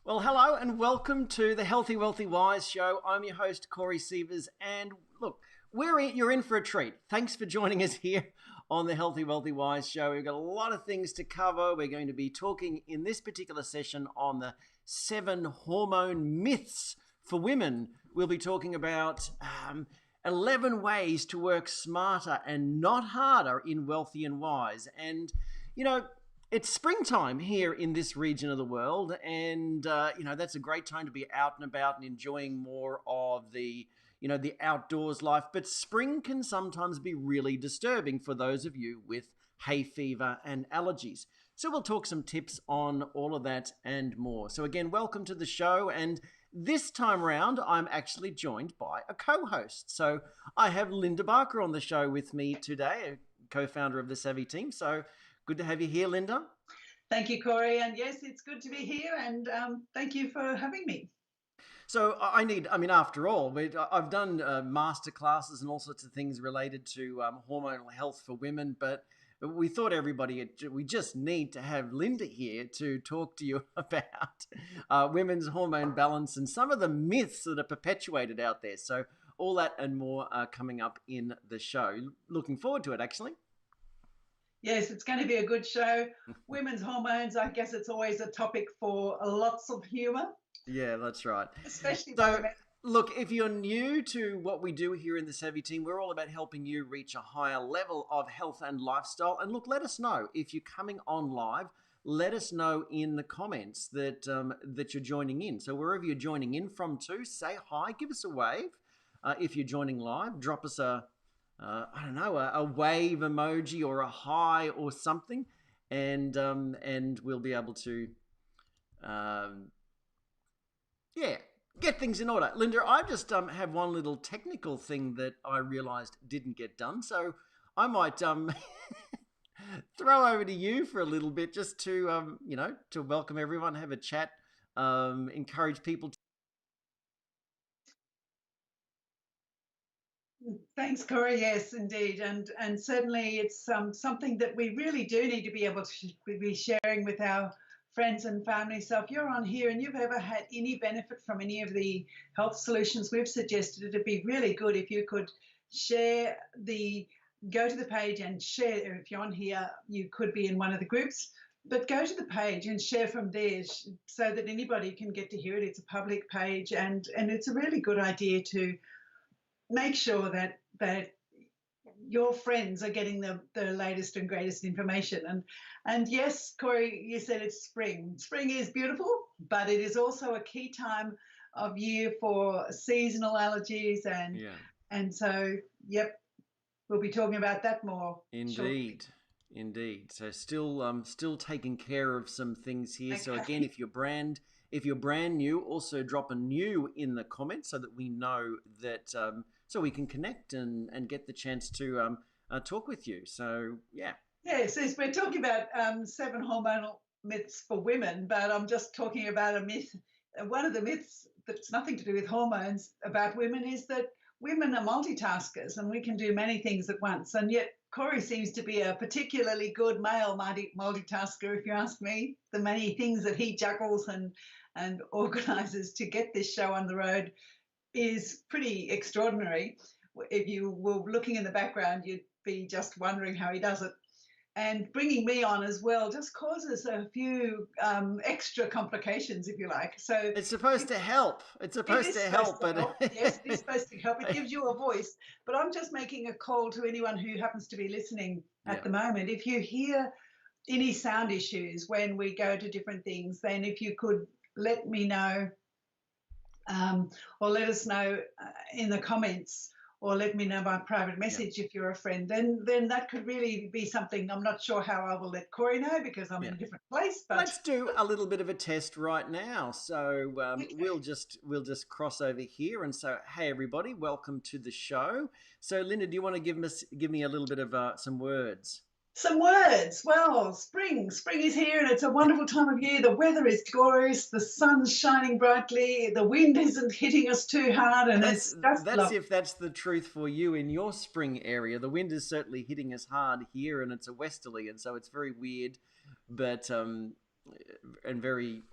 Well, hello and welcome to the Healthy, Wealthy, Wise show. I'm your host, Corey Sievers, and look, you're in for a treat. Thanks for joining us here on the Healthy, Wealthy, Wise show. We've got a lot of things to cover. We're going to be talking in this particular session on the 7 hormone myths for women. We'll be talking about 11 ways to work smarter and not harder in Wealthy and Wise. And, it's springtime here in this region of the world, and that's a great time to be out and about and enjoying more of the outdoors life. But spring can sometimes be really disturbing for those of you with hay fever and allergies. So we'll talk some tips on all of that and more. So again, welcome to the show, and this time around, I'm actually joined by a co-host. So I have Linda Barker on the show with me today, a co-founder of the Savvy team. So good to have you here, Linda. Thank you, Corey. And yes, it's good to be here. And thank you for having me. So after all, I've done master classes and all sorts of things related to hormonal health for women, but we thought we just need to have Linda here to talk to you about women's hormone balance and some of the myths that are perpetuated out there. So all that and more are coming up in the show. Looking forward to it, actually. Yes, it's going to be a good show. Women's hormones, I guess it's always a topic for lots of humour. Yeah, that's right. Especially women. Look, if you're new to what we do here in the Savvy team, we're all about helping you reach a higher level of health and lifestyle. And look, let us know if you're coming on live. Let us know in the comments that you're joining in. So wherever you're joining in from too, say hi, give us a wave. If you're joining live, drop us a wave emoji or a hi or something, and we'll be able to, get things in order. Linda, I just have one little technical thing that I realised didn't get done, so I might throw over to you for a little bit just to to welcome everyone, have a chat, encourage people to. Thanks, Corey. Yes, indeed. And certainly it's something that we really do need to be able to be sharing with our friends and family. So if you're on here and you've ever had any benefit from any of the health solutions we've suggested, it'd be really good if you could go to the page and share. If you're on here, you could be in one of the groups, but go to the page and share from there so that anybody can get to hear it. It's a public page, and it's a really good idea to make sure that your friends are getting the latest and greatest information. And yes, Corey, you said it's spring. Spring is beautiful, but it is also a key time of year for seasonal allergies. And so, yep, we'll be talking about that more. Indeed. Shortly. Indeed. So still taking care of some things here. Okay. So again, if you're brand new, also drop a new in the comments so that we know that so we can connect and get the chance to talk with you. So yeah. Yes, we're talking about 7 hormonal myths for women, but I'm just talking about a myth. One of the myths that's nothing to do with hormones about women is that women are multitaskers and we can do many things at once. And yet Corey seems to be a particularly good male multitasker, if you ask me. The many things that he juggles and organises to get this show on the road is pretty extraordinary. If you were looking in the background, you'd be just wondering how he does it. And bringing me on as well just causes a few extra complications, if you like. So it's supposed to help. It's supposed to help, but yes, it is supposed to help. It gives you a voice. But I'm just making a call to anyone who happens to be listening at the moment. If you hear any sound issues when we go to different things, then if you could let me know, or let us know in the comments, or let me know by private message if you're a friend, then that could really be something. I'm not sure how I will let Corey know because I'm in a different place. But let's do a little bit of a test right now. So we'll just cross over here and say, hey everybody, welcome to the show. So Linda, do you want to give me a little bit of some words? Some words. Well, spring is here and it's a wonderful time of year. The weather is glorious. The sun's shining brightly. The wind isn't hitting us too hard, and that's if that's the truth for you in your spring area. The wind is certainly hitting us hard here, and it's a westerly, and so it's very weird, but and very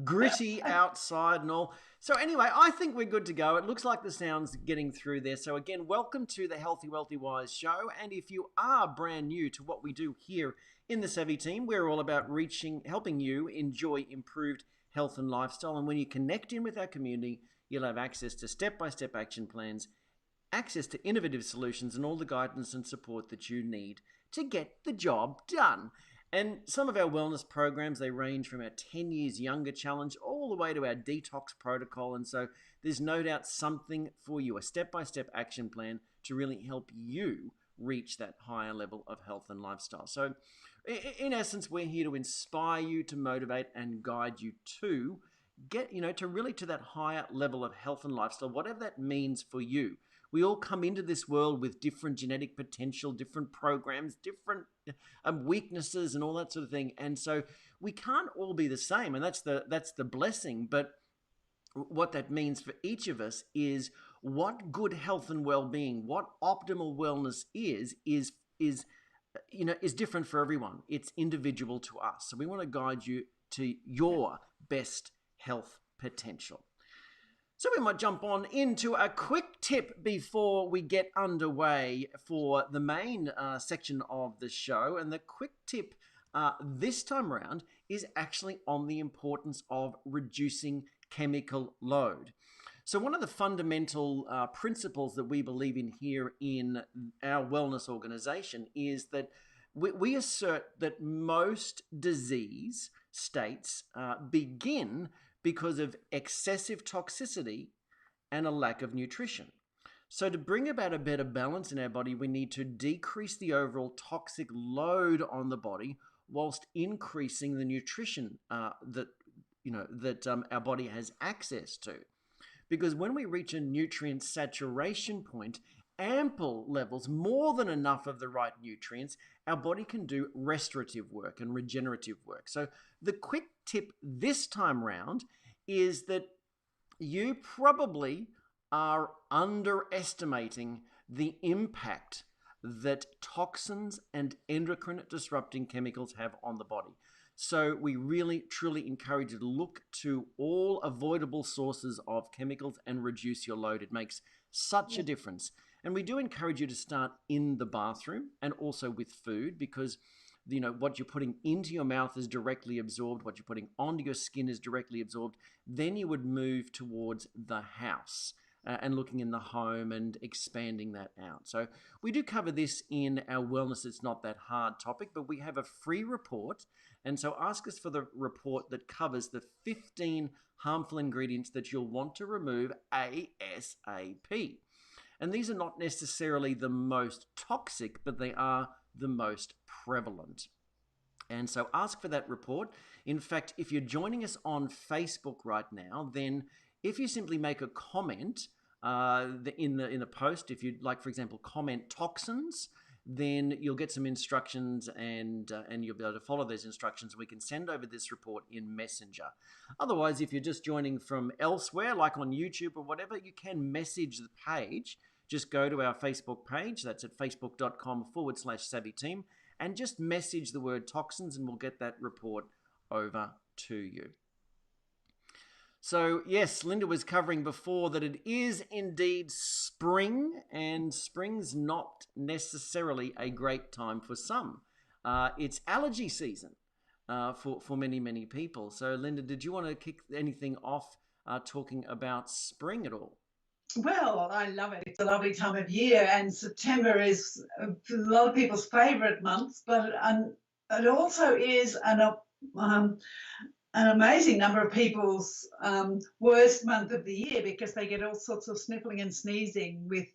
gritty outside and all. So anyway, I think we're good to go. It looks like the sound's getting through there. So again, welcome to the Healthy Wealthy Wise show. And if you are brand new to what we do here in the Savvy team, we're all about helping you enjoy improved health and lifestyle. And when you connect in with our community, you'll have access to step-by-step action plans, access to innovative solutions, and all the guidance and support that you need to get the job done. And some of our wellness programs, they range from our 10 years younger challenge all the way to our detox protocol. And so there's no doubt something for you, a step-by-step action plan to really help you reach that higher level of health and lifestyle. So in essence, we're here to inspire you, to motivate and guide you to get, to that higher level of health and lifestyle, whatever that means for you. We all come into this world with different genetic potential, different programs, different weaknesses and all that sort of thing. And so we can't all be the same. And that's the blessing. But what that means for each of us is what good health and well-being, what optimal wellness is different for everyone. It's individual to us. So we want to guide you to your best health potential. So we might jump on into a quick tip before we get underway for the main section of the show. And the quick tip this time around is actually on the importance of reducing chemical load. So one of the fundamental principles that we believe in here in our wellness organization is that we assert that most disease states begin because of excessive toxicity and a lack of nutrition. So to bring about a better balance in our body, we need to decrease the overall toxic load on the body whilst increasing the nutrition that our body has access to. Because when we reach a nutrient saturation point, ample levels, more than enough of the right nutrients, our body can do restorative work and regenerative work. So the quick tip this time round is that you probably are underestimating the impact that toxins and endocrine disrupting chemicals have on the body. So we really, truly encourage you to look to all avoidable sources of chemicals and reduce your load. It makes such a difference. And we do encourage you to start in the bathroom and also with food, because what you're putting into your mouth is directly absorbed, what you're putting onto your skin is directly absorbed. Then you would move towards the house and looking in the home and expanding that out. So we do cover this in our Wellness It's Not That Hard topic, but we have a free report. And so ask us for the report that covers the 15 harmful ingredients that you'll want to remove ASAP. And these are not necessarily the most toxic, but they are the most prevalent. And so ask for that report. In fact, if you're joining us on Facebook right now, then if you simply make a comment in the post, if you'd like, for example, comment toxins, then you'll get some instructions and you'll be able to follow those instructions. We can send over this report in Messenger. Otherwise, if you're just joining from elsewhere, like on YouTube or whatever, you can message the page. Just go to our Facebook page. That's at facebook.com/Savvy Team, and just message the word toxins and we'll get that report over to you. So yes, Linda was covering before that it is indeed spring, and spring's not necessarily a great time for some. It's allergy season for many, many people. So Linda, did you want to kick anything off talking about spring at all? Well, I love it. It's a lovely time of year, and September is a lot of people's favourite month, but it also is an amazing number of people's worst month of the year, because they get all sorts of sniffling and sneezing with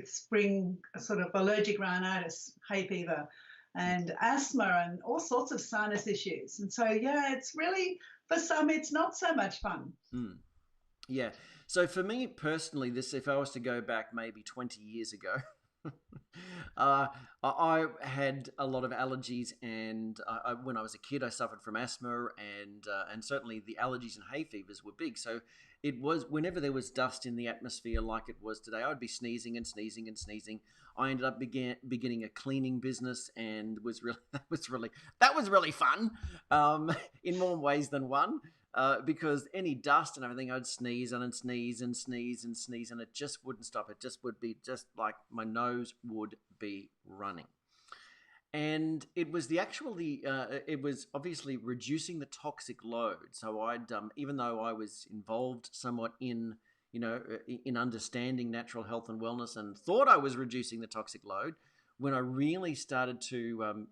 spring sort of allergic rhinitis, hay fever, and asthma, and all sorts of sinus issues. And so, yeah, it's really, for some, it's not so much fun. Yeah. So for me personally, if I was to go back maybe 20 years ago, uh, I had a lot of allergies, and when I was a kid, I suffered from asthma, and certainly the allergies and hay fevers were big. So it was whenever there was dust in the atmosphere, like it was today, I'd be sneezing and sneezing and sneezing. I ended up beginning a cleaning business, and was really that was really fun, in more ways than one. Because any dust and everything, I'd sneeze and sneeze and sneeze and sneeze, and it just wouldn't stop. It just would be just like my nose would be running. And it was it was obviously reducing the toxic load. So even though I was involved somewhat in, in understanding natural health and wellness, and thought I was reducing the toxic load, when I really started to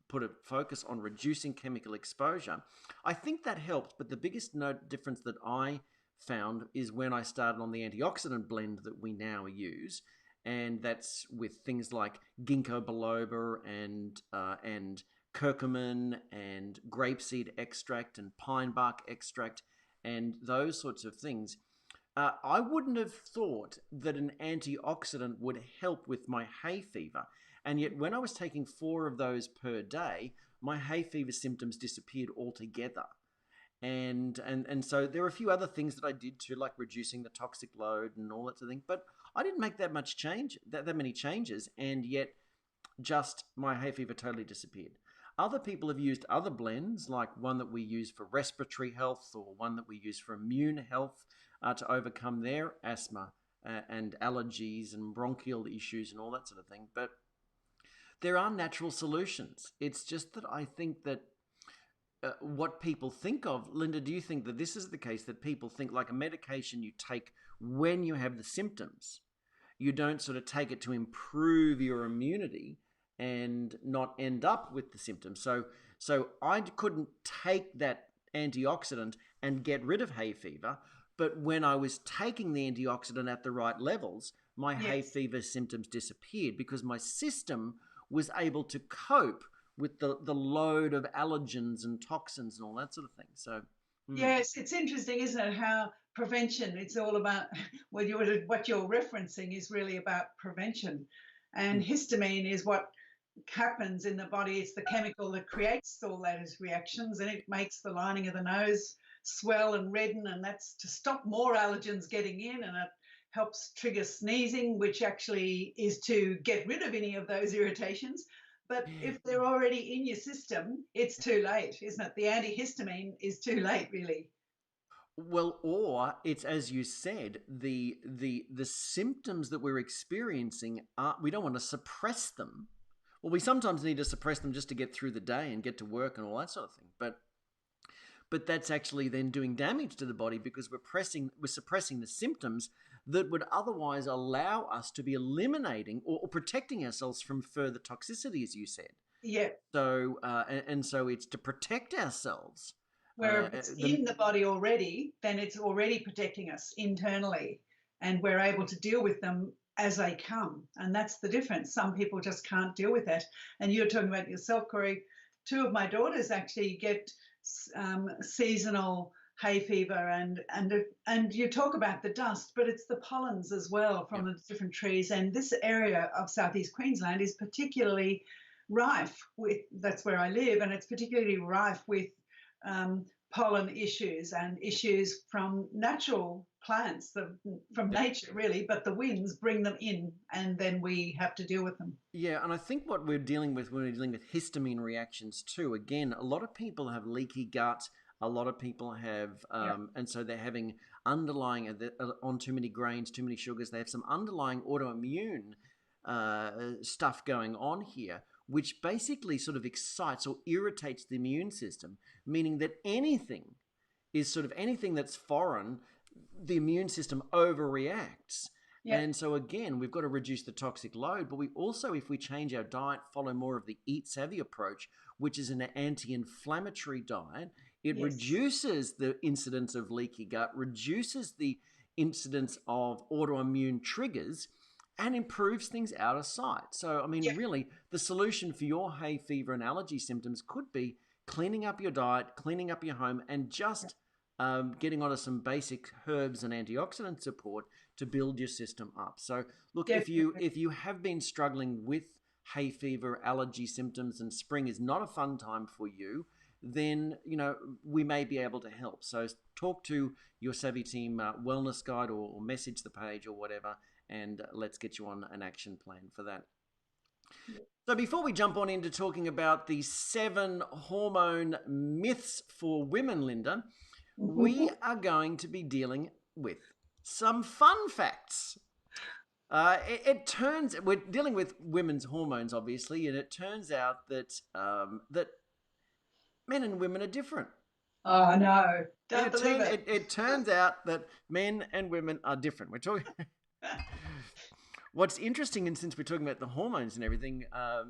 put a focus on reducing chemical exposure, I think that helped. But the biggest difference that I found is when I started on the antioxidant blend that we now use, and that's with things like ginkgo biloba and curcumin and grapeseed extract and pine bark extract and those sorts of things. I wouldn't have thought that an antioxidant would help with my hay fever. And yet when I was taking 4 of those per day, my hay fever symptoms disappeared altogether. And so there were a few other things that I did too, like reducing the toxic load and all that sort of thing. But I didn't make that many changes, and yet just my hay fever totally disappeared. Other people have used other blends, like one that we use for respiratory health, or one that we use for immune health, to overcome their asthma and allergies and bronchial issues and all that sort of thing. But there are natural solutions. It's just that I think that what people think of, Linda, do you think that this is the case, that people think like a medication you take when you have the symptoms, you don't sort of take it to improve your immunity and not end up with the symptoms? So I couldn't take that antioxidant and get rid of hay fever, but when I was taking the antioxidant at the right levels, my hay fever symptoms disappeared because my system was able to cope with the load of allergens and toxins and all that sort of thing. So yes, it's interesting, isn't it, how prevention, it's all about what you're referencing is really about prevention. And histamine is what happens in the body. It's the chemical that creates all those reactions, and it makes the lining of the nose swell and redden, and that's to stop more allergens getting in, and it helps trigger sneezing, which actually is to get rid of any of those irritations. But if they're already in your system, it's too late, isn't it? The antihistamine is too late, really. well, or it's, as you said, the symptoms that we're experiencing are, we don't want to suppress them. Well, we sometimes need to suppress them just to get through the day and get to work and all that sort of thing. But that's actually then doing damage to the body, because we're suppressing the symptoms that would otherwise allow us to be eliminating or protecting ourselves from further toxicity, as you said. Yeah. So so it's to protect ourselves. Where if it's in the body already, then it's already protecting us internally, and we're able to deal with them as they come. And that's the difference. Some people just can't deal with that. And you're talking about yourself, Corey. 2 of my daughters actually get seasonal hay fever, and you talk about the dust, but it's the pollens as well from the different trees. And this area of southeast Queensland is particularly rife with, that's where I live, and it's particularly rife with pollen issues and issues from natural plants, from nature really, but the winds bring them in, and then we have to deal with them. Yeah, and I think what we're dealing with when we're dealing with histamine reactions too, again, a lot of people have leaky gut, a lot of people have, and so they're having underlying, on too many grains, too many sugars, they have some underlying autoimmune stuff going on here, which basically sort of excites or irritates the immune system, meaning that anything that's foreign, the immune system overreacts. Yep. And so again, we've got to reduce the toxic load, but we also, if we change our diet, follow more of the Eat Savvy approach, which is an anti-inflammatory diet, it reduces the incidence of leaky gut, reduces the incidence of autoimmune triggers, and improves things out of sight. So, I mean, really, the solution for your hay fever and allergy symptoms could be cleaning up your diet, cleaning up your home, and just getting onto some basic herbs and antioxidant support to build your system up. So look, Definitely. if you have been struggling with hay fever, allergy symptoms, and spring is not a fun time for you, then we may be able to help. So talk to your Savvy Team wellness guide, or message the page or whatever, and let's get you on an action plan for that. So before we jump on into talking about the 7 hormone myths for women, Linda, we are going to be dealing with some fun facts. It turns we're dealing with women's hormones, obviously, and it turns out that that men and women are different. Oh no! Don't believe it. It turns out that men and women are different. We're talking. What's interesting, and since we're talking about the hormones and everything,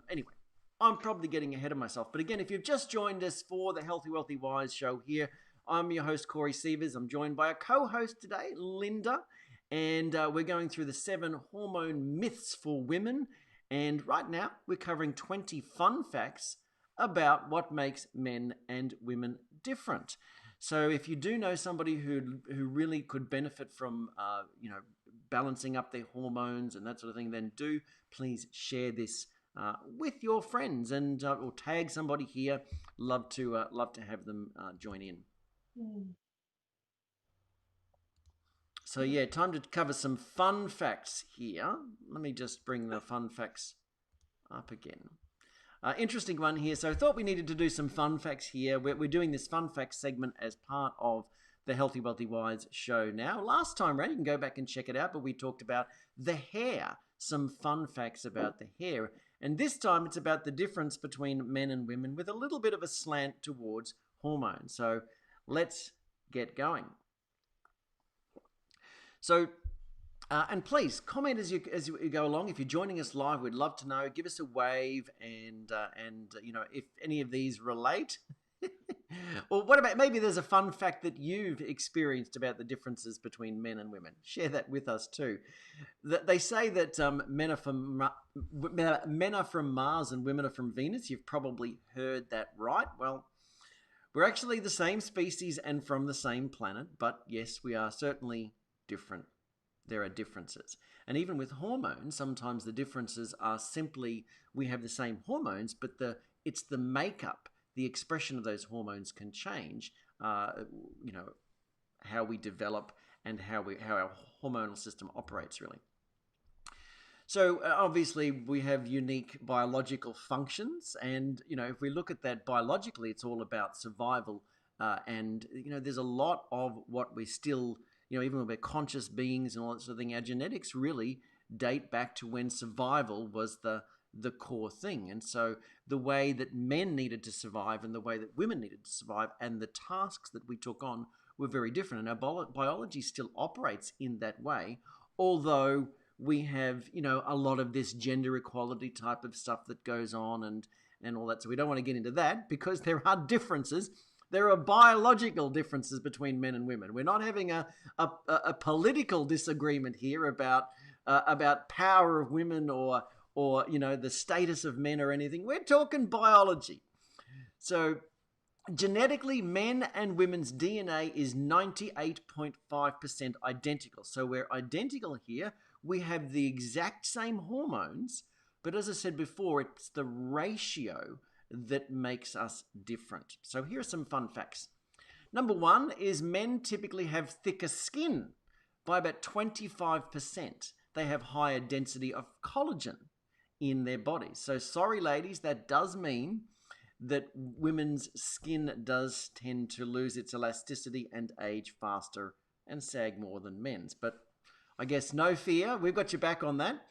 anyway, I'm probably getting ahead of myself. But again, if you've just joined us for the Healthy, Wealthy, Wise show here, I'm your host, Corey Sievers. I'm joined by a co-host today, Linda, and we're going through the 7 hormone myths for women. And right now, we're covering 20 fun facts about what makes men and women different. So if you do know somebody who really could benefit from, balancing up their hormones and that sort of thing, then do please share this with your friends, and or tag somebody here. Love to have them join in. So yeah, time to cover some fun facts here. Let me just bring the fun facts up again. Interesting one here. So I thought we needed to do some fun facts here. We're doing this fun facts segment as part of the Healthy, Wealthy, Wise show now. Last time around, you can go back and check it out, but we talked about the hair, some fun facts about the hair. And this time it's about the difference between men and women with a little bit of a slant towards hormones. So let's get going. So, and please comment as you go along. If you're joining us live, we'd love to know. Give us a wave, and if any of these relate. Or what about maybe there's a fun fact that you've experienced about the differences between men and women? Share that with us too. They say that men are from Mars and women are from Venus. You've probably heard that right. Well, we're actually the same species and from the same planet, but yes, we are certainly different. There are differences. And even with hormones, sometimes the differences are simply we have the same hormones, but it's the makeup, the expression of those hormones can change, how we develop and how our hormonal system operates, really. So obviously we have unique biological functions, and if we look at that biologically, it's all about survival, and there's a lot of what we still, even when we're conscious beings and all that sort of thing, our genetics really date back to when survival was the core thing. And so the way that men needed to survive and the way that women needed to survive and the tasks that we took on were very different. And our biology still operates in that way, although we have, a lot of this gender equality type of stuff that goes on and all that. So we don't want to get into that because there are differences. There are biological differences between men and women. We're not having a political disagreement here about power of women or the status of men or anything. We're talking biology. So genetically, men and women's DNA is 98.5% identical. So we're identical here. We have the exact same hormones, but as I said before, it's the ratio that makes us different. So here are some fun facts. Number 1 is men typically have thicker skin by about 25%. They have higher density of collagen in their bodies. So sorry, ladies, that does mean that women's skin does tend to lose its elasticity and age faster and sag more than men's. But I guess no fear. We've got your back on that.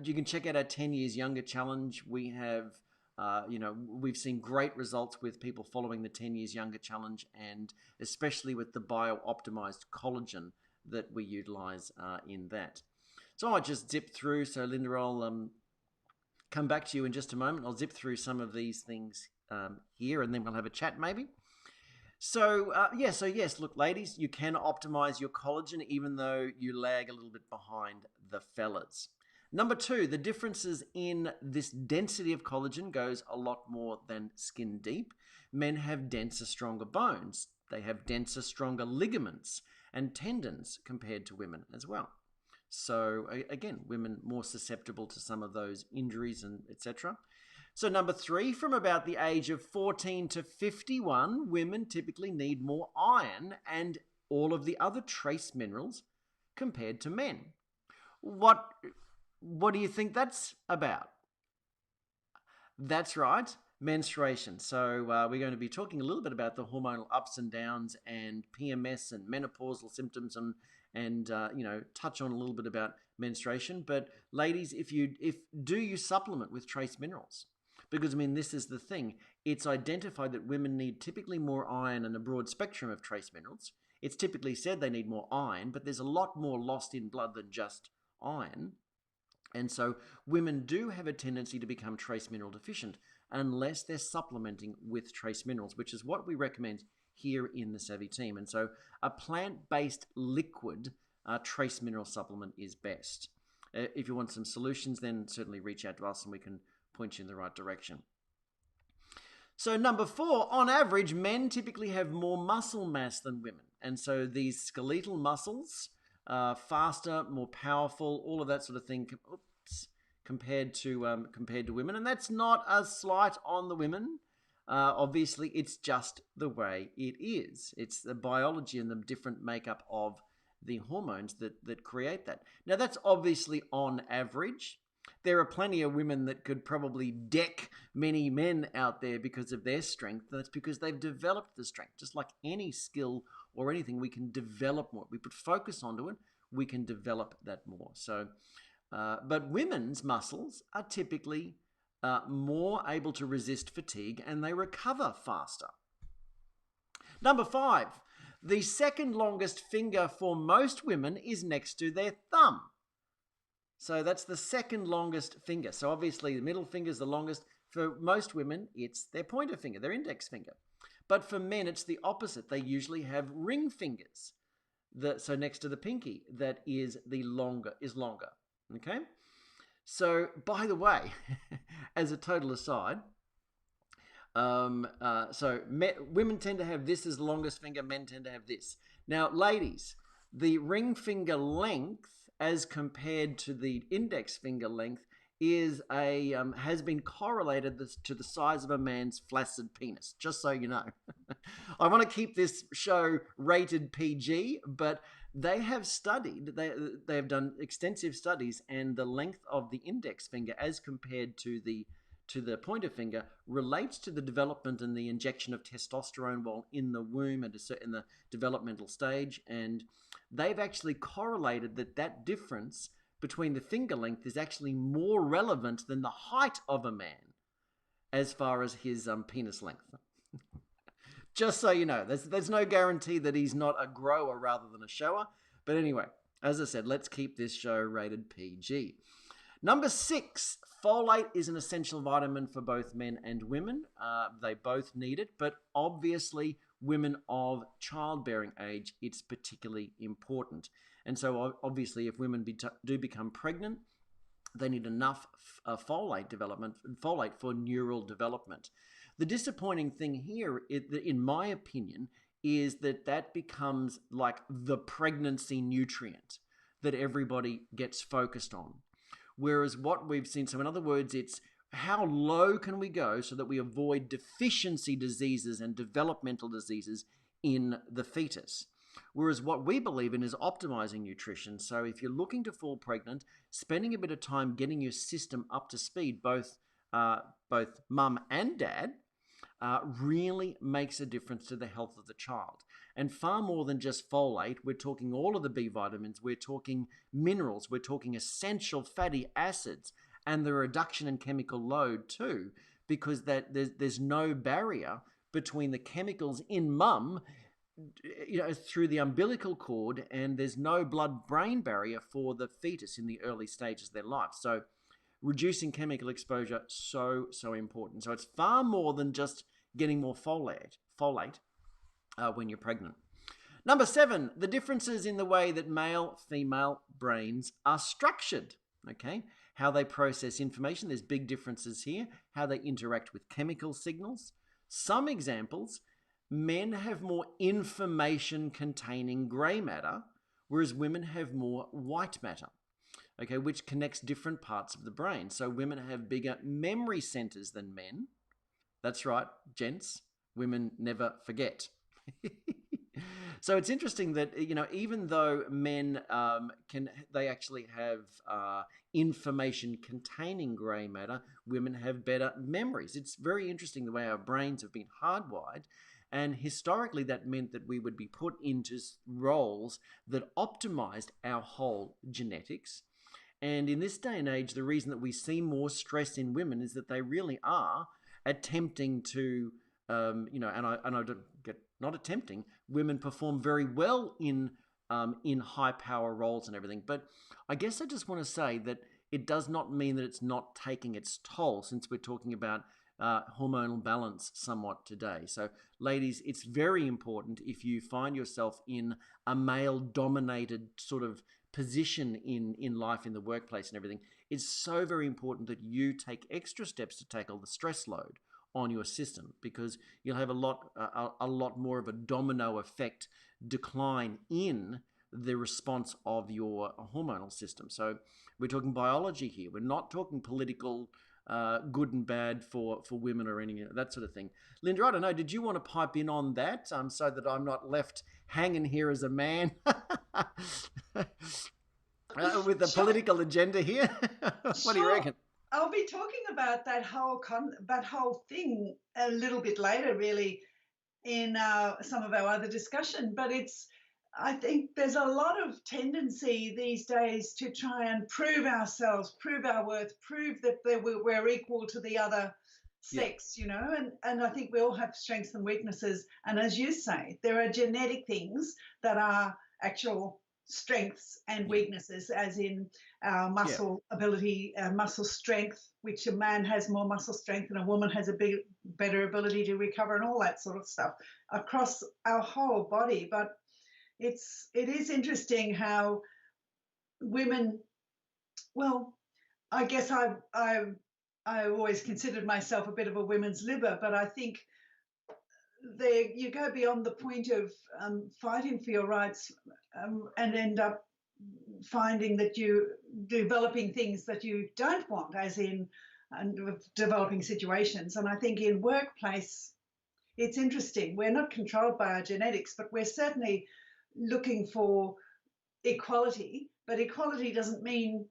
You can check out our 10 years younger challenge. We have, we've seen great results with people following the 10 years younger challenge, and especially with the bio-optimized collagen that we utilize in that. So I just zip through. So Linda, I'll come back to you in just a moment. I'll zip through some of these things here, and then we'll have a chat maybe. So, yes, look, ladies, you can optimize your collagen even though you lag a little bit behind the fellas. Number 2, the differences in this density of collagen goes a lot more than skin deep. Men have denser, stronger bones. They have denser, stronger ligaments. and tendons compared to women as well. So again, women more susceptible to some of those injuries and etc. So number 3, from about the age of 14 to 51, women typically need more iron and all of the other trace minerals compared to men. What do you think that's about? That's right, menstruation. So we're going to be talking a little bit about the hormonal ups and downs and PMS and menopausal symptoms and touch on a little bit about menstruation. But ladies, if do you supplement with trace minerals? Because, I mean, this is the thing. It's identified that women need typically more iron and a broad spectrum of trace minerals. It's typically said they need more iron, but there's a lot more lost in blood than just iron. And so women do have a tendency to become trace mineral deficient unless they're supplementing with trace minerals, which is what we recommend here in the Savvy team. And so a plant-based liquid trace mineral supplement is best. If you want some solutions, then certainly reach out to us and we can point you in the right direction. So number 4, on average, men typically have more muscle mass than women. And so these skeletal muscles, faster, more powerful, all of that sort of thing, compared to women. And that's not a slight on the women. Obviously, it's just the way it is. It's the biology and the different makeup of the hormones that create that. Now, that's obviously on average. There are plenty of women that could probably deck many men out there because of their strength. That's because they've developed the strength. Just like any skill or anything, we can develop more. We put focus onto it, we can develop that more. So, but women's muscles are typically more able to resist fatigue and they recover faster. Number 5, the second longest finger for most women is next to their thumb. So that's the second longest finger. So obviously the middle finger is the longest. For most women, it's their pointer finger, their index finger. But for men, it's the opposite. They usually have ring fingers. So next to the pinky, that is longer. Okay? So, by the way, as a total aside, women tend to have this as the longest finger, men tend to have this. Now, ladies, the ring finger length as compared to the index finger length has been correlated to the size of a man's flaccid penis, just so you know. I want to keep this show rated PG, but they have studied, they have done extensive studies, and the length of the index finger as compared to the pointer finger relates to the development and the injection of testosterone while in the womb and in the developmental stage. And they've actually correlated that difference between the finger length is actually more relevant than the height of a man as far as his penis length. Just so you know, there's no guarantee that he's not a grower rather than a shower. But anyway, as I said, let's keep this show rated PG. Number 6, folate is an essential vitamin for both men and women. They both need it, but obviously women of childbearing age, it's particularly important. And so obviously if women do become pregnant, they need enough folate for neural development. The disappointing thing here, in my opinion, is that becomes like the pregnancy nutrient that everybody gets focused on. Whereas what we've seen, so in other words, it's how low can we go so that we avoid deficiency diseases and developmental diseases in the fetus. Whereas what we believe in is optimizing nutrition. So if you're looking to fall pregnant, spending a bit of time getting your system up to speed, both mum and dad, really makes a difference to the health of the child. And far more than just folate, we're talking all of the B vitamins, we're talking minerals, we're talking essential fatty acids, and the reduction in chemical load too, because there's no barrier between the chemicals in mum, through the umbilical cord, and there's no blood-brain barrier for the fetus in the early stages of their life. So reducing chemical exposure, so important. So it's far more than just getting more folate when you're pregnant. Number 7, the differences in the way that male-female brains are structured, okay? How they process information, there's big differences here. How they interact with chemical signals. Some examples, men have more information containing grey matter, whereas women have more white matter, okay, which connects different parts of the brain. So women have bigger memory centers than men. That's right, gents. Women never forget. So it's interesting that, even though men they actually have information containing grey matter, women have better memories. It's very interesting the way our brains have been hardwired. And historically, that meant that we would be put into roles that optimized our whole genetics. And in this day and age, the reason that we see more stress in women is that they really are attempting to, and I don't get not attempting. Women perform very well in high power roles and everything. But I guess I just want to say that it does not mean that it's not taking its toll, since we're talking about hormonal balance somewhat today. So, ladies, it's very important if you find yourself in a male-dominated sort of position in life, in the workplace and everything. It's so very important that you take extra steps to tackle the stress load on your system, because you'll have a lot more of a domino effect decline in the response of your hormonal system. So we're talking biology here. We're not talking political good and bad for women or any that sort of thing. Linda, I don't know, did you want to pipe in on that so that I'm not left hanging here as a man with a political agenda here? What do you reckon? I'll be talking about that whole thing a little bit later, really, in some of our other discussion. But I think there's a lot of tendency these days to try and prove ourselves, prove our worth, prove that we're equal to the other sex, and I think we all have strengths and weaknesses. And as you say, there are genetic things that are actual strengths and weaknesses, as in our muscle ability, muscle strength, which a man has more muscle strength and a woman has a better ability to recover, and all that sort of stuff across our whole body. But it is interesting how women, well, I guess I always considered myself a bit of a women's libber, but I think you go beyond the point of fighting for your rights and end up finding that you're developing things that you don't want, as in developing situations. And I think in workplace, it's interesting. We're not controlled by our genetics, but we're certainly looking for equality. But equality doesn't mean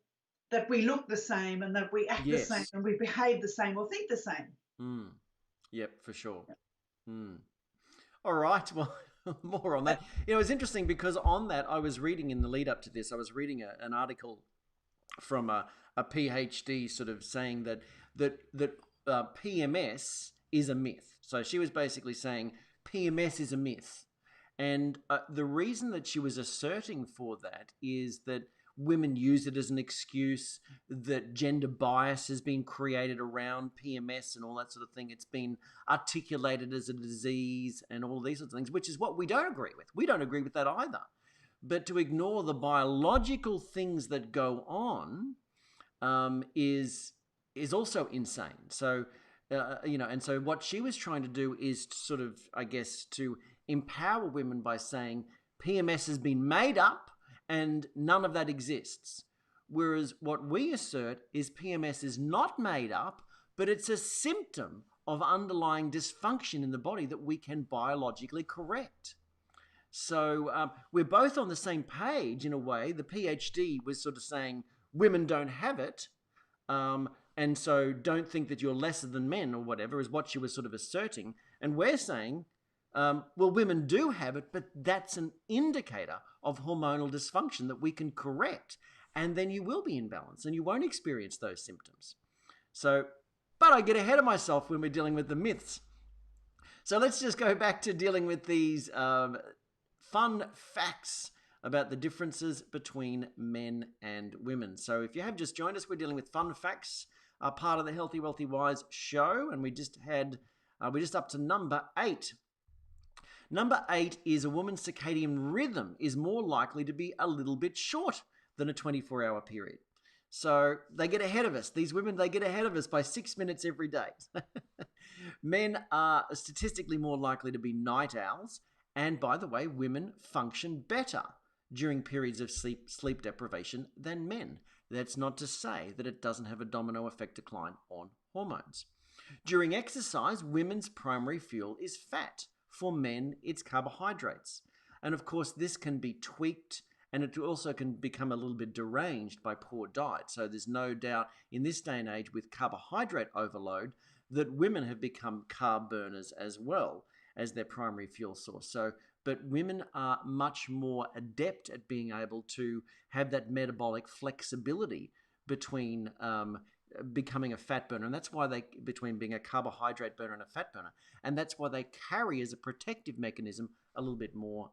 that we look the same and that we act the same and we behave the same or think the same. Yep, for sure. All right. Well, more on that. It was interesting because on that, I was reading in the lead up to this, I was reading an article from a PhD sort of saying that PMS is a myth. So she was basically saying PMS is a myth. And the reason that she was asserting for that is that women use it as an excuse, that gender bias has been created around PMS and all that sort of thing. It's been articulated as a disease and all these sorts of things, which is what we don't agree with. We don't agree with that either. But to ignore the biological things that go on is also insane. So, and so what she was trying to do is sort of, I guess, to empower women by saying PMS has been made up and none of that exists. Whereas what we assert is PMS is not made up, but it's a symptom of underlying dysfunction in the body that we can biologically correct. So we're both on the same page in a way. The PhD was sort of saying women don't have it, and so don't think that you're lesser than men or whatever, is what she was sort of asserting. And we're saying, well, women do have it, but that's an indicator of hormonal dysfunction that we can correct. And then you will be in balance and you won't experience those symptoms. So, but I get ahead of myself when we're dealing with the myths. So let's just go back to dealing with these fun facts about the differences between men and women. So if you have just joined us, we're dealing with fun facts, part of the Healthy, Wealthy, Wise show. And we just up to number 8. Number 8 is a woman's circadian rhythm is more likely to be a little bit short than a 24-hour period. So they get ahead of us. These women, they get ahead of us by 6 minutes every day. Men are statistically more likely to be night owls, and by the way, women function better during periods of sleep deprivation than men. That's not to say that it doesn't have a domino effect decline on hormones. During exercise, women's primary fuel is fat. For men, it's carbohydrates. And of course, this can be tweaked, and it also can become a little bit deranged by poor diet. So there's no doubt in this day and age with carbohydrate overload that women have become carb burners as well as their primary fuel source. But women are much more adept at being able to have that metabolic flexibility between becoming a fat burner, and that's why between being a carbohydrate burner and a fat burner, and that's why they carry as a protective mechanism a little bit more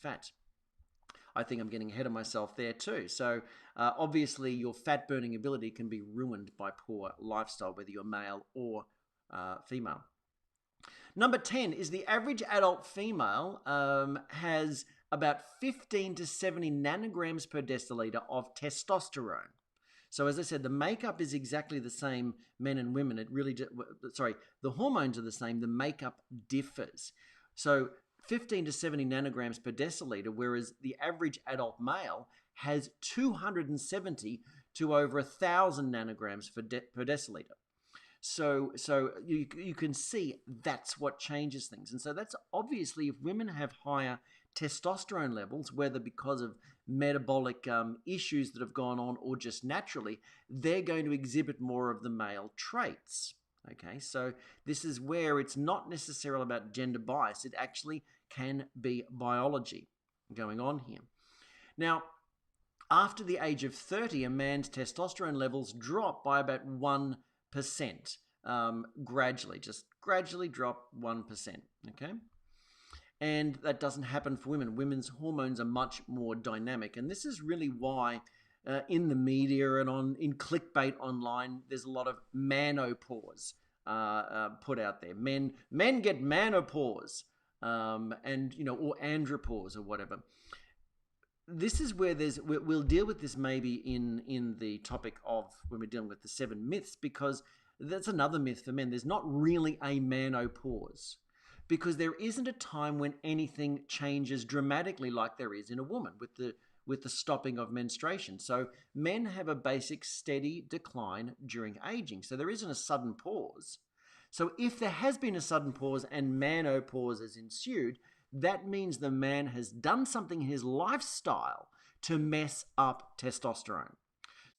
fat. I think I'm getting ahead of myself there too. So obviously your fat burning ability can be ruined by poor lifestyle, whether you're male or female. Number 10 is the average adult female has about 15 to 70 nanograms per deciliter of testosterone. So as I said, the makeup is exactly the same, men and women. The hormones are the same. The makeup differs. So 15 to 70 nanograms per deciliter, whereas the average adult male has 270 to over 1,000 nanograms per deciliter. So you can see that's what changes things. And so that's obviously if women have higher testosterone levels, whether because of metabolic issues that have gone on or just naturally, they're going to exhibit more of the male traits. Okay, so this is where it's not necessarily about gender bias. It actually can be biology going on here. Now, after the age of 30, a man's testosterone levels drop by about 1%, gradually drop 1%, okay? And that doesn't happen for women. Women's hormones are much more dynamic, and this is really why in the media and in clickbait online, there's a lot of manopause put out there. Men get manopause, and or andropause or whatever. This is where we'll deal with this maybe in the topic of when we're dealing with the 7 myths, because that's another myth for men. There's not really a menopause, because there isn't a time when anything changes dramatically like there is in a woman with the stopping of menstruation. So men have a basic steady decline during aging. So there isn't a sudden pause. So if there has been a sudden pause and menopause has ensued, that means the man has done something in his lifestyle to mess up testosterone.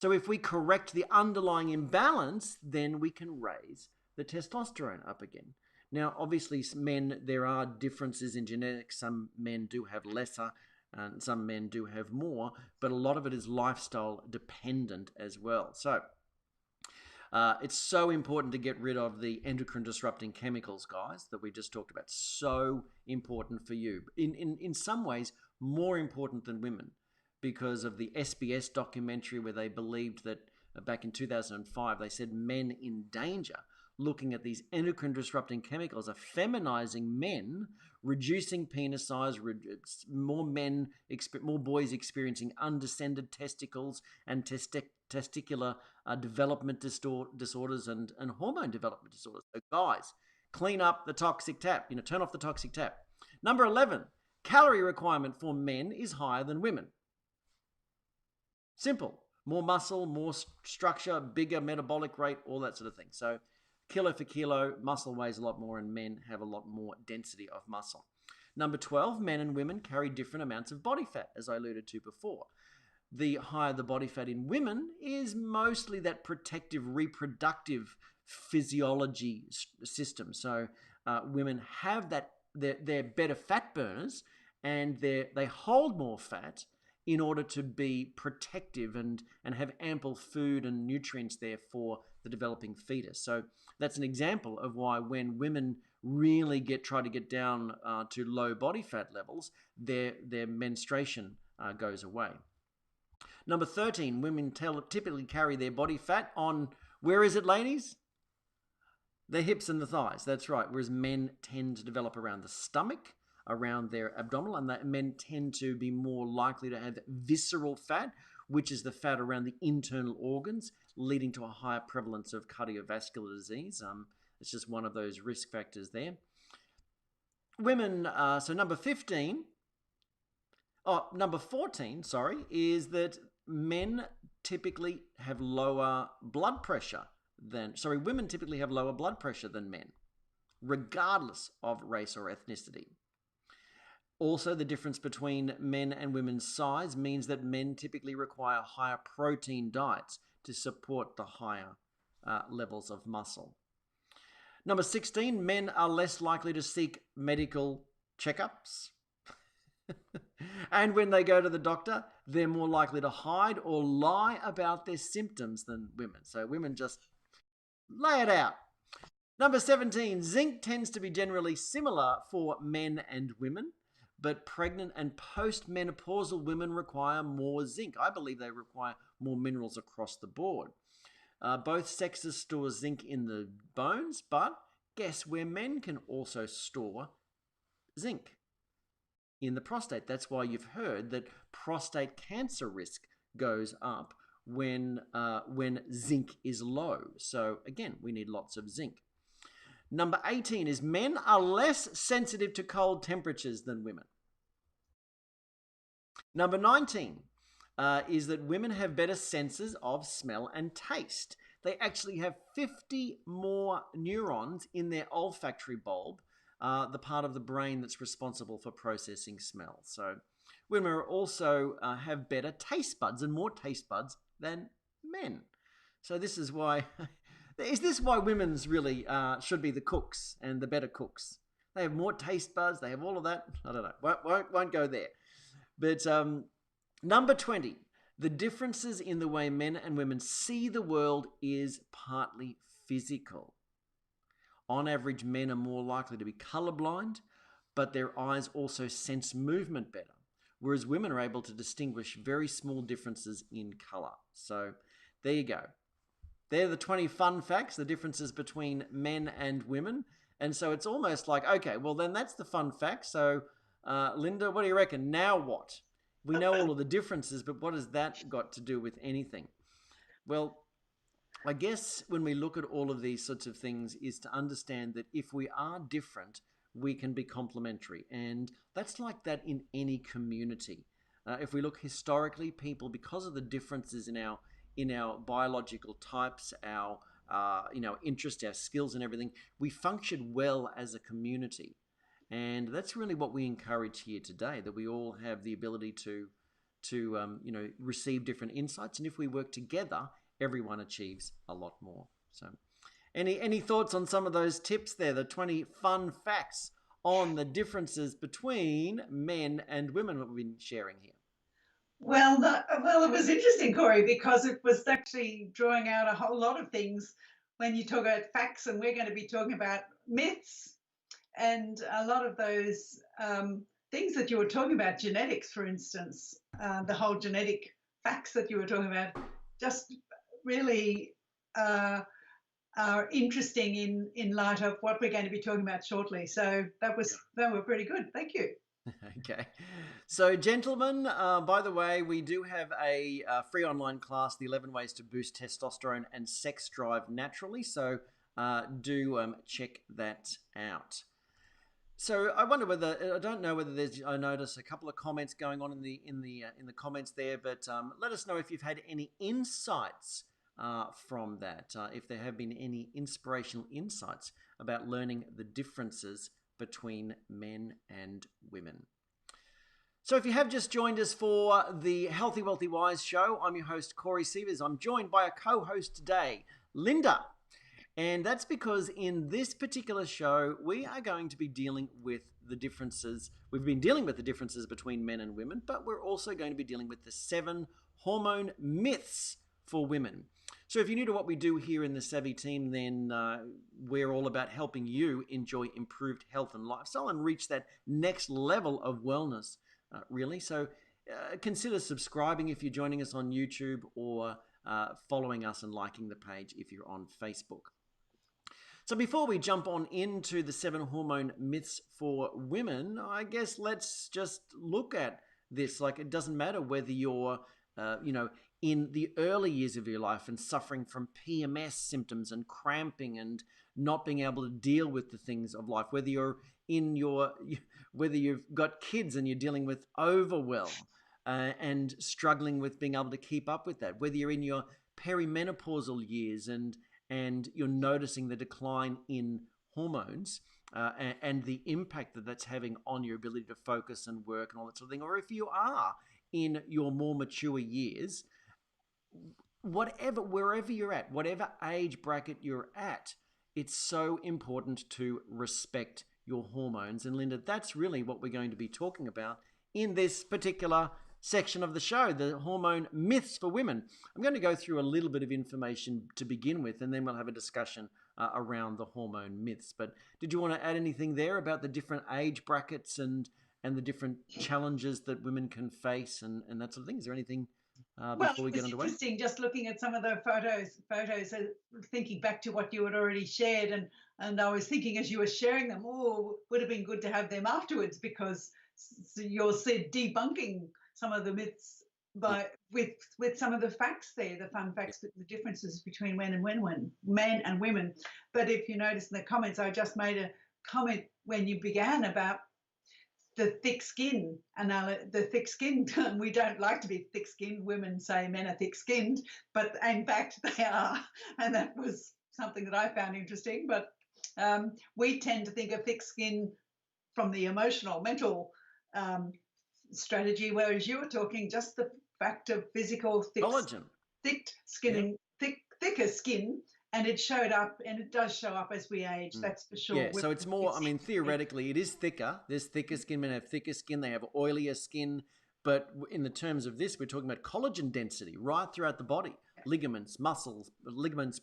So if we correct the underlying imbalance, then we can raise the testosterone up again. Now, obviously, men, there are differences in genetics. Some men do have lesser, and some men do have more, but a lot of it is lifestyle dependent as well. So it's so important to get rid of the endocrine disrupting chemicals, guys, that we just talked about. So important for you. In some ways, more important than women, because of the SBS documentary where they believed that back in 2005, they said men in danger, looking at these endocrine disrupting chemicals, are feminizing men, reducing penis size, more boys experiencing undescended testicles and testicular development disorders and hormone development disorders. So guys, clean up the toxic tap, turn off the toxic tap. Number 11, calorie requirement for men is higher than women. Simple. More muscle, more structure, bigger metabolic rate, all that sort of thing. So kilo for kilo, muscle weighs a lot more and men have a lot more density of muscle. Number 12, men and women carry different amounts of body fat, as I alluded to before. The higher the body fat in women is mostly that protective reproductive physiology system. So women have that, they're better fat burners, and they hold more fat in order to be protective and have ample food and nutrients there for the developing fetus. So that's an example of why when women really try to get down to low body fat levels, their menstruation goes away. Number 13, women typically carry their body fat on, where is it, ladies? The hips and the thighs, that's right. Whereas men tend to develop around the stomach, around their abdominal, and that men tend to be more likely to have visceral fat, which is the fat around the internal organs, leading to a higher prevalence of cardiovascular disease. It's just one of those risk factors there. Women, so number 14, sorry, is that men typically have lower blood pressure women typically have lower blood pressure than men, regardless of race or ethnicity. Also, the difference between men and women's size means that men typically require higher protein diets to support the higher levels of muscle. Number 16, men are less likely to seek medical checkups. And when they go to the doctor, they're more likely to hide or lie about their symptoms than women. So women just lay it out. Number 17, zinc tends to be generally similar for men and women, but pregnant and postmenopausal women require more zinc. I believe they require more minerals across the board. Both sexes store zinc in the bones, but guess where men can also store zinc? In the prostate. That's why you've heard that prostate cancer risk goes up when zinc is low. So again, we need lots of zinc. Number 18 is men are less sensitive to cold temperatures than women. Number 19 is that women have better senses of smell and taste. They actually have 50 more neurons in their olfactory bulb, the part of the brain that's responsible for processing smell. So women are also have better taste buds and more taste buds than men. So this is why, is this why women's really should be the cooks and the better cooks? They have more taste buds, they have all of that. I don't know, won't go there. But number 20, the differences in the way men and women see the world is partly physical. On average, men are more likely to be colorblind, but their eyes also sense movement better, whereas women are able to distinguish very small differences in color. So there you go. They're the 20 fun facts, the differences between men and women. And so it's almost like, okay, well then that's the fun fact. So Linda, what do you reckon? Now what? We know all of the differences, but what has that got to do with anything? Well, I guess when we look at all of these sorts of things is to understand that if we are different, we can be complementary. And that's like that in any community. If we look historically, people, because of the differences in our biological types, our interests, our skills and everything, we function well as a community. And that's really what we encourage here today, that we all have the ability to receive different insights. And if we work together, everyone achieves a lot more. So any thoughts on some of those tips there, the 20 fun facts on the differences between men and women that we've been sharing here? Well, it was interesting, Corey, because it was actually drawing out a whole lot of things when you talk about facts, and we're going to be talking about myths and a lot of those things that you were talking about, genetics, for instance, the whole genetic facts that you were talking about, just really are interesting in light of what we're going to be talking about shortly. So they were pretty good. Thank you. Okay. So gentlemen, by the way, we do have a free online class, the 11 ways to boost testosterone and sex drive naturally. So do check that out. So I wonder I don't know whether I notice a couple of comments going on in the comments there, but let us know if you've had any insights from that, if there have been any inspirational insights about learning the differences between men and women. So if you have just joined us for the Healthy, Wealthy, Wise show, I'm your host, Corey Sievers. I'm joined by a co-host today, Linda. And that's because in this particular show, we are going to be dealing with the differences. We've been dealing with the differences between men and women, but we're also going to be dealing with the 7 hormone myths for women. So if you're new to what we do here in the Savvy team, then we're all about helping you enjoy improved health and lifestyle and reach that next level of wellness, really. So consider subscribing if you're joining us on YouTube, or following us and liking the page if you're on Facebook. So before we jump on into the 7 hormone myths for women, I guess let's just look at this. Like, it doesn't matter whether you're, in the early years of your life and suffering from PMS symptoms and cramping and not being able to deal with the things of life, whether you're whether you've got kids and you're dealing with overwhelm and struggling with being able to keep up with that, whether you're in your perimenopausal years and you're noticing the decline in hormones and the impact that that's having on your ability to focus and work and all that sort of thing, or if you are in your more mature years, wherever you're at, whatever age bracket you're at, it's so important to respect your hormones. And Linda, that's really what we're going to be talking about in this particular section of the show, the hormone myths for women. I'm going to go through a little bit of information to begin with, and then we'll have a discussion around the hormone myths. But did you want to add anything there about the different age brackets and the different challenges that women can face and that sort of thing? Is there anything before we get underway? Well, interesting just looking at some of the photos, thinking back to what you had already shared, and I was thinking as you were sharing them, would have been good to have them afterwards, because you're debunking some of the myths with some of the facts there, the fun facts, the differences between men and women. But if you notice in the comments, I just made a comment when you began about the thick skin, and the thick skin, we don't like to be thick-skinned. Women say men are thick-skinned, but in fact they are, and that was something that I found interesting. But we tend to think of thick skin from the emotional, mental strategy, whereas you were talking just the fact of physical thicker skin. And it showed up, and it does show up as we age, that's for sure. Yeah, so it's more, I mean, theoretically, it is thicker. There's thicker skin. Men have thicker skin. They have oilier skin. But in the terms of this, we're talking about collagen density right throughout the body. Ligaments, muscles,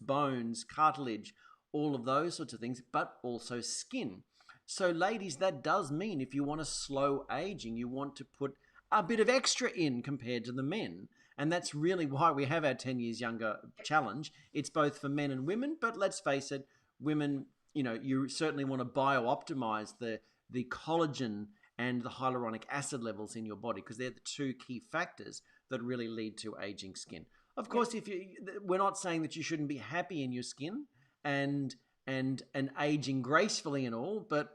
bones, cartilage, all of those sorts of things, but also skin. So ladies, that does mean if you want to slow aging, you want to put a bit of extra in compared to the men. And that's really why we have our 10 years younger challenge. It's both for men and women, but let's face it, women, you certainly want to bio-optimize the collagen and the hyaluronic acid levels in your body, because they're the two key factors that really lead to aging skin. Of course, we're not saying that you shouldn't be happy in your skin and aging gracefully and all, but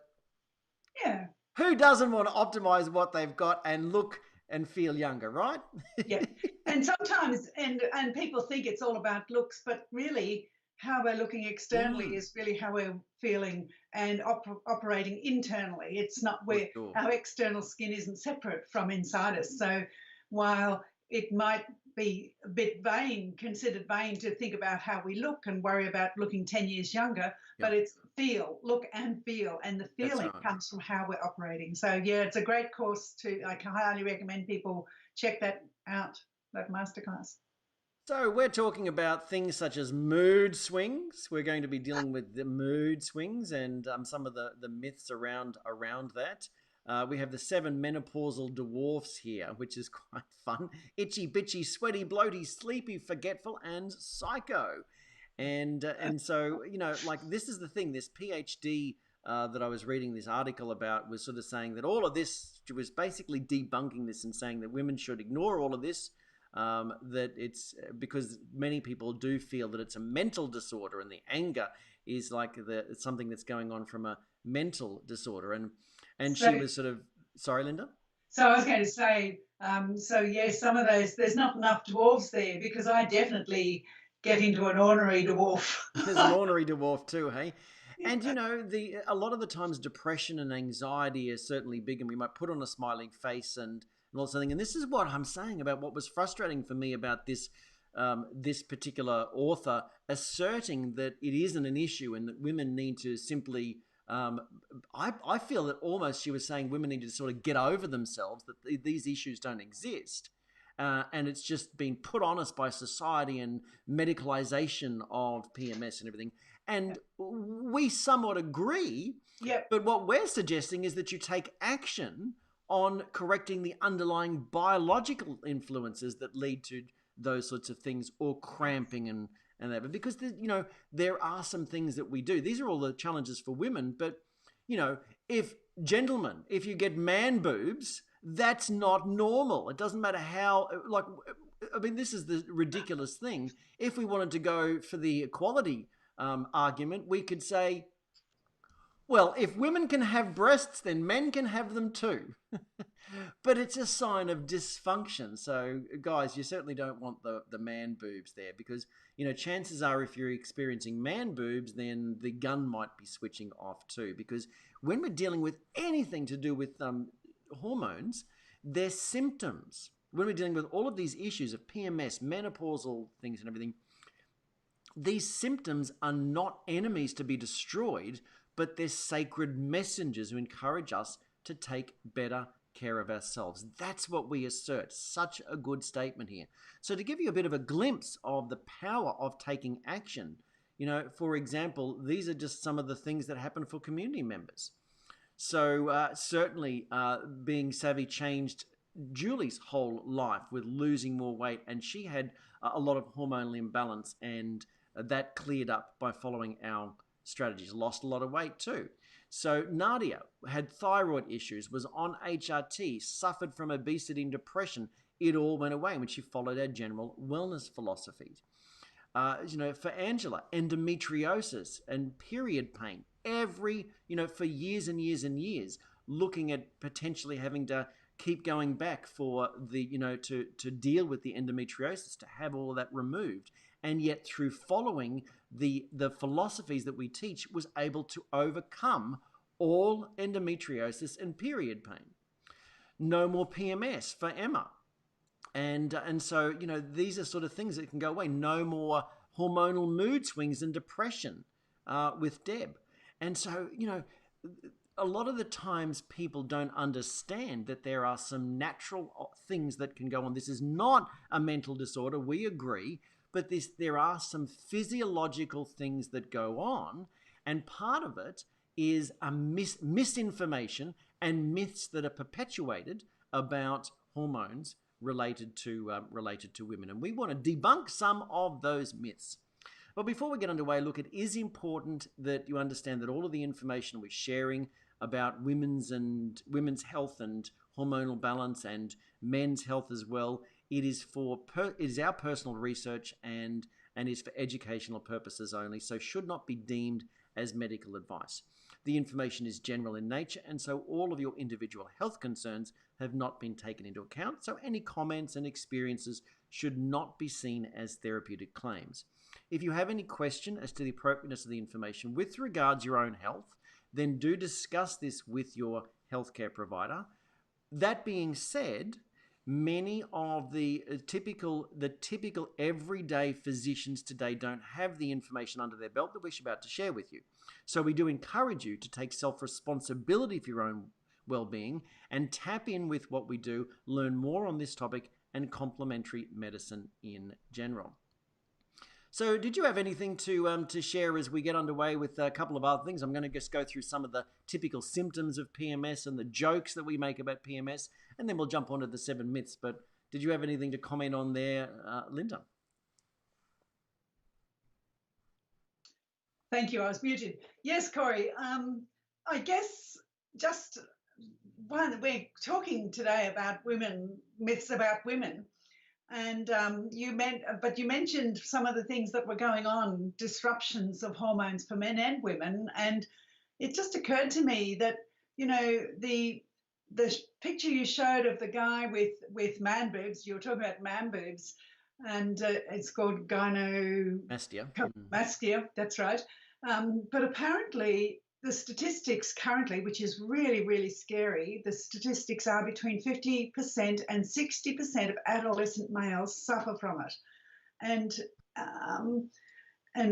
who doesn't want to optimize what they've got and look and feel younger, right? Yeah. And sometimes, and people think it's all about looks, but really how we're looking externally is really how we're feeling and operating internally. It's not our external skin isn't separate from inside us. So while it might be a bit considered vain to think about how we look and worry about looking 10 years younger, but it's look and feel, and the feeling comes from how we're operating. So yeah, it's a great course I can highly recommend people check that out, that masterclass. So we're talking about things such as mood swings. We're going to be dealing with the mood swings and some of the myths around that. We have the 7 menopausal dwarfs here, which is quite fun. Itchy, bitchy, sweaty, bloaty, sleepy, forgetful, and psycho. And so, this is the thing, this PhD that I was reading this article about was sort of saying that all of this was basically debunking this and saying that women should ignore all of this, that it's because many people do feel that it's a mental disorder, and the anger is like something that's going on from a mental disorder. And she was sort of, sorry, Linda? So I was going to say, some of those, there's not enough dwarfs there, because I definitely get into an ornery dwarf. There's an ornery dwarf too, hey? And, a lot of the times depression and anxiety is certainly big, and we might put on a smiling face and all something. And this is what I'm saying about what was frustrating for me about this particular author asserting that it isn't an issue and that women need to simply... I feel that almost she was saying women need to sort of get over themselves, that these issues don't exist. And it's just been put on us by society and medicalization of PMS and everything. And we somewhat agree, but what we're suggesting is that you take action on correcting the underlying biological influences that lead to those sorts of things, or cramping and that. But because there are some things that we do. These are all the challenges for women. But if you get man boobs, that's not normal. It doesn't matter how. This is the ridiculous thing. If we wanted to go for the equality argument, we could say, well, if women can have breasts, then men can have them too. But it's a sign of dysfunction. So, guys, you certainly don't want the man boobs there, because, chances are if you're experiencing man boobs, then the gun might be switching off too. Because when we're dealing with anything to do with hormones, they're symptoms. When we're dealing with all of these issues of PMS, menopausal things and everything, these symptoms are not enemies to be destroyed, but they're sacred messengers who encourage us to take better care of ourselves. That's what we assert. Such a good statement here. So to give you a bit of a glimpse of the power of taking action, for example, these are just some of the things that happen for community members. So certainly Being Savvy changed Julie's whole life with losing more weight, and she had a lot of hormonal imbalance, and that cleared up by following our strategies. Lost a lot of weight too. So Nadia had thyroid issues, was on HRT, suffered from obesity and depression. It all went away when she followed our general wellness philosophies. For Angela, endometriosis and period pain, for years and years and years, looking at potentially having to keep going back for to deal with the endometriosis, to have all of that removed. And yet through following the philosophies that we teach, was able to overcome all endometriosis and period pain. No more PMS for Emma. And so, these are sort of things that can go away. No more hormonal mood swings and depression with Deb. And so, a lot of the times people don't understand that there are some natural things that can go on. This is not a mental disorder, we agree, but there are some physiological things that go on, and part of it is a misinformation and myths that are perpetuated about hormones related to women. And we want to debunk some of those myths. But before we get underway, look, it is important that you understand that all of the information we're sharing about women's health and hormonal balance and men's health as well, it is our personal research and is for educational purposes only, so should not be deemed as medical advice. The information is general in nature, and so all of your individual health concerns have not been taken into account, so any comments and experiences should not be seen as therapeutic claims. If you have any question as to the appropriateness of the information with regards to your own health, then do discuss this with your healthcare provider. That being said, many of the typical everyday physicians today don't have the information under their belt that we're about to share with you. So we do encourage you to take self-responsibility for your own well-being and tap in with what we do, learn more on this topic and complementary medicine in general. So did you have anything to share as we get underway with a couple of other things? I'm going to just go through some of the typical symptoms of PMS and the jokes that we make about PMS, and then we'll jump onto the 7 myths. But did you have anything to comment on there, Linda? Thank you. I was muted. Yes, Corey. I guess just we're talking today about myths about women. And you mentioned some of the things that were going on, disruptions of hormones for men and women. And it just occurred to me that, the picture you showed of the guy with man boobs, you were talking about man boobs, and it's called gynecomastia, that's right. But apparently the statistics currently, which is really, really scary, the statistics are between 50% and 60% of adolescent males suffer from it. And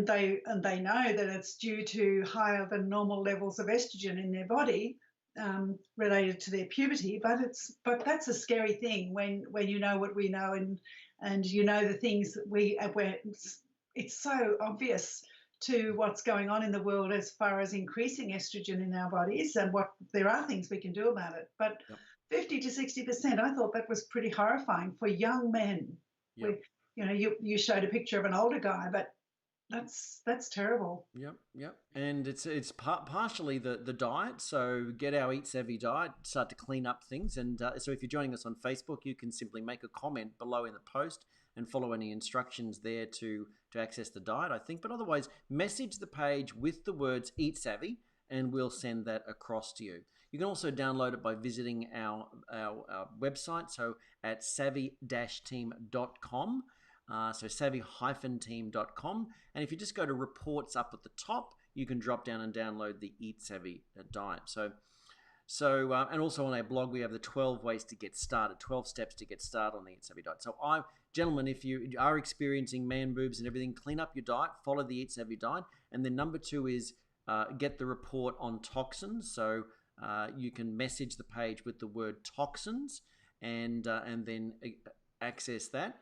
they know that it's due to higher than normal levels of estrogen in their body related to their puberty. But that's a scary thing when you know what we know and you know the things that it's so obvious to what's going on in the world as far as increasing estrogen in our bodies, and there are things we can do about it. But 50 to 60%, I thought that was pretty horrifying for young men. Yep. You showed a picture of an older guy, but That's terrible. Yep, yep. And it's partially the diet. So get our Eat Savvy diet, start to clean up things. And so if you're joining us on Facebook, you can simply make a comment below in the post and follow any instructions there to access the diet, I think. But otherwise, message the page with the words Eat Savvy, and we'll send that across to you. You can also download it by visiting our website, so at savvy-team.com. So savvy-team.com. And if you just go to reports up at the top, you can drop down and download the Eat Savvy diet. And also on our blog, we have the 12 ways to get started, 12 steps to get started on the Eat Savvy diet. So gentlemen, if you are experiencing man boobs and everything, clean up your diet, follow the Eat Savvy diet. And then number 2 is get the report on toxins. So you can message the page with the word toxins and then access that.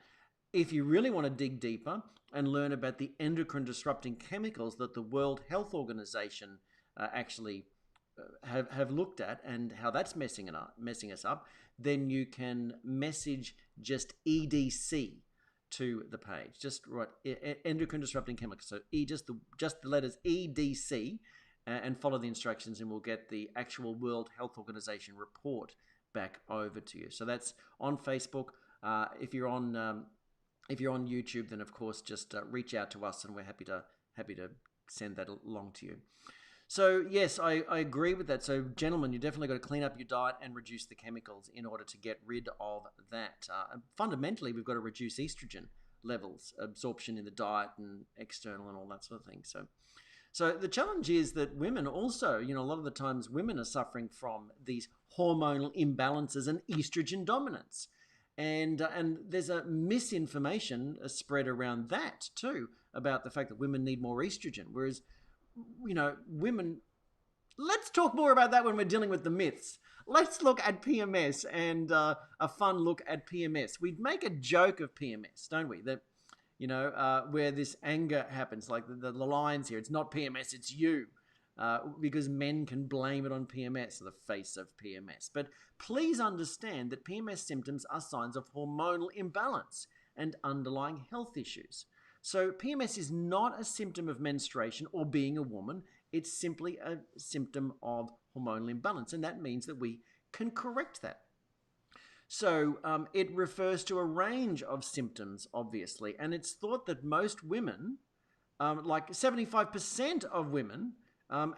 If you really want to dig deeper and learn about the endocrine disrupting chemicals that the World Health Organization actually have looked at and how that's messing us up, then you can message just EDC to the page. Just write endocrine disrupting chemicals. So just the letters EDC and follow the instructions, and we'll get the actual World Health Organization report back over to you. So that's on Facebook. If you're on YouTube, then of course just reach out to us, and we're happy to send that along to you. So yes, I agree with that. So gentlemen, you definitely got to clean up your diet and reduce the chemicals in order to get rid of that. Fundamentally, we've got to reduce estrogen levels, absorption in the diet and external and all that sort of thing. So the challenge is that women also, a lot of the times women are suffering from these hormonal imbalances and estrogen dominance. And there's a misinformation spread around that too, about the fact that women need more estrogen. Whereas, women, let's talk more about that when we're dealing with the myths. Let's look at PMS and a fun look at PMS. We make a joke of PMS, don't we? That, where this anger happens, like the lines here, it's not PMS, it's you. Because men can blame it on PMS, the face of PMS. But please understand that PMS symptoms are signs of hormonal imbalance and underlying health issues. So PMS is not a symptom of menstruation or being a woman. It's simply a symptom of hormonal imbalance, and that means that we can correct that. So it refers to a range of symptoms, obviously, and it's thought that most women, like 75% of women,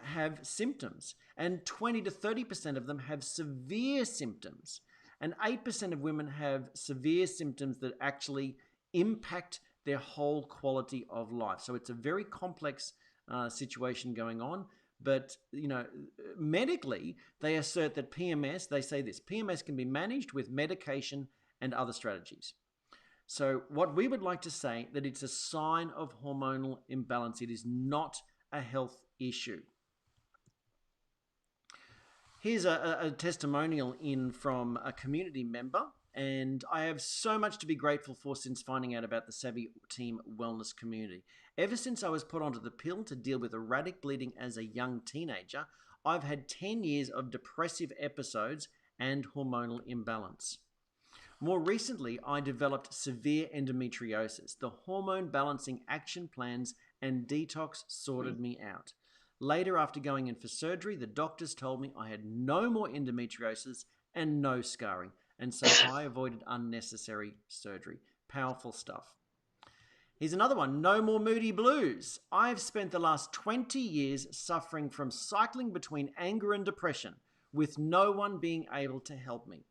have symptoms, and 20 to 30% of them have severe symptoms, and 8% of women have severe symptoms that actually impact their whole quality of life. So it's a very complex situation going on. But, medically, they assert that PMS, they say this, PMS can be managed with medication and other strategies. So what we would like to say that it's a sign of hormonal imbalance. It is not a health issue. Here's a testimonial in from a community member, and I have so much to be grateful for since finding out about the Savvy Team Wellness community. Ever since I was put onto the pill to deal with erratic bleeding as a young teenager, I've had 10 years of depressive episodes and hormonal imbalance. More recently, I developed severe endometriosis. The hormone balancing action plans and detox sorted me out. Later, after going in for surgery, the doctors told me I had no more endometriosis and no scarring, and so I avoided unnecessary surgery. Powerful stuff. Here's another one. No more moody blues. I've spent the last 20 years suffering from cycling between anger and depression, with no one being able to help me.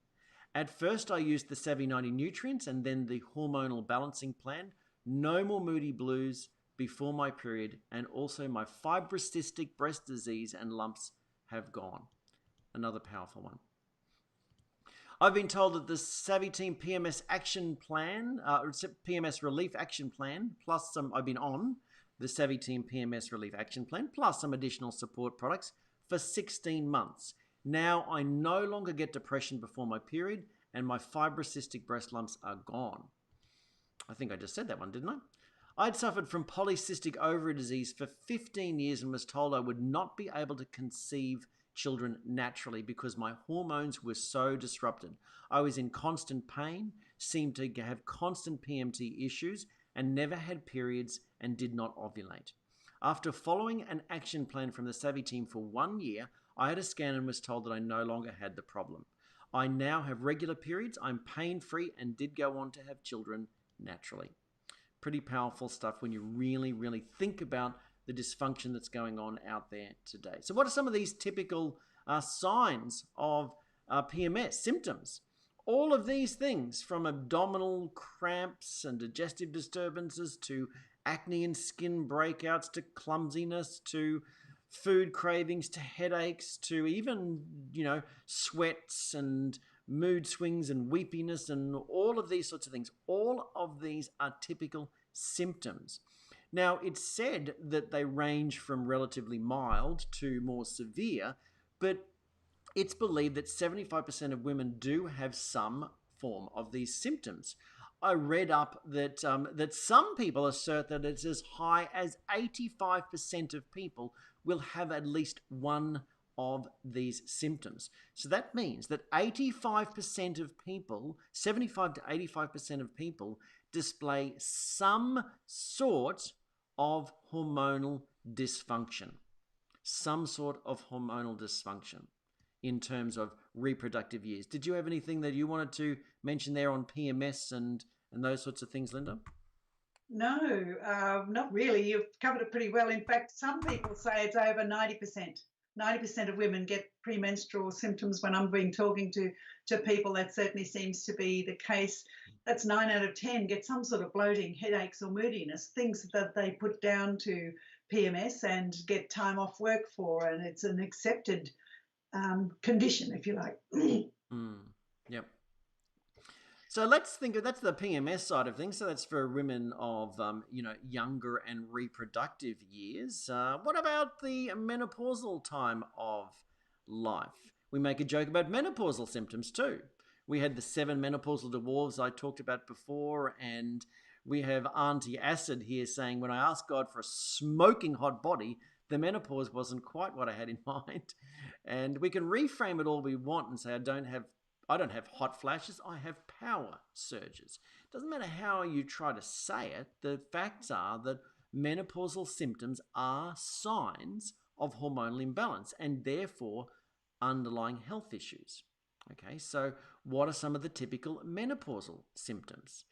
At first, I used the Savvy 90 nutrients and then the hormonal balancing plan. No more moody blues before my period, and also my fibrocystic breast disease and lumps have gone. Another powerful one. I've been told that the Savvy Team PMS Action Plan, PMS Relief Action Plan, plus some, I've been on the Savvy Team PMS Relief Action Plan, plus some additional support products for 16 months. Now I no longer get depression before my period, and my fibrocystic breast lumps are gone. I think I just said that one, didn't I? I'd suffered from polycystic ovary disease for 15 years and was told I would not be able to conceive children naturally because my hormones were so disrupted. I was in constant pain, seemed to have constant PMT issues, and never had periods and did not ovulate. After following an action plan from the Savvy team for 1 year, I had a scan and was told that I no longer had the problem. I now have regular periods, I'm pain-free, and did go on to have children naturally. Pretty powerful stuff when you really, really think about the dysfunction that's going on out there today. So what are some of these typical signs of PMS symptoms? All of these things, from abdominal cramps and digestive disturbances to acne and skin breakouts to clumsiness to food cravings to headaches to even, sweats and mood swings and weepiness and all of these sorts of things. All of these are typical symptoms. Now, it's said that they range from relatively mild to more severe, but it's believed that 75% of women do have some form of these symptoms. I read up that that some people assert that it's as high as 85% of people will have at least one of these symptoms. So that means that 85% of people, 75 to 85% of people display some sort of hormonal dysfunction. Some sort of hormonal dysfunction in terms of reproductive years. Did you have anything that you wanted to mention there on PMS and those sorts of things, Linda? No, not really. You've covered it pretty well. In fact, some people say it's over 90%. 90% of women get premenstrual symptoms. When I'm talking to people, that certainly seems to be the case. That's 9 out of 10 get some sort of bloating, headaches or moodiness, things that they put down to PMS and get time off work for, and it's an accepted condition, if you like. Yep. So let's think of that's the PMS side of things. So that's for women of younger and reproductive years. What about the menopausal time of life? We make a joke about menopausal symptoms too. We had the 7 menopausal dwarves I talked about before, and we have Auntie Acid here saying, when I asked God for a smoking hot body, the menopause wasn't quite what I had in mind. And we can reframe it all we want and say, I don't have hot flashes, I have power surges. Doesn't matter how you try to say it, the facts are that menopausal symptoms are signs of hormonal imbalance and therefore underlying health issues. Okay, so what are some of the typical menopausal symptoms?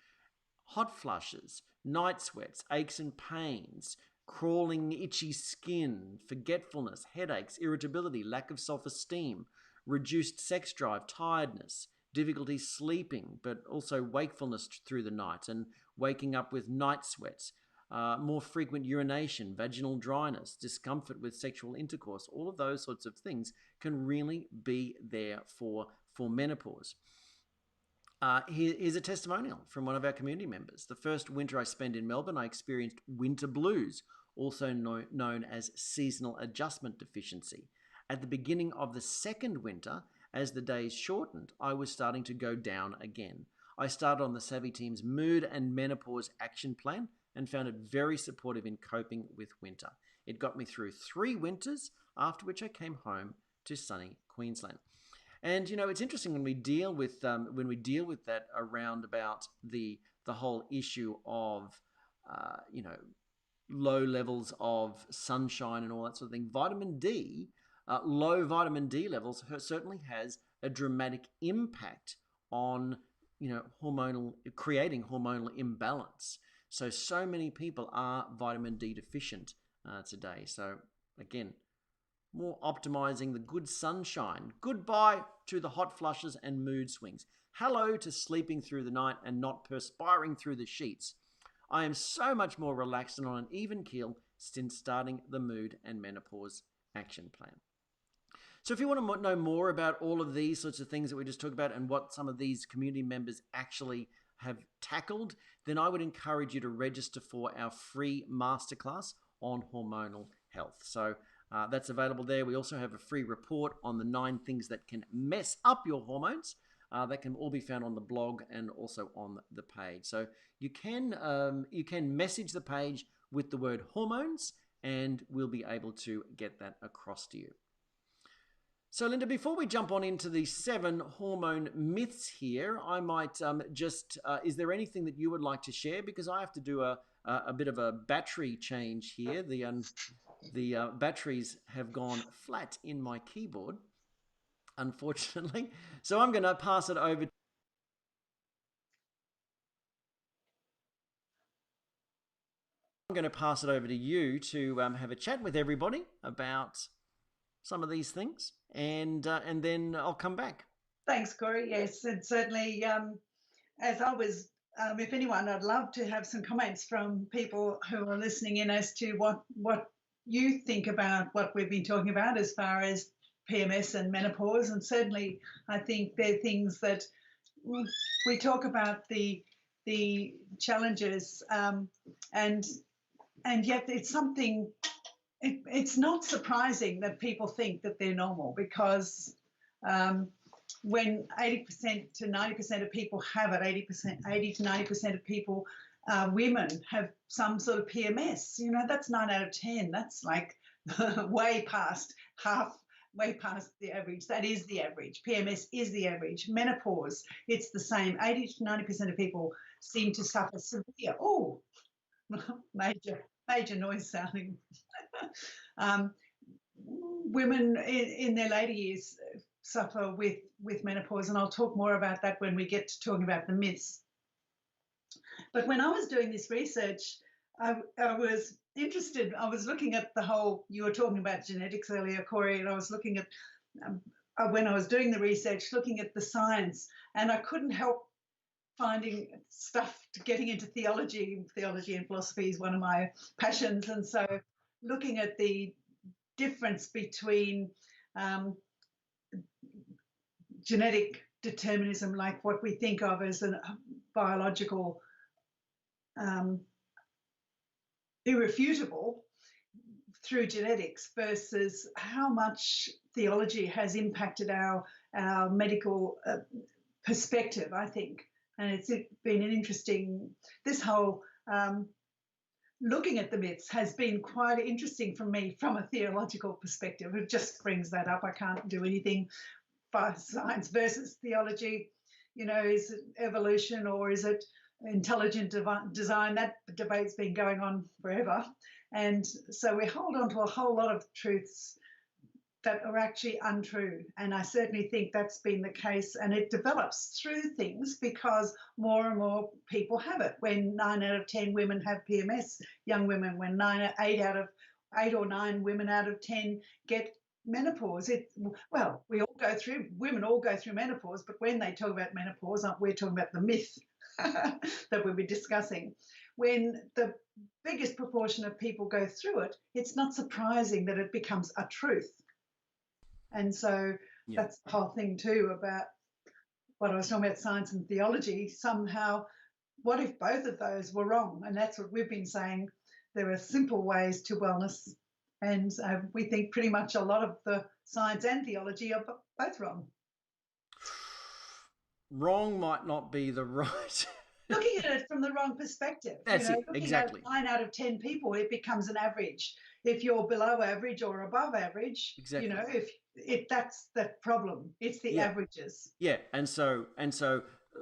Hot flushes, night sweats, aches and pains, crawling, itchy skin, forgetfulness, headaches, irritability, lack of self-esteem, reduced sex drive, tiredness, difficulty sleeping, but also wakefulness through the night and waking up with night sweats, more frequent urination, vaginal dryness, discomfort with sexual intercourse. All of those sorts of things can really be there for menopause. Here's a testimonial from one of our community members. The first winter I spent in Melbourne, I experienced winter blues, also known as seasonal adjustment deficiency. At the beginning of the second winter, as the days shortened, I was starting to go down again. I started on the Savvy team's mood and menopause action plan and found it very supportive in coping with winter. It got me through 3 winters, after which I came home to sunny Queensland. And it's interesting when we deal with that around about the whole issue of low levels of sunshine and all that sort of thing. Vitamin D, low vitamin D levels certainly has a dramatic impact on creating hormonal imbalance. So many people are vitamin D deficient today. So again, more optimizing the good sunshine. Goodbye to the hot flushes and mood swings. Hello to sleeping through the night and not perspiring through the sheets. I am so much more relaxed and on an even keel since starting the mood and menopause action plan. So if you want to know more about all of these sorts of things that we just talked about and what some of these community members actually have tackled, then I would encourage you to register for our free masterclass on hormonal health. So that's available there. We also have a free report on the 9 things that can mess up your hormones. That can all be found on the blog and also on the page. So you can message the page with the word hormones, and we'll be able to get that across to you. So, Linda, before we jump on into the 7 hormone myths here, I might is there anything that you would like to share? Because I have to do a bit of a battery change here. The batteries have gone flat in my keyboard, unfortunately. So I'm going to pass it over. I'm going to pass it over to you to have a chat with everybody about some of these things, and then I'll come back. Thanks, Corey. Yes, and certainly, as I was, if anyone, I'd love to have some comments from people who are listening in as to what you think about what we've been talking about as far as PMS and menopause. And certainly, I think there are things that we talk about the challenges, and yet it's something. It's not surprising that people think that they're normal, because when 80% to 90% of people have it, 80 to 90% of people, women, have some sort of PMS. You know, that's 9 out of 10. That's like way past the average. That is the average. PMS is the average. Menopause, it's the same. 80 to 90% of people seem to suffer severe. Oh, major noise sounding. Women in their later years suffer with menopause, and I'll talk more about that when we get to talking about the myths. But when I was doing this research, I was interested. I was looking at the whole, you were talking about genetics earlier, Corey, and I was looking at, when I was doing the research, looking at the science, and I couldn't help finding stuff, getting into theology. Theology and philosophy is one of my passions, and so looking at the difference between genetic determinism, like what we think of as a biological, irrefutable through genetics, versus how much theology has impacted our medical perspective, I think. And it's been an interesting, this whole looking at the myths has been quite interesting for me from a theological perspective. It just brings that up. I can't do anything by science versus theology. You know, is it evolution or is it intelligent design? That debate's been going on forever. And so we hold on to a whole lot of truths that are actually untrue. And I certainly think that's been the case. And it develops through things because more and more people have it. When 9 out of 10 women have PMS, young women, when 8 or 9 women out of 10 get menopause. Women all go through menopause, but when they talk about menopause, we're talking about the myth that we'll be discussing. When the biggest proportion of people go through it, it's not surprising that it becomes a truth. And so that's the whole thing too about what I was talking about, science and theology. Somehow, what if both of those were wrong? And that's what we've been saying. There are simple ways to wellness. And we think pretty much a lot of the science and theology are both wrong. Wrong might not be the right. Looking at it from the wrong perspective. That's it, exactly. At 9 out of 10 people, it becomes an average. If you're below average or above average, exactly. You know, if that's the problem, it's the averages. Yeah, and so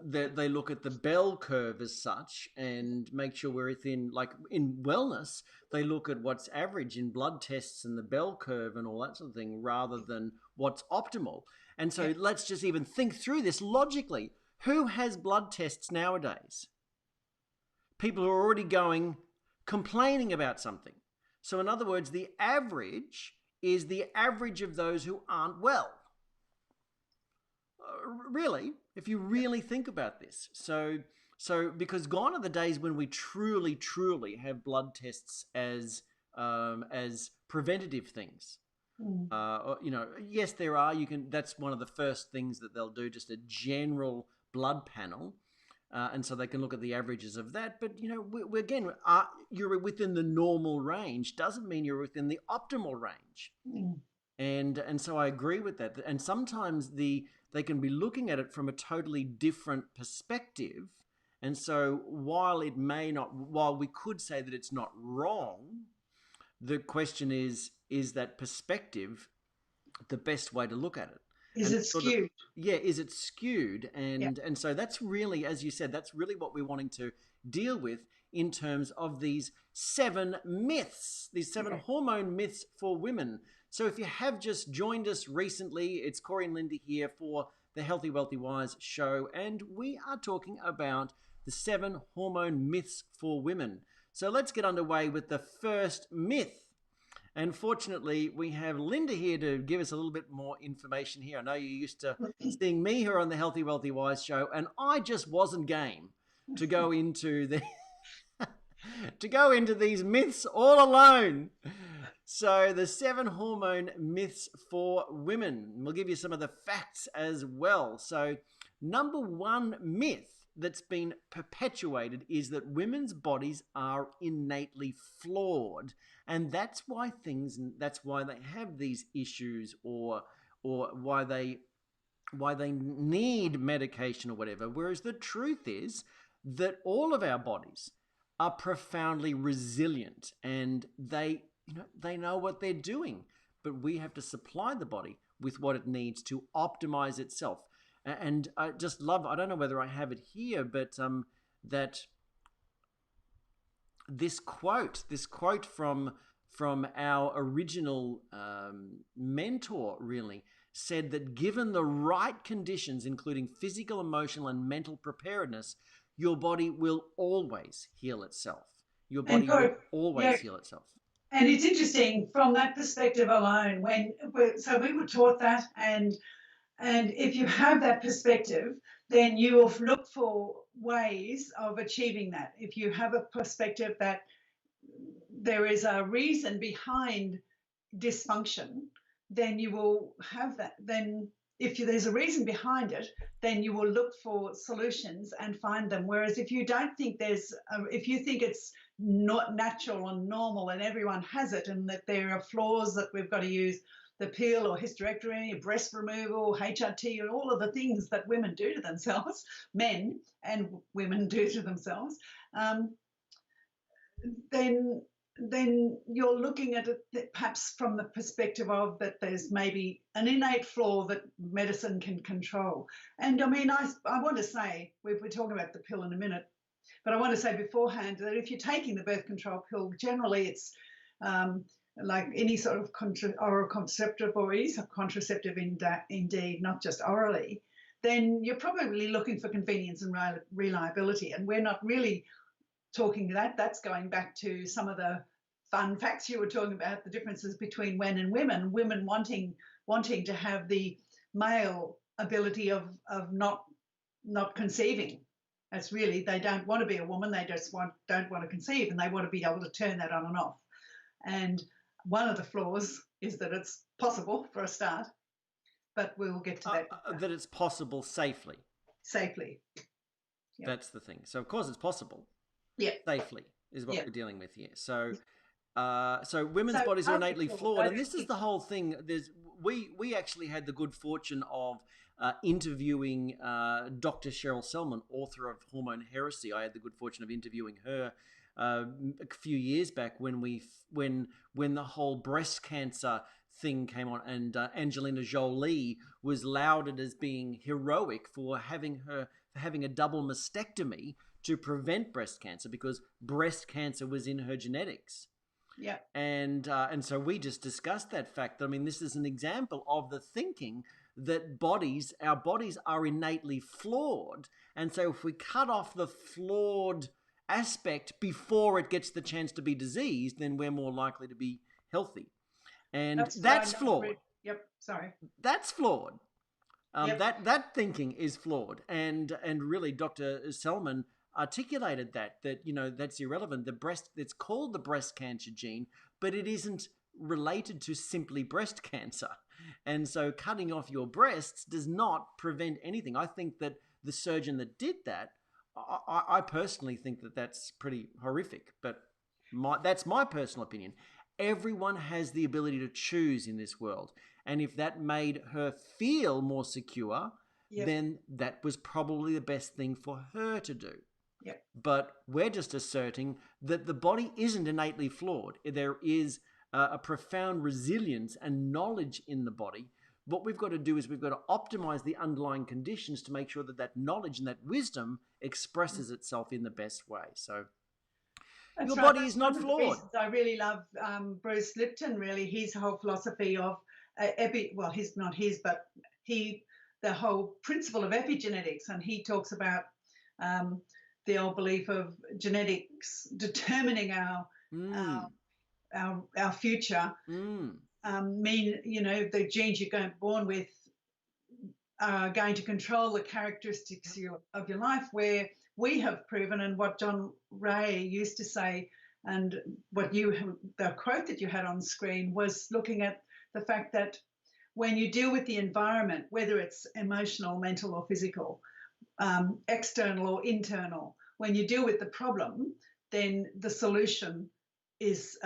they look at the bell curve as such and make sure we're within, like in wellness, they look at what's average in blood tests and the bell curve and all that sort of thing rather than what's optimal. And so let's just even think through this logically. Who has blood tests nowadays? People who are already complaining about something. So in other words, the average is the average of those who aren't well. Really, if you really think about this. So because gone are the days when we truly have blood tests as preventative things. You know, yes, there are. That's one of the first things that they'll do, just a general blood panel, and so they can look at the averages of that. But you know, you're within the normal range doesn't mean you're within the optimal range. And so I agree with that. And sometimes they can be looking at it from a totally different perspective. And so while we could say that it's not wrong, the question is that perspective the best way to look at it. Is it skewed? Is it skewed? Yeah. And so that's really, as you said, that's really what we're wanting to deal with in terms of these 7 myths, these 7 hormone myths for women. So if you have just joined us recently, it's Corey and Linda here for the Healthy Wealthy Wise show, and we are talking about the 7 hormone myths for women. So let's get underway with the first myth. And fortunately, we have Linda here to give us a little bit more information here. I know you're used to seeing me here on the Healthy Wealthy Wise show, and I just wasn't game to go into the to go into these myths all alone. So the 7 hormone myths for women. We'll give you some of the facts as well. So number 1 myth that's been perpetuated is that women's bodies are innately flawed, and that's why they have these issues, or why they need medication or whatever. Whereas the truth is that all of our bodies are profoundly resilient, and they know what they're doing, but we have to supply the body with what it needs to optimize itself. And I just love, I don't know whether I have it here, but that this quote from our original mentor really said that given the right conditions, including physical, emotional, and mental preparedness, your body will always heal itself. Your body will always heal itself. And it's interesting from that perspective alone. So we were taught that, and if you have that perspective, then you will look for ways of achieving that. If you have a perspective that there is a reason behind dysfunction, then you will have that. Then if there's a reason behind it, then you will look for solutions and find them. Whereas if you don't think if you think it's not natural and normal and everyone has it, and that there are flaws that we've got to use the pill or hysterectomy, breast removal, HRT, and all of the things that women do to themselves, men and women do to themselves, then you're looking at it perhaps from the perspective of that there's maybe an innate flaw that medicine can control. And I mean, I want to say, we're talking about the pill in a minute, but I want to say beforehand that if you're taking the birth control pill, generally it's like any sort of oral contraceptive, or any sort of contraceptive indeed, not just orally, then you're probably looking for convenience and reliability. And we're not really talking that. That's going back to some of the fun facts you were talking about, the differences between men and women wanting to have the male ability of not conceiving. That's really, they don't want to be a woman, they just don't want to conceive, and they want to be able to turn that on and off. And one of the flaws is that it's possible for a start, but we'll get to that. That it's possible safely. Safely. Yep. That's the thing. So of course it's possible. Yeah. Safely is what we're dealing with here. So women's bodies are innately flawed, and this is the whole thing. We actually had the good fortune of interviewing Dr. Cheryl Selman, author of Hormone Heresy. I had the good fortune of interviewing her a few years back when the whole breast cancer thing came on, and Angelina Jolie was lauded as being heroic for having a double mastectomy to prevent breast cancer, because breast cancer was in her genetics. Yeah. And so we just discussed that fact. I mean, this is an example of the thinking that our bodies are innately flawed. And so if we cut off the flawed aspect before it gets the chance to be diseased, then we're more likely to be healthy. And that's flawed. Yep. Sorry. That's flawed. That thinking is flawed. And really Dr. Selman articulated that that's irrelevant. It's called the breast cancer gene, but it isn't related to simply breast cancer. And so cutting off your breasts does not prevent anything. I think that the surgeon that did that, I personally think that that's pretty horrific, but that's my personal opinion. Everyone has the ability to choose in this world. And if that made her feel more secure, then that was probably the best thing for her to do. But we're just asserting that the body isn't innately flawed. There is a profound resilience and knowledge in the body. What we've got to do is we've got to optimize the underlying conditions to make sure that that knowledge and that wisdom expresses itself in the best way. So your body is not flawed. I really love Bruce Lipton, really, his whole philosophy of he's not his, but the whole principle of epigenetics. And he talks about the old belief of genetics determining our future. The genes you're born with are going to control the characteristics of your life, where we have proven, and what John Ray used to say, and the quote that you had on screen was looking at the fact that when you deal with the environment, whether it's emotional, mental or physical, external or internal, when you deal with the problem, then the solution is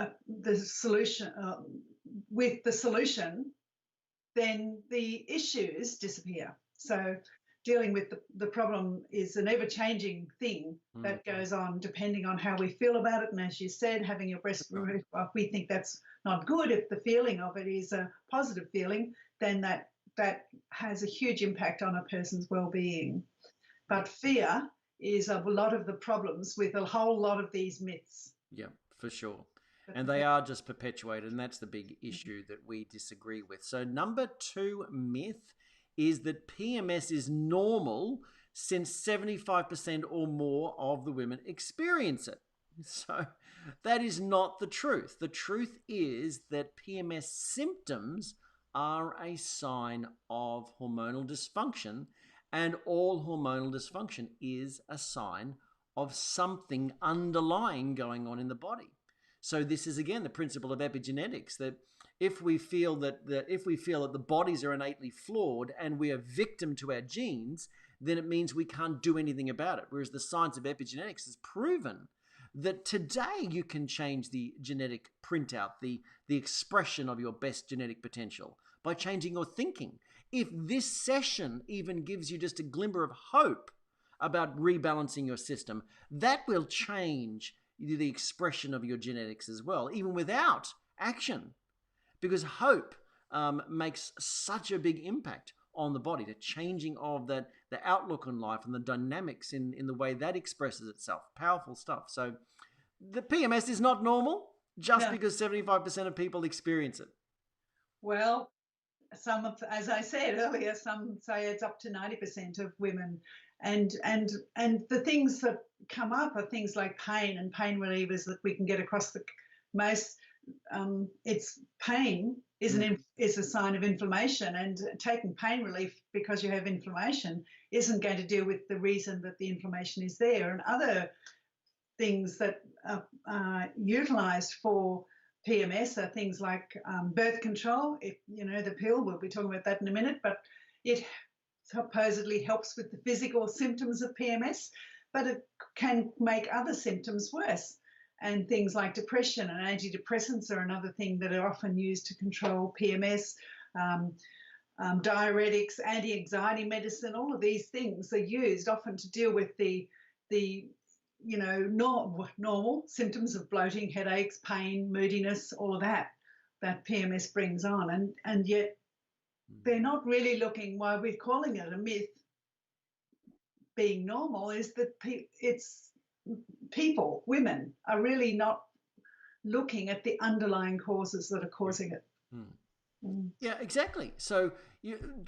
with the solution, then the issues disappear. So dealing with the problem is an ever-changing thing that goes on depending on how we feel about it. And as you said, having your breast removed, well, we think that's not good. If the feeling of it is a positive feeling, then that has a huge impact on a person's well-being. But fear is a lot of the problems with a whole lot of these myths. Yeah, for sure. And they are just perpetuated, and that's the big issue that we disagree with. So number 2 myth is that PMS is normal since 75% or more of the women experience it. So that is not the truth. The truth is that PMS symptoms are a sign of hormonal dysfunction, and all hormonal dysfunction is a sign of something underlying going on in the body. So this is, again, the principle of epigenetics, that if we feel that the bodies are innately flawed and we are victim to our genes, then it means we can't do anything about it. Whereas the science of epigenetics has proven that today you can change the genetic printout, the expression of your best genetic potential by changing your thinking. If this session even gives you just a glimmer of hope about rebalancing your system, that will change the expression of your genetics as well, even without action, because hope makes such a big impact on the body, the changing of the outlook on life and the dynamics in the way that expresses itself. Powerful stuff. So the PMS is not normal just because 75% of people experience it. Well, as I said earlier, some say it's up to 90% of women. And the things that come up are things like pain and pain relievers that we can get across the most. It's pain is a sign of inflammation, and taking pain relief because you have inflammation isn't going to deal with the reason that the inflammation is there. And other things that are utilised for PMS are things like birth control. The pill, we'll be talking about that in a minute, but it supposedly helps with the physical symptoms of PMS, but it can make other symptoms worse. And things like depression and antidepressants are another thing that are often used to control PMS. Diuretics, anti-anxiety medicine, all of these things are used often to deal with the normal symptoms of bloating, headaches, pain, moodiness, all of that PMS brings on. And yet they're not really looking, why we're calling it a myth being normal, is that people, women, are really not looking at the underlying causes that are causing it. Yeah, exactly. So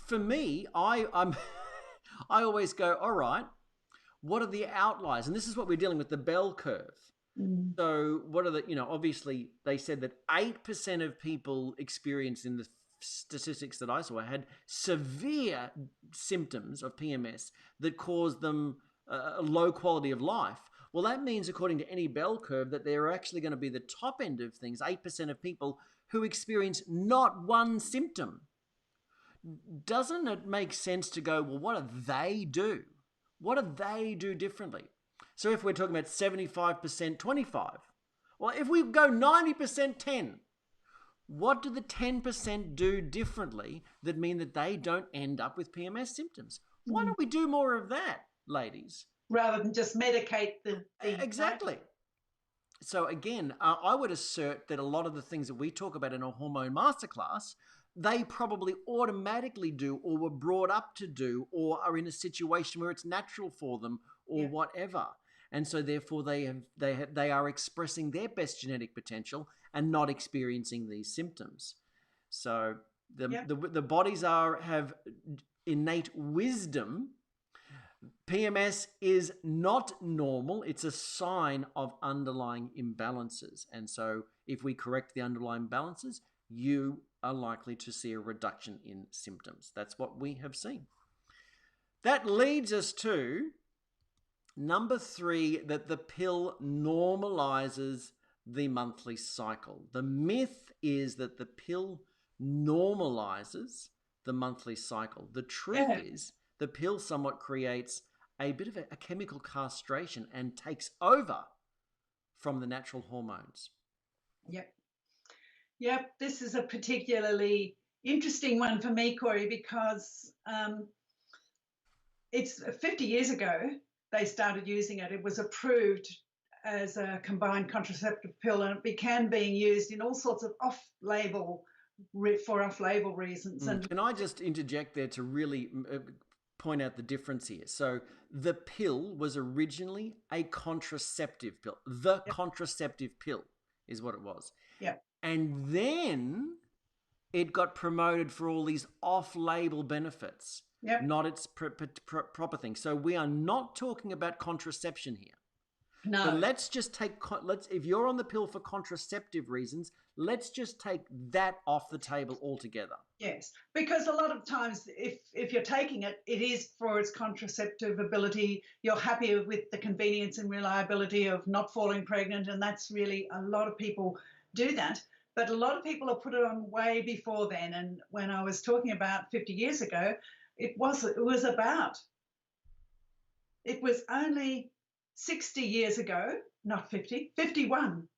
for me, I always go, all right, what are the outliers? And this is what we're dealing with, the bell curve. So what are obviously they said that 8% of people experienced in the statistics that I saw had severe symptoms of PMS that caused them a low quality of life. Well, that means, according to any bell curve, that they're actually going to be the top end of things, 8% of people who experience not one symptom. Doesn't it make sense to go, well, what do they do? What do they do differently? So if we're talking about 75%, 25, well, if we go 90%, 10, what do the 10% do differently that mean that they don't end up with PMS symptoms? Why don't we do more of that, ladies? Rather than just medicate the Exactly. So again, I would assert that a lot of the things that we talk about in a hormone masterclass, they probably automatically do, or were brought up to do, or are in a situation where it's natural for them, or Yeah. whatever. And so therefore they are expressing their best genetic potential and not experiencing these symptoms. So Yeah. the bodies have innate wisdom. PMS is not normal. It's a sign of underlying imbalances. And so if we correct the underlying imbalances, you are likely to see a reduction in symptoms. That's what we have seen. That leads us to number 3, that the pill normalizes the monthly cycle. The myth is that the pill normalizes the monthly cycle. The truth Yeah. is the pill somewhat creates a bit of a chemical castration and takes over from the natural hormones. Yep. Yep. This is a particularly interesting one for me, Corey, because it's 50 years ago they started using it. It was approved as a combined contraceptive pill, and it began being used in all sorts of off-label reasons. And can I just interject there to really point out the difference here? So the pill was originally a contraceptive pill. The contraceptive pill is what it was. yeah, And then it got promoted for all these off-label benefits, not its proper thing. So we are not talking about contraception here. no. So let's just if you're on the pill for contraceptive reasons, let's just take that off the table altogether. Yes, because a lot of times if you're taking it, it is for its contraceptive ability. You're happy with the convenience and reliability of not falling pregnant, and that's really, a lot of people do that. But a lot of people have put it on way before then. And when I was talking about 50 years ago, it was only 60 years ago, not 50, 51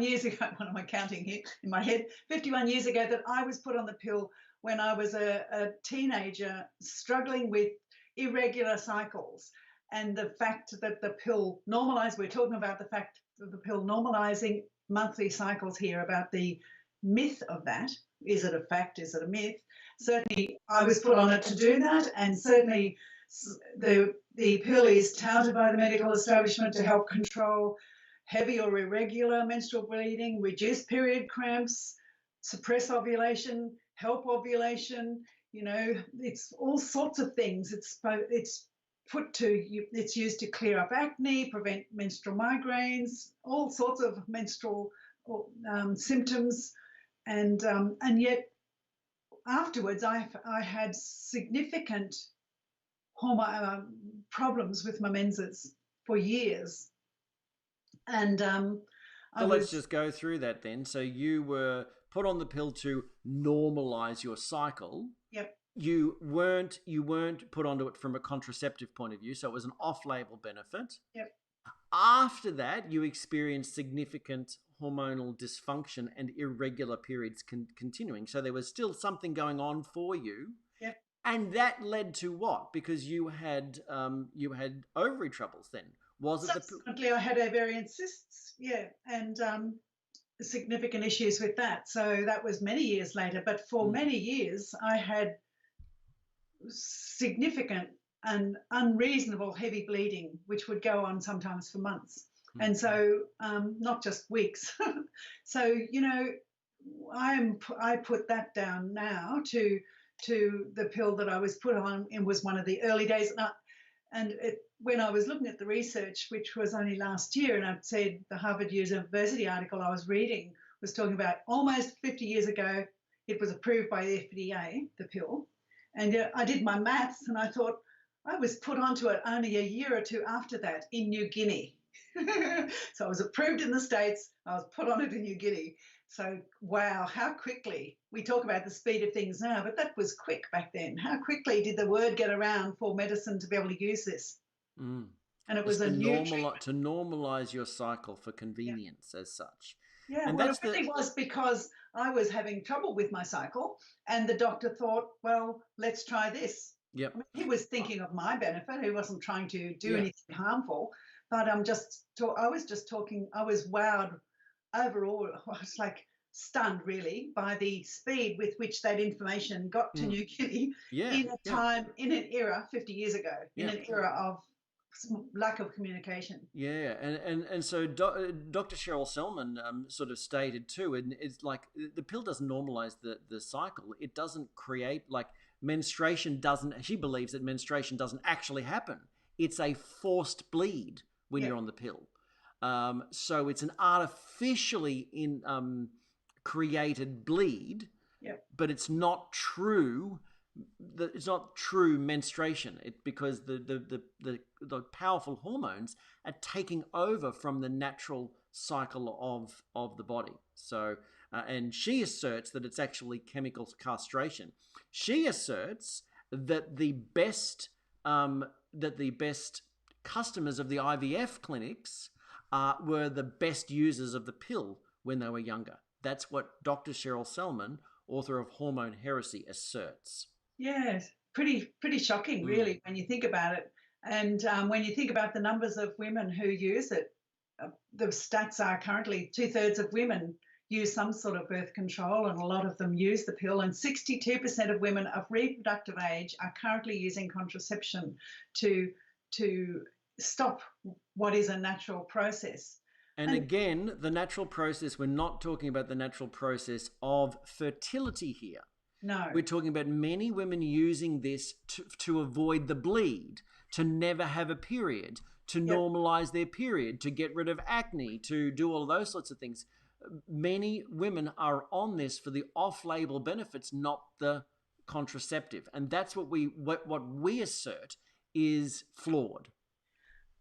years ago, what am I counting here in my head? 51 years ago that I was put on the pill when I was a teenager struggling with irregular cycles. And the fact that the pill normalized, we're talking about the fact of the pill normalizing monthly cycles here, about the myth of that. Is it a fact? Is it a myth? Certainly I was put on it to do that, and certainly the pill is touted by the medical establishment to help control heavy or irregular menstrual bleeding, reduce period cramps, suppress ovulation, help ovulation. You know, it's all sorts of things. It's used to clear up acne, prevent menstrual migraines, all sorts of menstrual symptoms, and yet afterwards I had significant hormone problems with my menses for years. And let's just go through that then. So you were put on the pill to normalize your cycle. Yep. You weren't put onto it from a contraceptive point of view, so it was an off-label benefit. Yep. After that, you experienced significant hormonal dysfunction and irregular periods continuing. So there was still something going on for you. Yep. And that led to what? Because you had ovary troubles then. Was it subsequently I had ovarian cysts, and significant issues with that. So that was many years later. But for many years I had significant and unreasonable heavy bleeding, which would go on sometimes for months. And so not just weeks. So, you know, I put that down now to the pill that I was put on. It was one of the early days. When I was looking at the research, which was only last year, and I'd said the Harvard University article I was reading was talking about almost 50 years ago, it was approved by the FDA, the pill. And I did my maths and I thought, I was put onto it only a year or two after that in New Guinea. So I was approved in the States, I was put on it in New Guinea. So, wow, how quickly. We talk about the speed of things now, but that was quick back then. How quickly did the word get around for medicine to be able to use this? And it was a new treatment. To normalize your cycle for convenience as such. Yeah, and well, it really was because I was having trouble with my cycle, and the doctor thought, well, let's try this. Yep. I mean, he was thinking of my benefit. He wasn't trying to do anything harmful. But I was just talking, I was wowed overall. I was like stunned really by the speed with which that information got to New Guinea in a time, in an era 50 years ago, in an era of lack of communication. Yeah, and so Dr. Cheryl Selman sort of stated too, and it's like the pill doesn't normalize the cycle. It doesn't create, like, menstruation doesn't, she believes that menstruation doesn't actually happen. It's a forced bleed when you're on the pill. So it's an artificially created bleed, but it's not true. It's not true menstruation. Because the powerful hormones are taking over from the natural cycle of the body. So and she asserts that it's actually chemical castration. She asserts that the best customers of the IVF clinics were the best users of the pill when they were younger. That's what Dr. Cheryl Selman, author of Hormone Heresy, asserts. Yes, pretty shocking, really, when you think about it. And when you think about the numbers of women who use it, the stats are currently 2/3 of women use some sort of birth control, and a lot of them use the pill. And 62% of women of reproductive age are currently using contraception to stop what is a natural process. And again, the natural process, we're not talking about the natural process of fertility here. No. We're talking about many women using this to avoid the bleed, to never have a period, to normalize their period, to get rid of acne, to do all of those sorts of things. Many women are on this for the off-label benefits, not the contraceptive. And that's what we assert is flawed.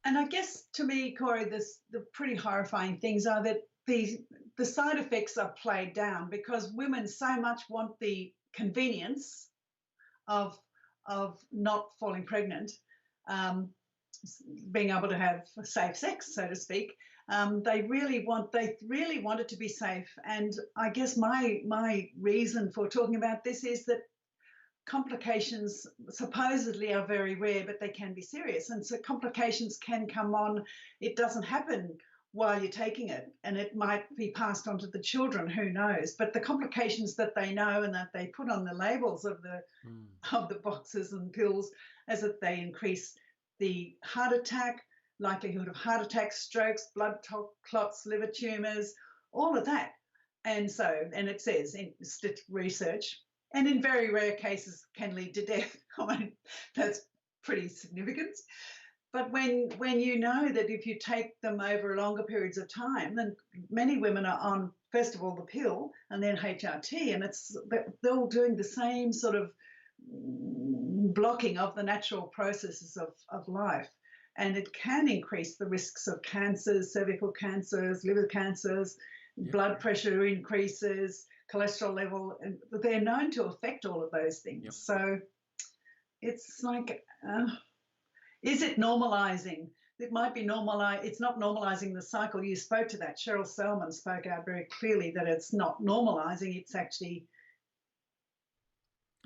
And I guess, to me, Corey, the pretty horrifying things are that the side effects are played down because women so much want the convenience of not falling pregnant, being able to have safe sex, so to speak. They really want it to be safe. And I guess my reason for talking about this is that complications supposedly are very rare, but they can be serious. And so complications can come on. It doesn't happen while you're taking it, and it might be passed on to the children, who knows. But the complications that they know and that they put on the labels of the boxes and pills is that they increase the heart attack, likelihood of heart attack, strokes, blood clots, liver tumours, all of that. And it says in research, and in very rare cases can lead to death. I mean, that's pretty significant. But when you know that if you take them over longer periods of time, then many women are on, first of all, the pill and then HRT, and they're all doing the same sort of blocking of the natural processes of life. And it can increase the risks of cancers, cervical cancers, liver cancers, blood pressure increases, cholesterol level. And they're known to affect all of those things. Yep. So it's like, is it normalizing? It might be it's not normalizing the cycle. You spoke to that. Cheryl Selman spoke out very clearly that it's not normalizing. It's actually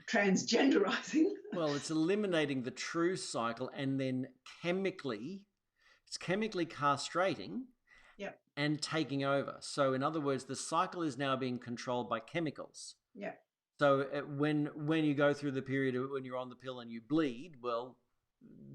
transgenderizing. Well, it's eliminating the true cycle and then chemically castrating and taking over. So in other words, the cycle is now being controlled by chemicals. Yeah. So when you go through the period when you're on the pill and you bleed, well,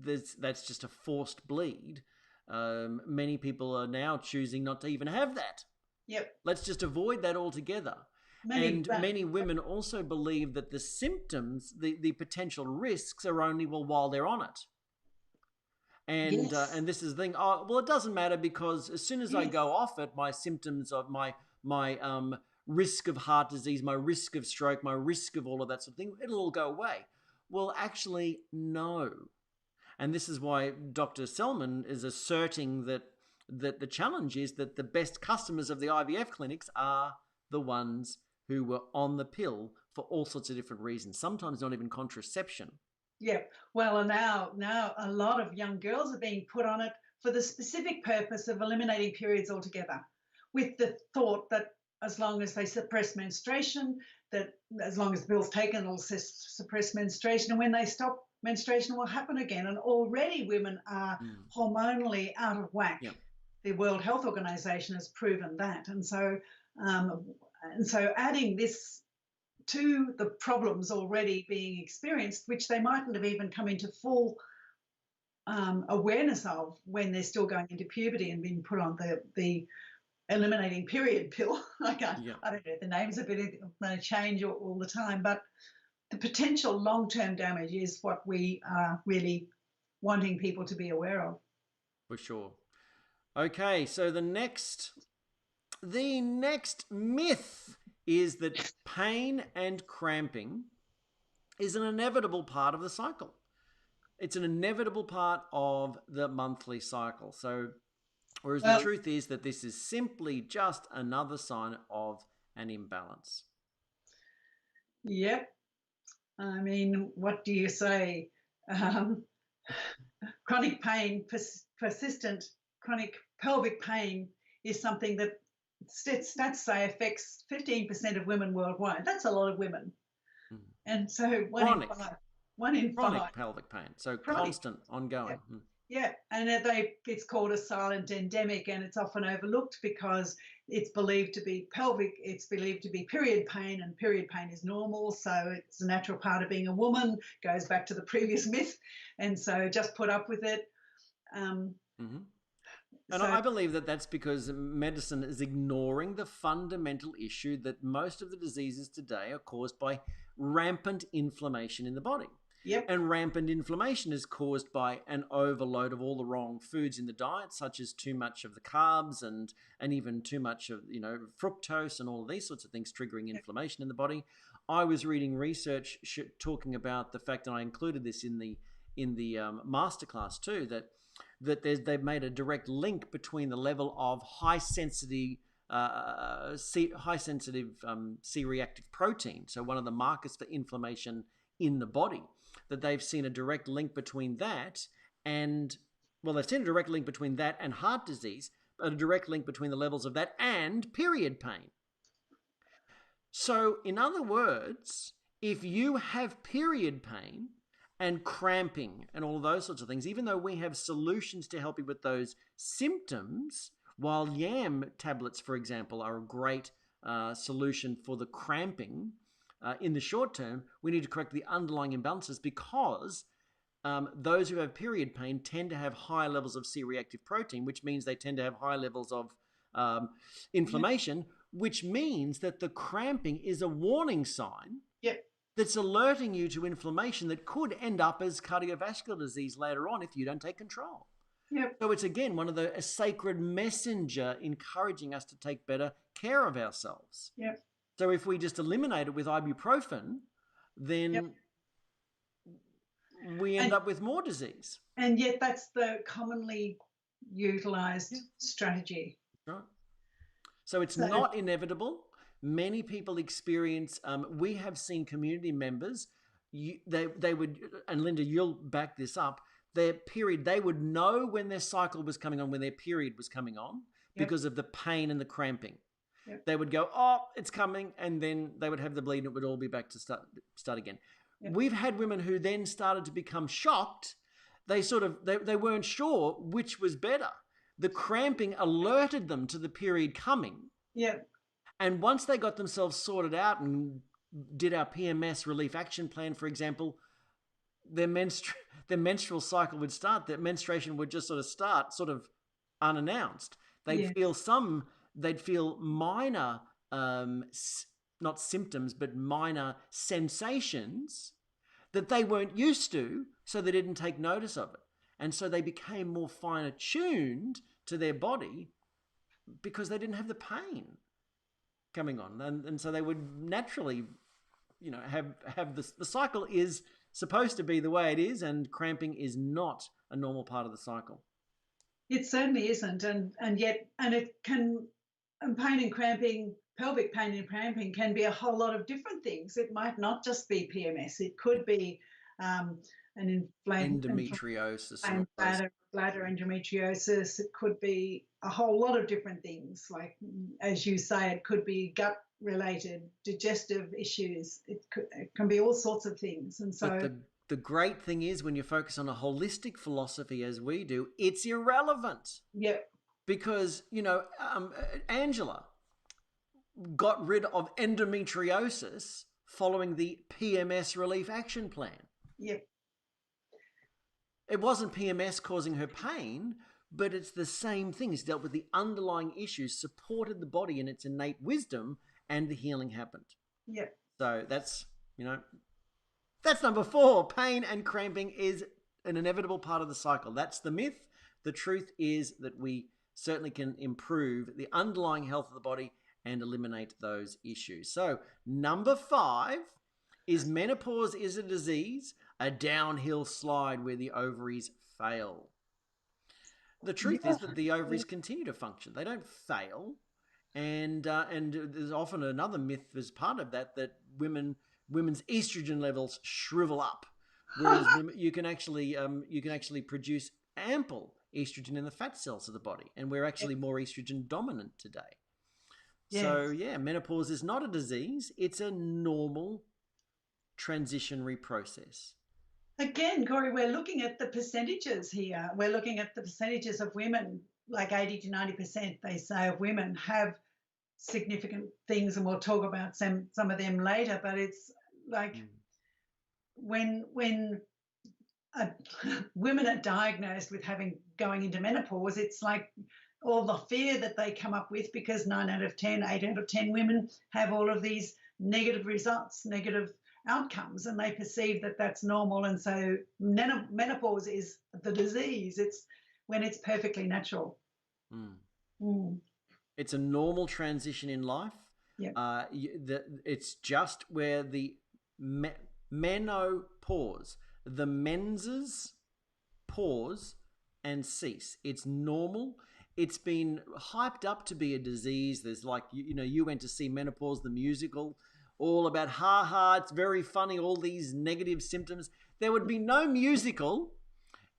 that's just a forced bleed. Many people are now choosing not to even have that. Yep. Let's just avoid that altogether. Many women also believe that the symptoms, the potential risks, are only while they're on it. And and this is the thing. Oh, well, it doesn't matter because as soon as I go off it, my symptoms of my risk of heart disease, my risk of stroke, my risk of all of that sort of thing, it'll all go away. Well, actually, no. And this is why Dr. Selman is asserting that the challenge is that the best customers of the IVF clinics are the ones who were on the pill for all sorts of different reasons, sometimes not even contraception. Yeah, well, and now a lot of young girls are being put on it for the specific purpose of eliminating periods altogether, with the thought that as long as they suppress menstruation, that as long as the pill's taken, it'll suppress menstruation. And when they stop menstruation will happen again. And already women are hormonally out of whack. Yeah. The World Health Organization has proven that. And so adding this to the problems already being experienced, which they mightn't have even come into full awareness of when they're still going into puberty and being put on the eliminating period pill. I don't know, the names of it may change all the time, but the potential long-term damage is what we are really wanting people to be aware of. For sure. Okay, so the next myth is that pain and cramping is an inevitable part of the cycle. It's an inevitable part of the monthly cycle. So, whereas the truth is that this is simply just another sign of an imbalance. Yep. I mean, what do you say? Chronic pain, persistent chronic pelvic pain is something that stats say affects 15% of women worldwide. That's a lot of women. And so one in five. Chronic pelvic pain. So constant, ongoing. Yeah. And it's called a silent endemic, and it's often overlooked because it's believed to be pelvic, it's believed to be period pain, and period pain is normal. So it's a natural part of being a woman, goes back to the previous myth. And so just put up with it. And I believe that that's because medicine is ignoring the fundamental issue that most of the diseases today are caused by rampant inflammation in the body. Yep. And rampant inflammation is caused by an overload of all the wrong foods in the diet, such as too much of the carbs and even too much of, fructose and all of these sorts of things triggering inflammation in the body. I was reading research talking about the fact, and I included this in the masterclass too, that they've made a direct link between the level of high sensitive C-reactive protein, so one of the markers for inflammation in the body, that they've seen a direct link between that and heart disease, but a direct link between the levels of that and period pain. So in other words, if you have period pain and cramping and all those sorts of things, even though we have solutions to help you with those symptoms, while yam tablets, for example, are a great solution for the cramping, in the short term, we need to correct the underlying imbalances because those who have period pain tend to have high levels of C-reactive protein, which means they tend to have high levels of inflammation, which means that the cramping is a warning sign that's alerting you to inflammation that could end up as cardiovascular disease later on if you don't take control. Yep. So it's, again, a sacred messenger encouraging us to take better care of ourselves. Yep. So if we just eliminate it with ibuprofen, then we end up with more disease. And yet that's the commonly utilized strategy. Right. So it's not inevitable. Many people experience, we have seen community members, they would, and Linda, you'll back this up, their period, they would know when their cycle was coming on, when their period was coming on, because of the pain and the cramping. Yep. They would go, oh, it's coming, and then they would have the bleed and it would all be back to start again. Yep. We've had women who then started to become shocked. They weren't sure which was better. The cramping alerted them to the period coming. Yeah. And once they got themselves sorted out and did our PMS relief action plan, for example, their menstrual cycle would start. Their menstruation would just start unannounced. They'd feel minor, not symptoms, but minor sensations that they weren't used to, so they didn't take notice of it. And so they became more fine attuned to their body because they didn't have the pain coming on. And so they would naturally, have the cycle is supposed to be the way it is, and cramping is not a normal part of the cycle. It certainly isn't. And it can, pain and cramping, pelvic pain and cramping can be a whole lot of different things. It might not just be PMS. It could be an endometriosis, bladder endometriosis. It could be a whole lot of different things. Like, as you say, it could be gut-related, digestive issues. It can be all sorts of things. And so, the great thing is when you focus on a holistic philosophy as we do, it's irrelevant. Yep. Because, Angela got rid of endometriosis following the PMS Relief Action Plan. Yep. It wasn't PMS causing her pain, but it's the same thing. It's dealt with the underlying issues, supported the body in its innate wisdom, and the healing happened. Yep. So that's, that's number 4. Pain and cramping is an inevitable part of the cycle. That's the myth. The truth is that we certainly can improve the underlying health of the body and eliminate those issues. So number 5 is menopause is a disease, a downhill slide where the ovaries fail. The truth is that the ovaries continue to function. They don't fail. And there's often another myth as part of that women's estrogen levels shrivel up, whereas you can actually produce ample estrogen in the fat cells of the body, and we're actually more estrogen dominant today. Yes. So menopause is not a disease; it's a normal transitionary process. Again, Corey, we're looking at the percentages here. We're looking at the percentages of women, like 80 to 90%, they say, of women have significant things, and we'll talk about some of them later. But it's like when women are diagnosed with going into menopause, it's like all the fear that they come up with, because 8 out of 10 women have all of these negative results, negative outcomes, and they perceive that that's normal. And so menopause is the disease. It's when it's perfectly natural. It's a normal transition in life. Yeah. It's just where the menopause, the menses pause and cease. It's normal. It's been hyped up to be a disease. There's you went to see Menopause, the musical, all about it's very funny, all these negative symptoms. There would be no musical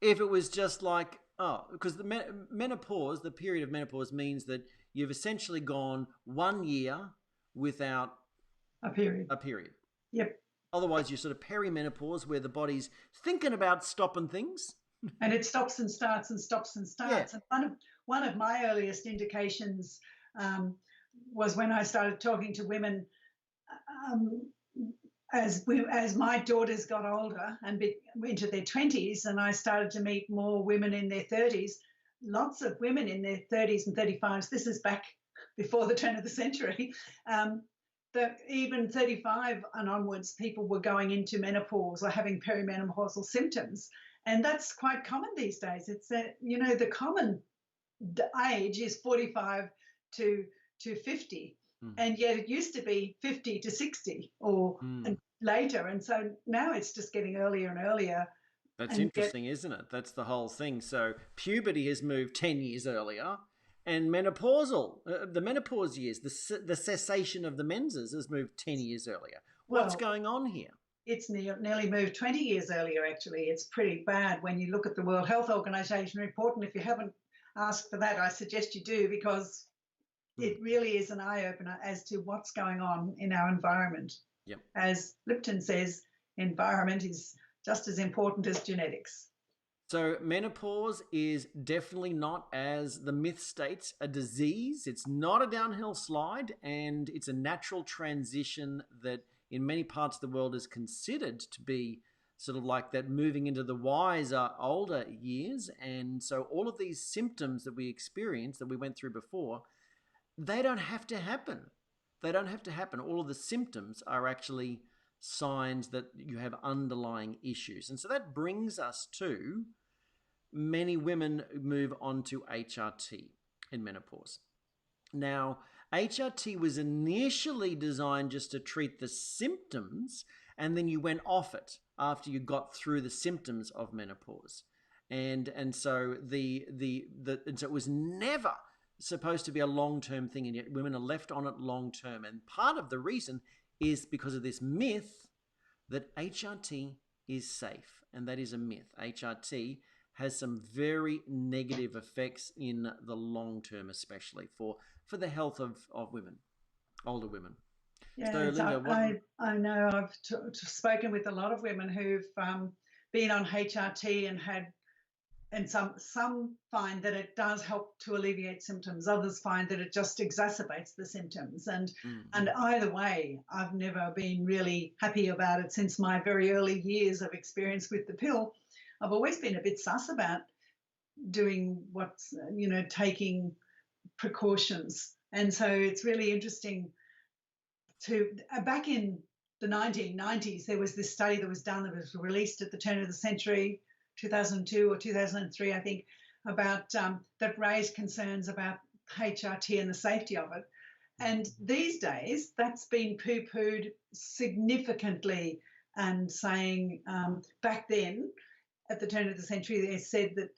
if it was just because the menopause, the period of menopause means that you've essentially gone 1 year without a period. Yep. Otherwise, you're sort of perimenopause, where the body's thinking about stopping things. And it stops and starts and stops and starts. Yeah. And one of my earliest indications was when I started talking to women as my daughters got older and into their 20s, and I started to meet more women in their 30s, lots of women in their 30s and 35s. This is back before the turn of the century. That even 35 and onwards, people were going into menopause or having perimenopausal symptoms. And that's quite common these days. It's the common age is 45 to 50. And yet it used to be 50 to 60 or later. And so now it's just getting earlier and earlier. That's interesting, isn't it? That's the whole thing. So puberty has moved 10 years earlier, and the menopause years, the cessation of the menses has moved 10 years earlier. What's going on here? It's nearly moved 20 years earlier, actually. It's pretty bad when you look at the World Health Organization report. And if you haven't asked for that, I suggest you do, because it really is an eye-opener as to what's going on in our environment. Yep. As Lipton says, environment is just as important as genetics. So menopause is definitely not, as the myth states, a disease. It's not a downhill slide, and it's a natural transition that in many parts of the world is considered to be sort of like that, moving into the wiser, older years. And so all of these symptoms that we experience, that we went through before, they don't have to happen. They don't have to happen. All of the symptoms are actually signs that you have underlying issues. And so that brings us to many women move on to HRT in menopause. Now, HRT was initially designed just to treat the symptoms, and then you went off it after you got through the symptoms of menopause. And so so it was never supposed to be a long-term thing, and yet women are left on it long-term. And part of the reason is because of this myth that HRT is safe, and that is a myth. HRT has some very negative effects in the long term, especially for the health of women, older women. Yeah, So, so Linda, what? I know I've spoken with a lot of women who've been on HRT and had, and some find that it does help to alleviate symptoms. Others find that it just exacerbates the symptoms. And either way, I've never been really happy about it since my very early years of experience with the pill. I've always been a bit sus about doing what's, taking precautions. And so it's really interesting to back in the 1990s, there was this study that was done that was released at the turn of the century, 2002 or 2003, I think, about that raised concerns about HRT and the safety of it. And these days, that's been poo-pooed significantly, and saying back then, at the turn of the century, they said that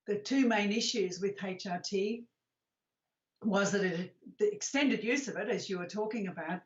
the two main issues with HRT was that the extended use of it, as you were talking about,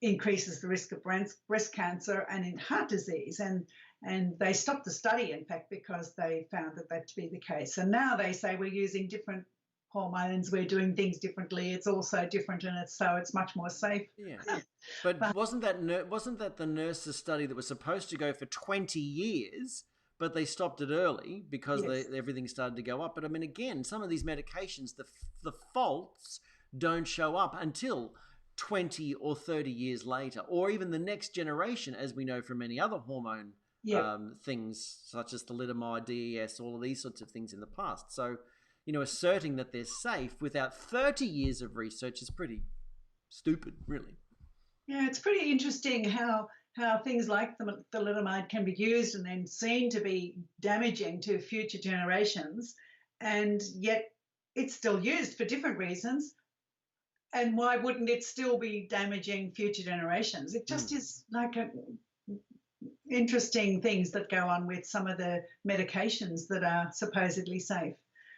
increases the risk of breast cancer and in heart disease. And they stopped the study, in fact, because they found that to be the case. And now they say we're using different hormones, we're doing things differently, it's also different, and it's much more safe. Yeah. But wasn't that the nurses' study that was supposed to go for 20 years, but they stopped it early because Yes. everything started to go up? But I mean, again, some of these medications, the faults don't show up until 20 or 30 years later, or even the next generation, as we know from many other hormone things, such as thalidomide, DES, all of these sorts of things in the past. So, asserting that they're safe without 30 years of research is pretty stupid, really. Yeah, it's pretty interesting how things like the thalidomide can be used and then seen to be damaging to future generations, and yet it's still used for different reasons. And why wouldn't it still be damaging future generations? It just is like interesting things that go on with some of the medications that are supposedly safe.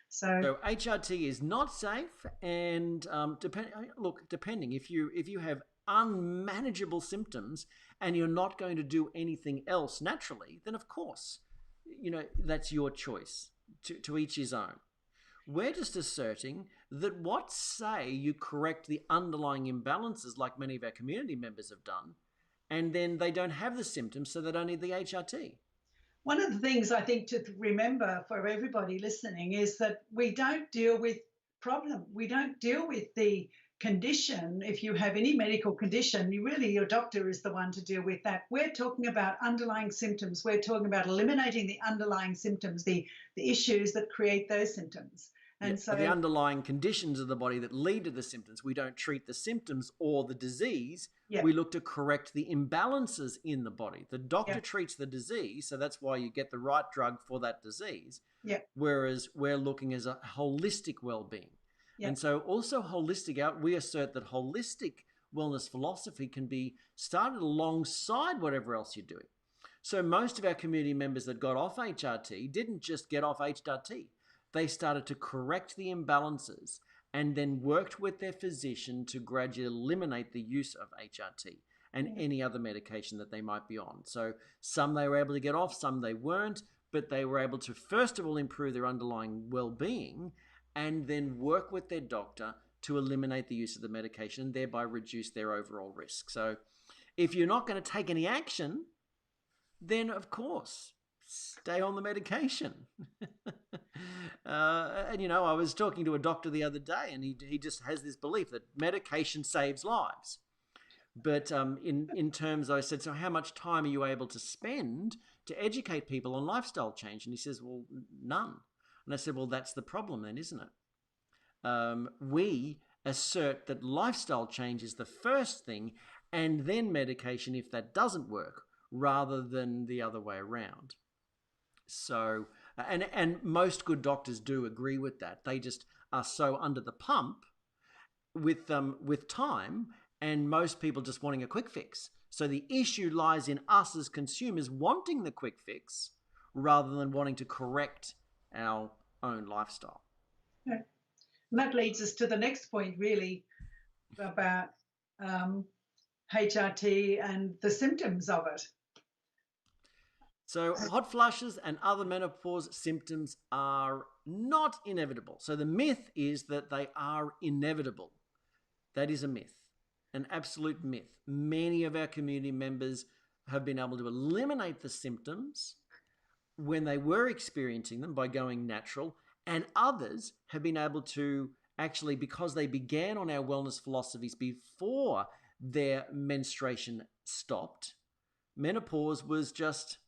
So HRT is not safe, and depending if you have unmanageable symptoms and you're not going to do anything else naturally, then of course, that's your choice. To each his own. We're just asserting that what say you correct the underlying imbalances, like many of our community members have done, and then they don't have the symptoms, so they don't need the HRT. One of the things I think to remember for everybody listening is that we don't deal with problem. We don't deal with the condition. If you have any medical condition, your doctor is the one to deal with that. We're talking about underlying symptoms. We're talking about eliminating the underlying symptoms, the issues that create those symptoms. And so the underlying conditions of the body that lead to the symptoms. We don't treat the symptoms or the disease. We look to correct the imbalances in the body. The doctor treats the disease, so that's why you get the right drug for that disease. Whereas we're looking as a holistic well-being. And so also we assert that holistic wellness philosophy can be started alongside whatever else you're doing. So most of our community members that got off HRT didn't just get off HRT. They started to correct the imbalances and then worked with their physician to gradually eliminate the use of HRT and any other medication that they might be on. So some they were able to get off, some they weren't, but they were able to first of all improve their underlying well-being and then work with their doctor to eliminate the use of the medication and thereby reduce their overall risk. So if you're not going to take any action, then of course, stay on the medication. And I was talking to a doctor the other day, and he just has this belief that medication saves lives. But in terms, I said, so how much time are you able to spend to educate people on lifestyle change? And he says, well, none. And I said, well, that's the problem then, isn't it? We assert that lifestyle change is the first thing, and then medication if that doesn't work, rather than the other way around. So, and most good doctors do agree with that. They just are so under the pump with time, and most people just wanting a quick fix. So the issue lies in us as consumers wanting the quick fix rather than wanting to correct our own lifestyle. Yeah. And that leads us to the next point, really, about HRT and the symptoms of it. So hot flushes and other menopause symptoms are not inevitable. So the myth is that they are inevitable. That is a myth. an absolute myth. Many of our community members have been able to eliminate the symptoms when they were experiencing them by going natural, and others have been able to actually, because they began on our wellness philosophies before their menstruation stopped. Menopause was just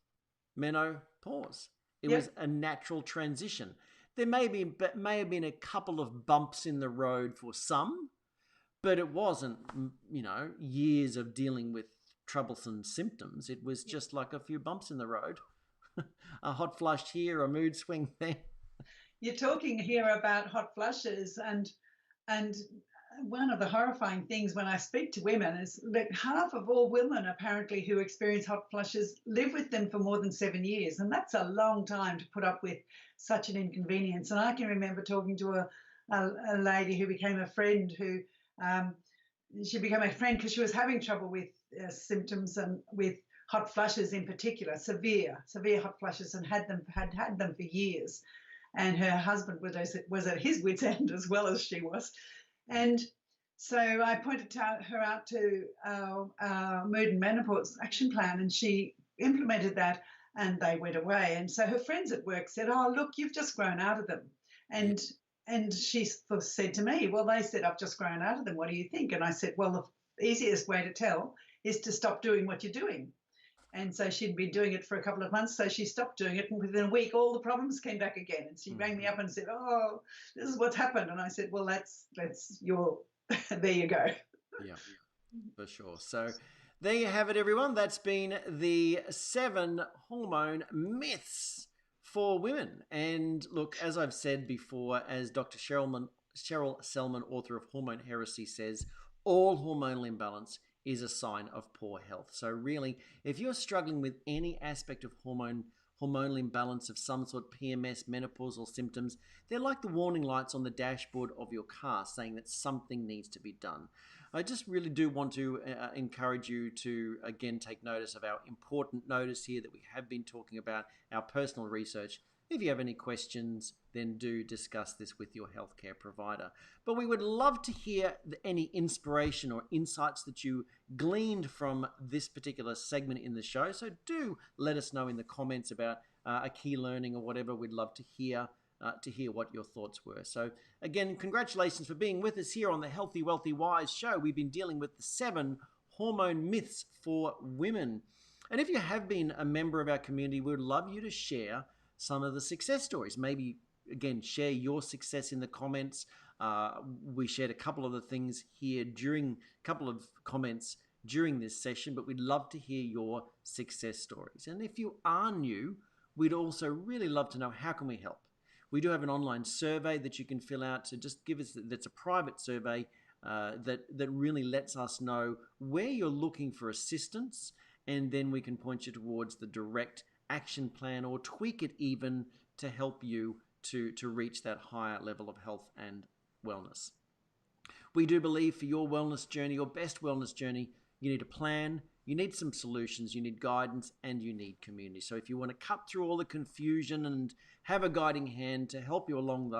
menopause. It was a natural transition. There may have been a couple of bumps in the road for some, but it wasn't, years of dealing with troublesome symptoms. It was just like a few bumps in the road. A hot flush here, a mood swing there. You're talking here about hot flushes, and one of the horrifying things when I speak to women is that half of all women apparently who experience hot flushes live with them for more than 7 years, and that's a long time to put up with such an inconvenience. And I can remember talking to a lady who became a friend who she became a friend because she was having trouble with symptoms and with hot flushes in particular, severe hot flushes, and had them for years. And her husband was at his wit's end as well as she was. And so I pointed her out to our mood and menopause action plan, and she implemented that, and they went away. And so her friends at work said, "Oh, look, you've just grown out of them." And she said to me, "Well, they said I've just grown out of them. What do you think?" And I said, "Well, the easiest way to tell is to stop doing what you're doing." And so she'd been doing it for a couple of months, so she stopped doing it, and within a week, all the problems came back again. And she rang me up and said, "Oh, this is what's happened." And I said, "Well, that's your, there you go." Yeah, for sure. So there you have it, everyone. That's been the 7 hormone myths for women. And look, as I've said before, as Dr. Cheryl Selman, author of Hormone Heresy, says, all hormonal imbalance is a sign of poor health. So really, if you're struggling with any aspect of hormonal imbalance of some sort, PMS, menopausal symptoms, they're like the warning lights on the dashboard of your car saying that something needs to be done. I just really do want to encourage you to, again, take notice of our important notice here that we have been talking about, our personal research. If you have any questions, then do discuss this with your healthcare provider. But we would love to hear any inspiration or insights that you gleaned from this particular segment in the show. So do let us know in the comments about a key learning or whatever. We'd love to hear what your thoughts were. So again, congratulations for being with us here on the Healthy, Wealthy, Wise show. We've been dealing with the 7 hormone myths for women. And if you have been a member of our community, we would love you to share some of the success stories. Maybe, again, share your success in the comments. We shared a couple of the things here a couple of comments during this session, but we'd love to hear your success stories. And if you are new, we'd also really love to know, how can we help? We do have an online survey that you can fill out to just give us, that's a private survey that really lets us know where you're looking for assistance, and then we can point you towards the direct action plan or tweak it even to help you to reach that higher level of health and wellness. We do believe for your wellness journey, your best wellness journey, you need a plan, you need some solutions, you need guidance, and you need community. So if you want to cut through all the confusion and have a guiding hand to help you along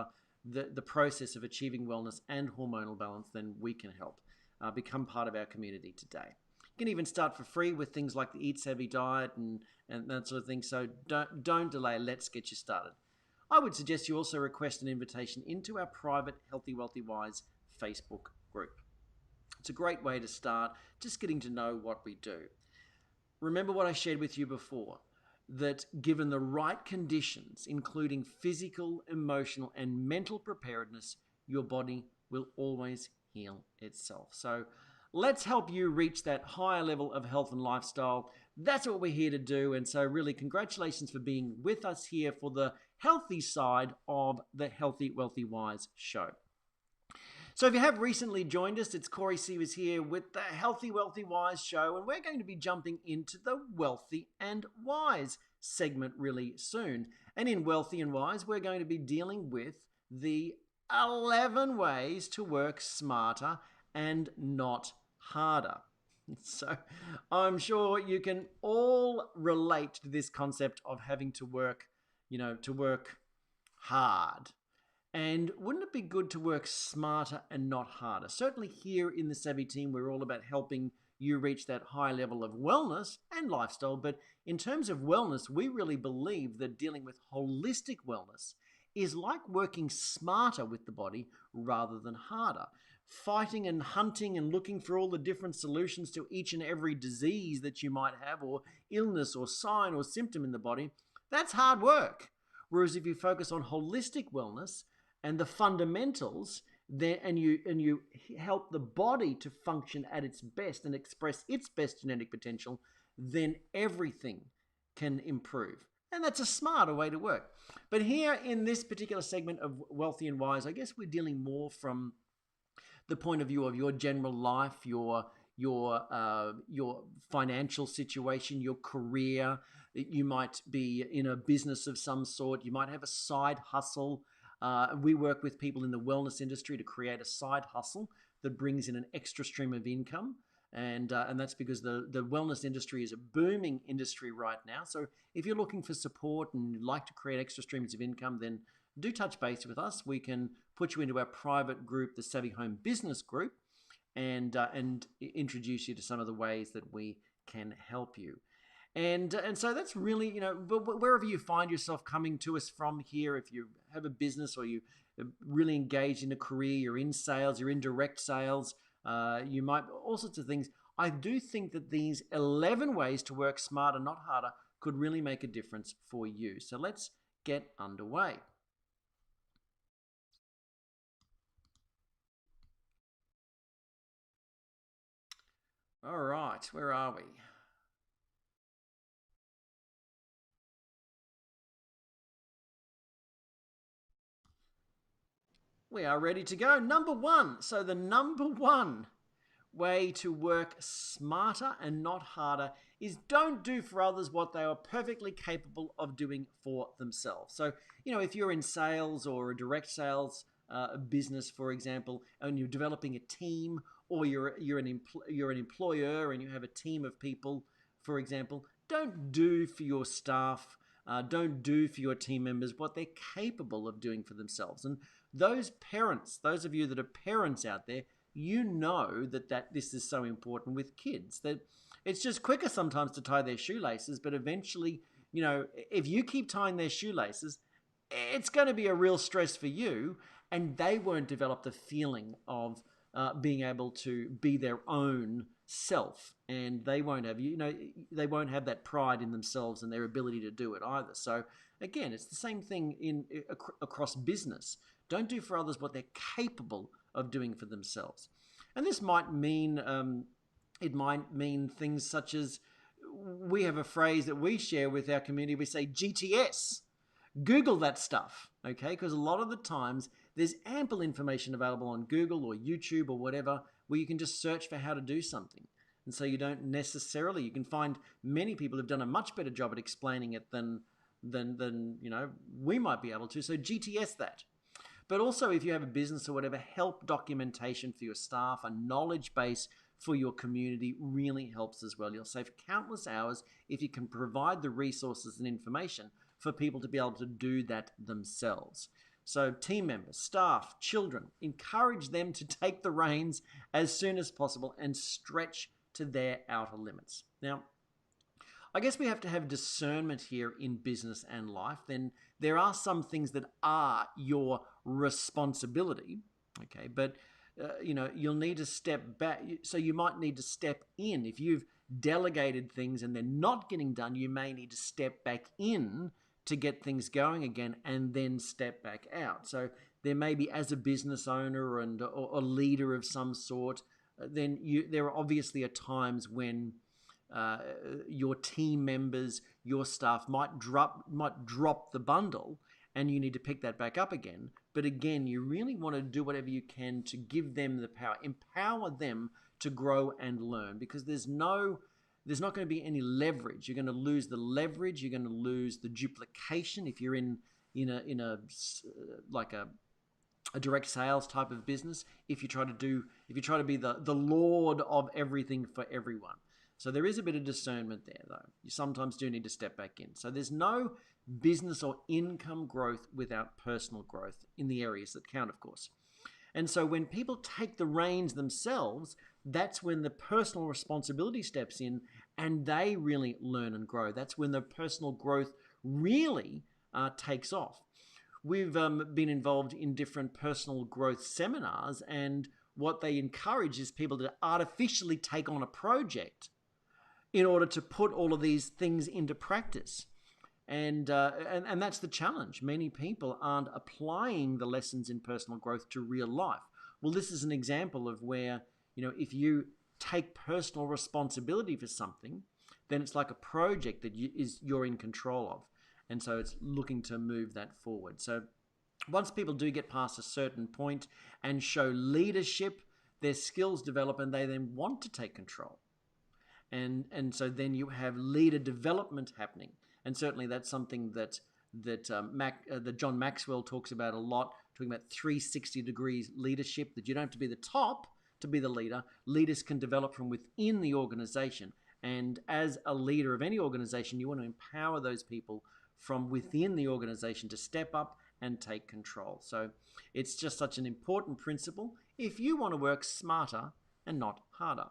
the process of achieving wellness and hormonal balance, then we can help. Become part of our community today. You can even start for free with things like the Eat Savvy diet and that sort of thing. So don't delay. Let's get you started. I would suggest you also request an invitation into our private Healthy, Wealthy, Wise Facebook group. It's a great way to start just getting to know what we do. Remember what I shared with you before, that given the right conditions, including physical, emotional, and mental preparedness, your body will always heal itself. So let's help you reach that higher level of health and lifestyle. That's what we're here to do. And so really, congratulations for being with us here for the healthy side of the Healthy, Wealthy, Wise show. So if you have recently joined us, it's Corey Sievers here with the Healthy, Wealthy, Wise show, and we're going to be jumping into the Wealthy and Wise segment really soon. And in Wealthy and Wise, we're going to be dealing with the 11 ways to work smarter and not harder. So I'm sure you can all relate to this concept of having to work, to work hard. And wouldn't it be good to work smarter and not harder? Certainly here in the Savvy team, we're all about helping you reach that high level of wellness and lifestyle. But in terms of wellness, we really believe that dealing with holistic wellness is like working smarter with the body rather than harder. Fighting and hunting and looking for all the different solutions to each and every disease that you might have, or illness or sign or symptom in the body, that's hard work. Whereas if you focus on holistic wellness and the fundamentals, then and you help the body to function at its best and express its best genetic potential, then everything can improve. And that's a smarter way to work. But here in this particular segment of Wealthy and Wise, I guess we're dealing more from the point of view of your general life, your financial situation, your career. You might be in a business of some sort. You might have a side hustle. We work with people in the wellness industry to create a side hustle that brings in an extra stream of income. And that's because the wellness industry is a booming industry right now. So if you're looking for support and you'd like to create extra streams of income, then do touch base with us. We can put you into our private group, the Savvy Home Business Group, and introduce you to some of the ways that we can help you. And so that's really, but wherever you find yourself coming to us from here, if you have a business or you really engaged in a career, you're in sales, you're in direct sales, you might, all sorts of things. I do think that these 11 ways to work smarter, not harder, could really make a difference for you. So let's get underway. All right, where are we? We are ready to go. Number one. So the number one way to work smarter and not harder is don't do for others what they are perfectly capable of doing for themselves. So, if you're in sales or a direct sales business, for example, and you're developing a team, or you're an employer and you have a team of people, for example, don't do for your staff, don't do for your team members what they're capable of doing for themselves. And those parents, those of you that are parents out there, you know that this is so important with kids, that it's just quicker sometimes to tie their shoelaces, but eventually, if you keep tying their shoelaces, it's going to be a real stress for you, and they won't develop the feeling of being able to be their own self, and they won't have they won't have that pride in themselves and their ability to do it either. So again, it's the same thing across business. Don't do for others what they're capable of doing for themselves. And this might mean things such as, we have a phrase that we share with our community. We say GTS. Google that stuff, okay? Because a lot of the times there's ample information available on Google or YouTube or whatever, where you can just search for how to do something. And so you don't necessarily, you can find many people who've done a much better job at explaining it than we might be able to. So GTS that. But also, if you have a business or whatever, help documentation for your staff, a knowledge base for your community really helps as well. You'll save countless hours if you can provide the resources and information for people to be able to do that themselves. So team members, staff, children, encourage them to take the reins as soon as possible and stretch to their outer limits. Now, I guess we have to have discernment here in business and life. Then there are some things that are your responsibility, okay? But, you'll need to step back. So you might need to step in. If you've delegated things and they're not getting done, you may need to step back in to get things going again and then step back out. So there may be, as a business owner or a leader of some sort, then there obviously are times when your team members, your staff might drop the bundle, and you need to pick that back up again. But again, you really want to do whatever you can to give them the power, empower them to grow and learn, because there's not going to be any leverage. You're going to lose the leverage. You're going to lose the duplication if you're in a direct sales type of business. If you try to be the lord of everything for everyone. So there is a bit of discernment there, though. You sometimes do need to step back in. So there's no business or income growth without personal growth in the areas that count, of course. And so when people take the reins themselves, that's when the personal responsibility steps in and they really learn and grow. That's when the personal growth really takes off. We've been involved in different personal growth seminars, and what they encourage is people to artificially take on a project in order to put all of these things into practice. And that's the challenge. Many people aren't applying the lessons in personal growth to real life. Well, this is an example of where, if you take personal responsibility for something, then it's like a project that you're in control of. And so it's looking to move that forward. So once people do get past a certain point and show leadership, their skills develop and they then want to take control. And so then you have leader development happening. And certainly that's something that John Maxwell talks about a lot, talking about 360 degrees leadership, that you don't have to be the top to be the leader. Leaders can develop from within the organization. And as a leader of any organization, you want to empower those people from within the organization to step up and take control. So it's just such an important principle if you want to work smarter and not harder.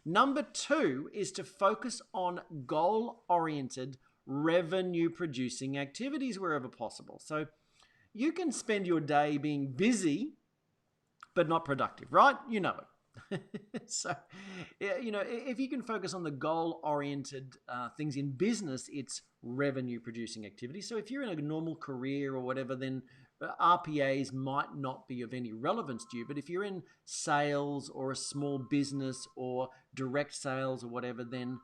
Number 2 is to focus on goal-oriented, revenue-producing activities wherever possible. So you can spend your day being busy, but not productive, right? You know it. So, if you can focus on the goal-oriented things in business, it's revenue-producing activity. So if you're in a normal career or whatever, then RPAs might not be of any relevance to you. But if you're in sales or a small business or direct sales or whatever, then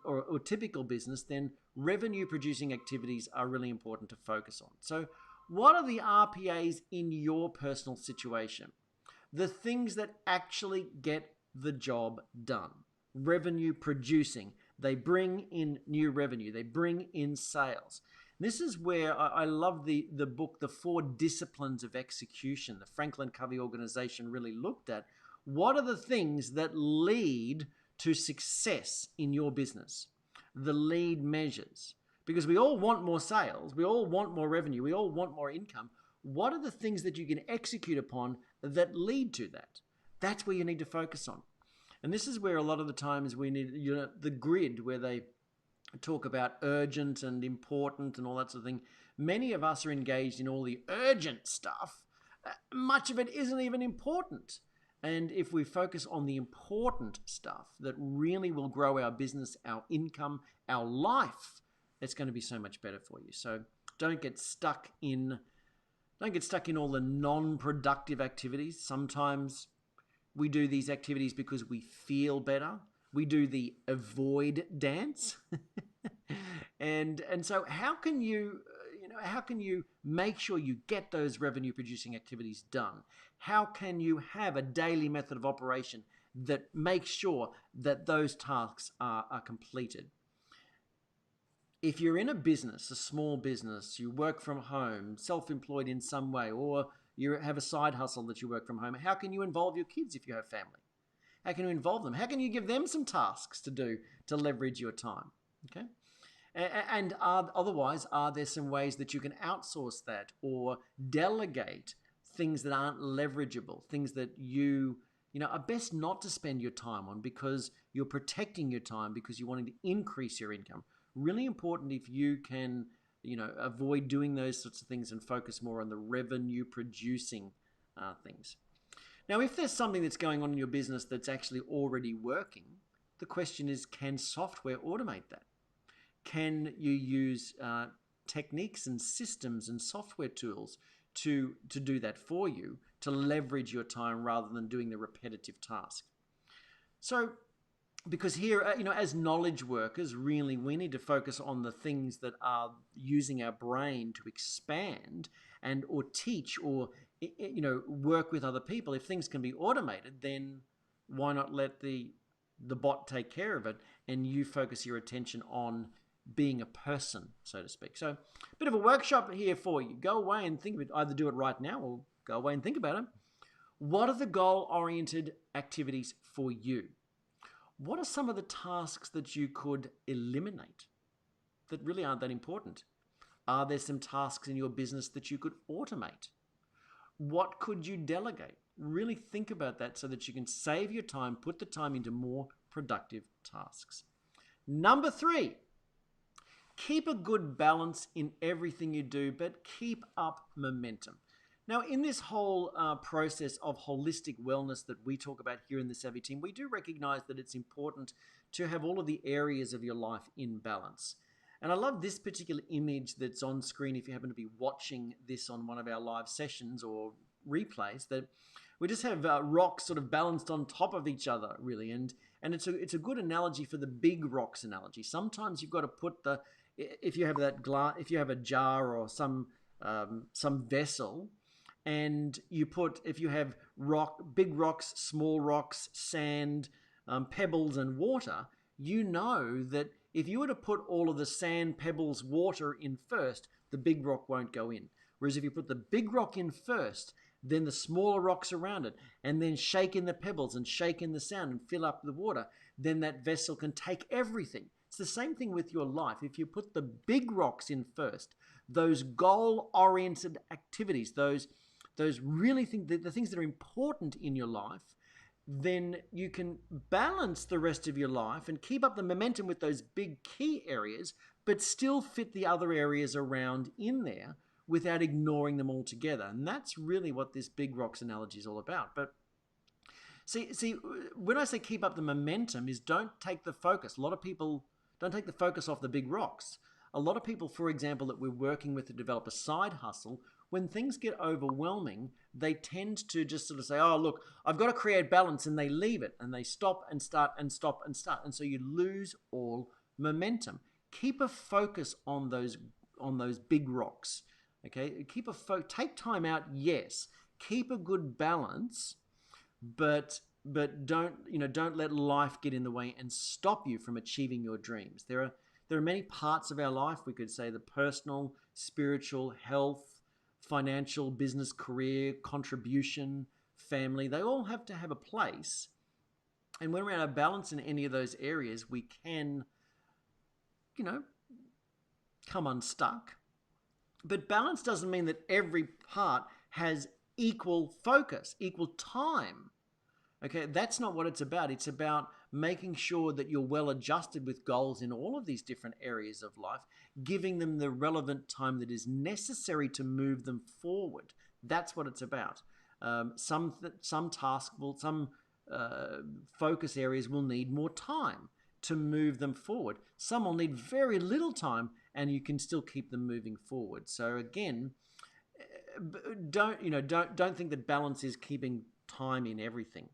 or typical business, then revenue-producing activities are really important to focus on. So what are the RPAs in your personal situation? The things that actually get the job done. Revenue producing. They bring in new revenue. They bring in sales. This is where I love the book, The 4 Disciplines of Execution. The Franklin Covey organization really looked at what are the things that lead to success in your business. The lead measures. Because we all want more sales. We all want more revenue. We all want more income. What are the things that you can execute upon that lead to that? That's where you need to focus on. And this is where a lot of the times we need, the grid where they talk about urgent and important and all that sort of thing. Many of us are engaged in all the urgent stuff. Much of it isn't even important. And if we focus on the important stuff that really will grow our business, our income, our life, it's going to be so much better for you. So don't get stuck in all the non-productive activities. Sometimes we do these activities because we feel better. We do the avoid dance. and so how can you make sure you get those revenue producing activities done? How can you have a daily method of operation that makes sure that those tasks are completed? If you're in a business, a small business, you work from home, self-employed in some way, or you have a side hustle that you work from home, how can you involve your kids if you have family? How can you involve them? How can you give them some tasks to do to leverage your time? Okay. And otherwise, are there some ways that you can outsource that or delegate things that aren't leverageable, things that you are best not to spend your time on because you're protecting your time because you're wanting to increase your income? Really important if you can, avoid doing those sorts of things and focus more on the revenue producing things. Now, if there's something that's going on in your business that's actually already working, the question is, can software automate that? Can you use techniques and systems and software tools to do that for you, to leverage your time rather than doing the repetitive task? So, because here, as knowledge workers, really, we need to focus on the things that are using our brain to expand and or teach or, work with other people. If things can be automated, then why not let the bot take care of it and you focus your attention on being a person, so to speak. So a bit of a workshop here for you. Go away and think of it. Either do it right now or go away and think about it. What are the goal-oriented activities for you? What are some of the tasks that you could eliminate that really aren't that important? Are there some tasks in your business that you could automate? What could you delegate? Really think about that so that you can save your time, put the time into more productive tasks. Number 3, keep a good balance in everything you do, but keep up momentum. Now, in this whole process of holistic wellness that we talk about here in the Savvy Team, we do recognize that it's important to have all of the areas of your life in balance. And I love this particular image that's on screen if you happen to be watching this on one of our live sessions or replays, that we just have rocks sort of balanced on top of each other, really. And it's a good analogy for the big rocks analogy. Sometimes you've got to put if you have that glass, if you have a jar or some vessel, and if you have big rocks, small rocks, sand, pebbles, and water, you know that if you were to put all of the sand, pebbles, water in first, the big rock won't go in. Whereas if you put the big rock in first, then the smaller rocks around it, and then shake in the pebbles and shake in the sand and fill up the water, then that vessel can take everything. It's the same thing with your life. If you put the big rocks in first, those goal-oriented activities, those really the things that are important in your life, then you can balance the rest of your life and keep up the momentum with those big key areas, but still fit the other areas around in there without ignoring them altogether. And that's really what this big rocks analogy is all about. But see, when I say keep up the momentum, is don't take the focus. A lot of people don't take the focus off the big rocks. A lot of people, for example, that we're working with to develop a side hustle, when things get overwhelming, they tend to just sort of say, oh, look, I've got to create balance, and they leave it, and they stop and start and stop and start. And so you lose all momentum. Keep a focus on those big rocks. Okay, take time out, yes. Keep a good balance, but don't let life get in the way and stop you from achieving your dreams. There are many parts of our life. We could say the personal, spiritual, health, financial, business, career, contribution, family. They all have to have a place. And when we're out of balance in any of those areas, we can, come unstuck. But balance doesn't mean that every part has equal focus, equal time. Okay, that's not what it's about. It's about making sure that you're well adjusted with goals in all of these different areas of life, giving them the relevant time that is necessary to move them forward. That's what it's about. Some focus areas will need more time to move them forward. Some will need very little time, and you can still keep them moving forward. So again, don't think that balance is keeping time in everything.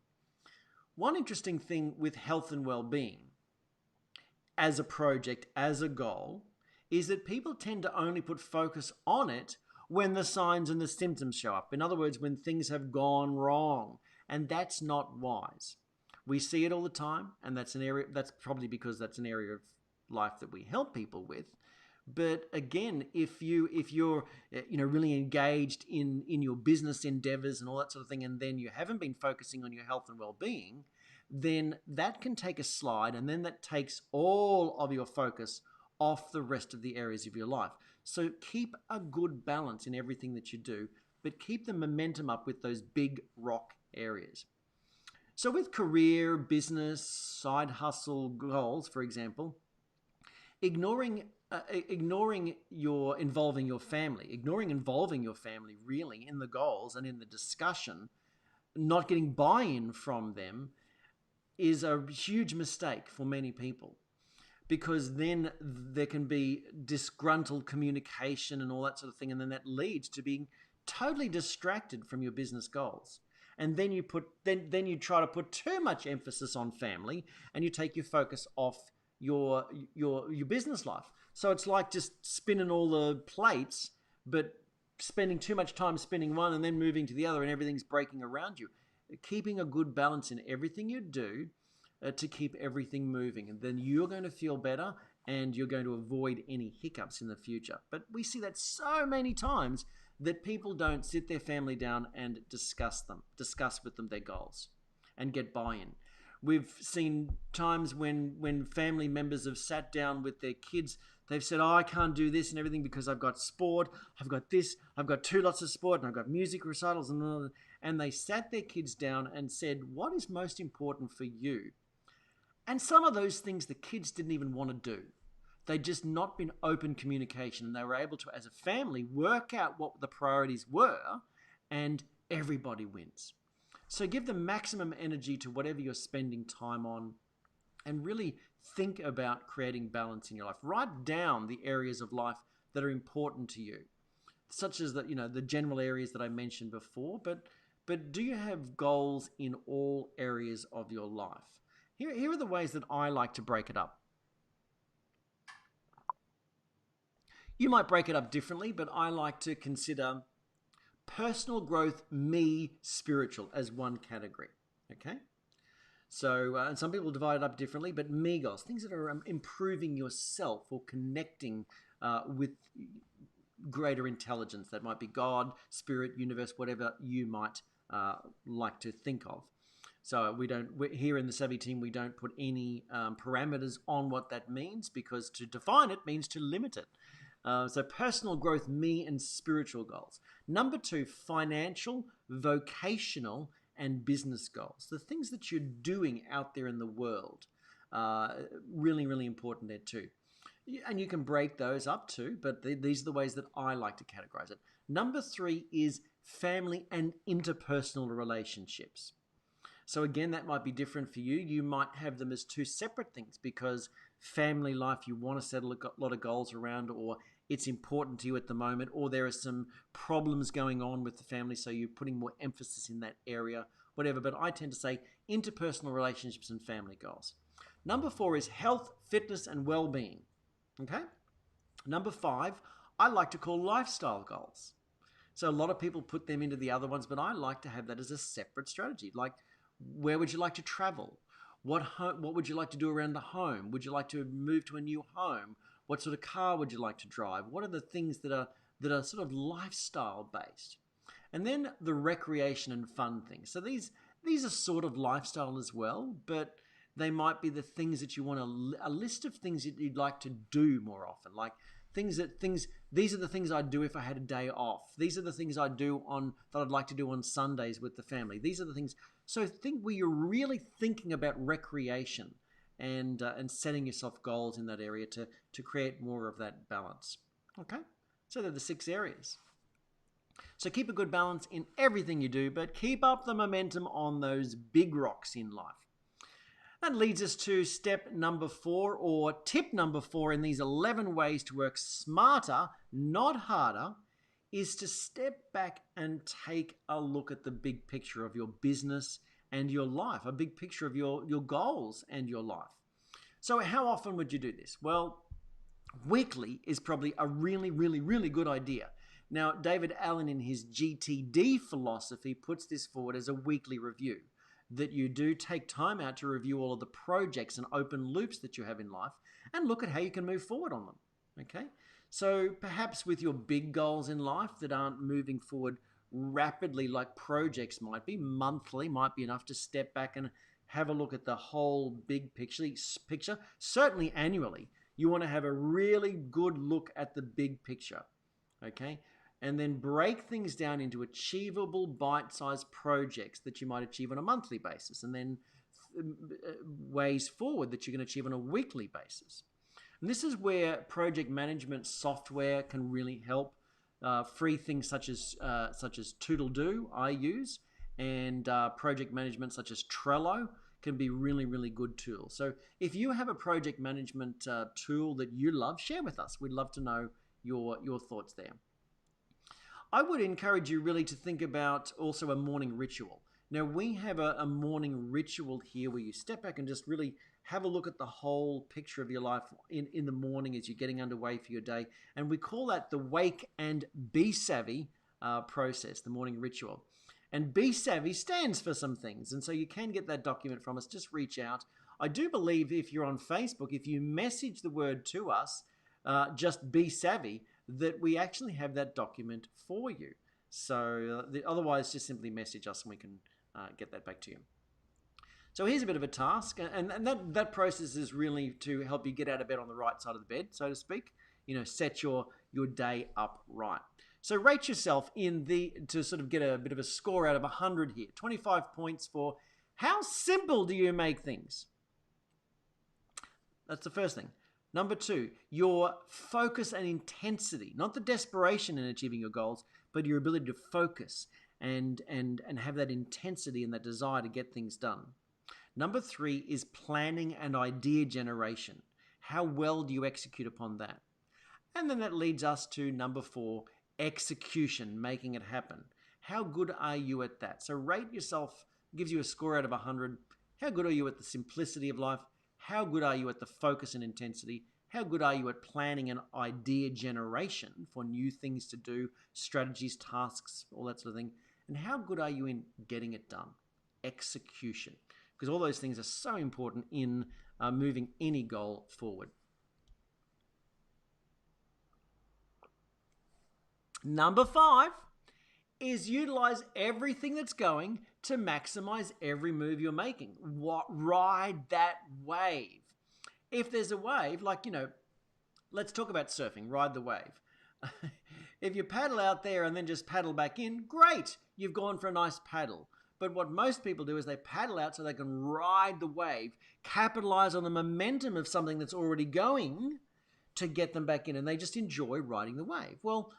One interesting thing with health and well-being as a project, as a goal, is that people tend to only put focus on it when the signs and the symptoms show up. In other words, when things have gone wrong. And that's not wise. We see it all the time, and that's probably because that's an area of life that we help people with. But again, if you're really engaged in your business endeavors and all that sort of thing, and then you haven't been focusing on your health and well-being, then that can take a slide, and then that takes all of your focus off the rest of the areas of your life. So keep a good balance in everything that you do, but keep the momentum up with those big rock areas. So with career, business, side hustle goals, for example, ignoring involving your family really in the goals and in the discussion, not getting buy-in from them, is a huge mistake for many people, because then there can be disgruntled communication and all that sort of thing, and then that leads to being totally distracted from your business goals. And then you try to put too much emphasis on family, and you take your focus off your business life. So it's like just spinning all the plates, but spending too much time spinning one and then moving to the other, and everything's breaking around you. Keeping a good balance in everything you do to keep everything moving, and then you're going to feel better, and you're going to avoid any hiccups in the future. But we see that so many times that people don't sit their family down and discuss with them their goals and get buy-in. We've seen times when family members have sat down with their kids They've said, oh, I can't do this and everything because I've got sport, I've got this, I've got 2 lots of sport, and I've got music recitals and all that. And they sat their kids down and said, what is most important for you? And some of those things the kids didn't even want to do. They'd just not been open communication, and they were able to, as a family, work out what the priorities were, and everybody wins. So give the maximum energy to whatever you're spending time on, and really think about creating balance in your life. Write down the areas of life that are important to you, such as the general areas that I mentioned before, but do you have goals in all areas of your life? Here are the ways that I like to break it up. You might break it up differently, but I like to consider personal growth, me, spiritual as one category. Okay? So, and some people divide it up differently, but me goals, things that are improving yourself or connecting with greater intelligence. That might be God, spirit, universe, whatever you might like to think of. So here in the Savvy team, we don't put any parameters on what that means, because to define it means to limit it. So personal growth, me, and spiritual goals. Number 2, financial, vocational, and business goals. The things that you're doing out there in the world. Really, really important there too. And you can break those up too, but these are the ways that I like to categorize it. Number 3 is family and interpersonal relationships. So again, that might be different for you. You might have them as 2 separate things, because family life, you want to set a lot of goals around, or it's important to you at the moment, or there are some problems going on with the family, so you're putting more emphasis in that area, whatever. But I tend to say interpersonal relationships and family goals. Number 4 is health, fitness, and well-being. Okay? Number 5, I like to call lifestyle goals. So a lot of people put them into the other ones, but I like to have that as a separate strategy. Like, where would you like to travel? What would you like to do around the home? Would you like to move to a new home? What sort of car would you like to drive? What are the things that are sort of lifestyle based? And then the recreation and fun things. So these are sort of lifestyle as well, but they might be the things that you want a list of things that you'd like to do more often. Like these are the things I'd do if I had a day off. These are the things I'd do that I'd like to do on Sundays with the family. These are the things. So think where you're really thinking about recreation and setting yourself goals in that area to create more of that balance. Okay, so they're the 6 areas. So keep a good balance in everything you do, but keep up the momentum on those big rocks in life. That leads us to step number 4, or tip number 4 in these 11 ways to work smarter, not harder, is to step back and take a look at the big picture of your business and your life, a big picture of your goals and your life. So how often would you do this? Well, weekly is probably a really, really, really good idea. Now, David Allen in his GTD philosophy puts this forward as a weekly review, that you do take time out to review all of the projects and open loops that you have in life and look at how you can move forward on them. Okay? So perhaps with your big goals in life that aren't moving forward rapidly like projects might be, monthly might be enough to step back and have a look at the whole big picture. Certainly annually, you want to have a really good look at the big picture. Okay? And then break things down into achievable bite-sized projects that you might achieve on a monthly basis, and then ways forward that you can achieve on a weekly basis. And this is where project management software can really help. Free things such as Toodle-Do I use, and project management such as Trello can be really, really good tools. So if you have a project management tool that you love, share with us. We'd love to know your thoughts there. I would encourage you really to think about also a morning ritual. Now, we have a morning ritual here where you step back and just really have a look at the whole picture of your life in the morning as you're getting underway for your day. And we call that the Wake and Be Savvy process, the morning ritual. And Be Savvy stands for some things. And so you can get that document from us. Just reach out. I do believe if you're on Facebook, if you message the word to us, just Be Savvy, that we actually have that document for you. So otherwise, just simply message us and we can get that back to you. So here's a bit of a task, and that process is really to help you get out of bed on the right side of the bed, so to speak. set your day up right. So rate yourself to sort of get a bit of a score out of 100 here. 25 points for how simple do you make things? That's the first thing. Number 2, your focus and intensity, not the desperation in achieving your goals, but your ability to focus and have that intensity and that desire to get things done. Number 3 is planning and idea generation. How well do you execute upon that? And then that leads us to number 4, execution, making it happen. How good are you at that? So rate yourself, gives you a score out of 100. How good are you at the simplicity of life? How good are you at the focus and intensity? How good are you at planning and idea generation for new things to do, strategies, tasks, all that sort of thing? And how good are you in getting it done? Execution. Because all those things are so important in moving any goal forward. Number 5 is utilize everything that's going to maximize every move you're making. Ride that wave. If there's a wave, let's talk about surfing, ride the wave. If you paddle out there and then just paddle back in, great, you've gone for a nice paddle. But what most people do is they paddle out so they can ride the wave, capitalize on the momentum of something that's already going to get them back in, and they just enjoy riding the wave. Well,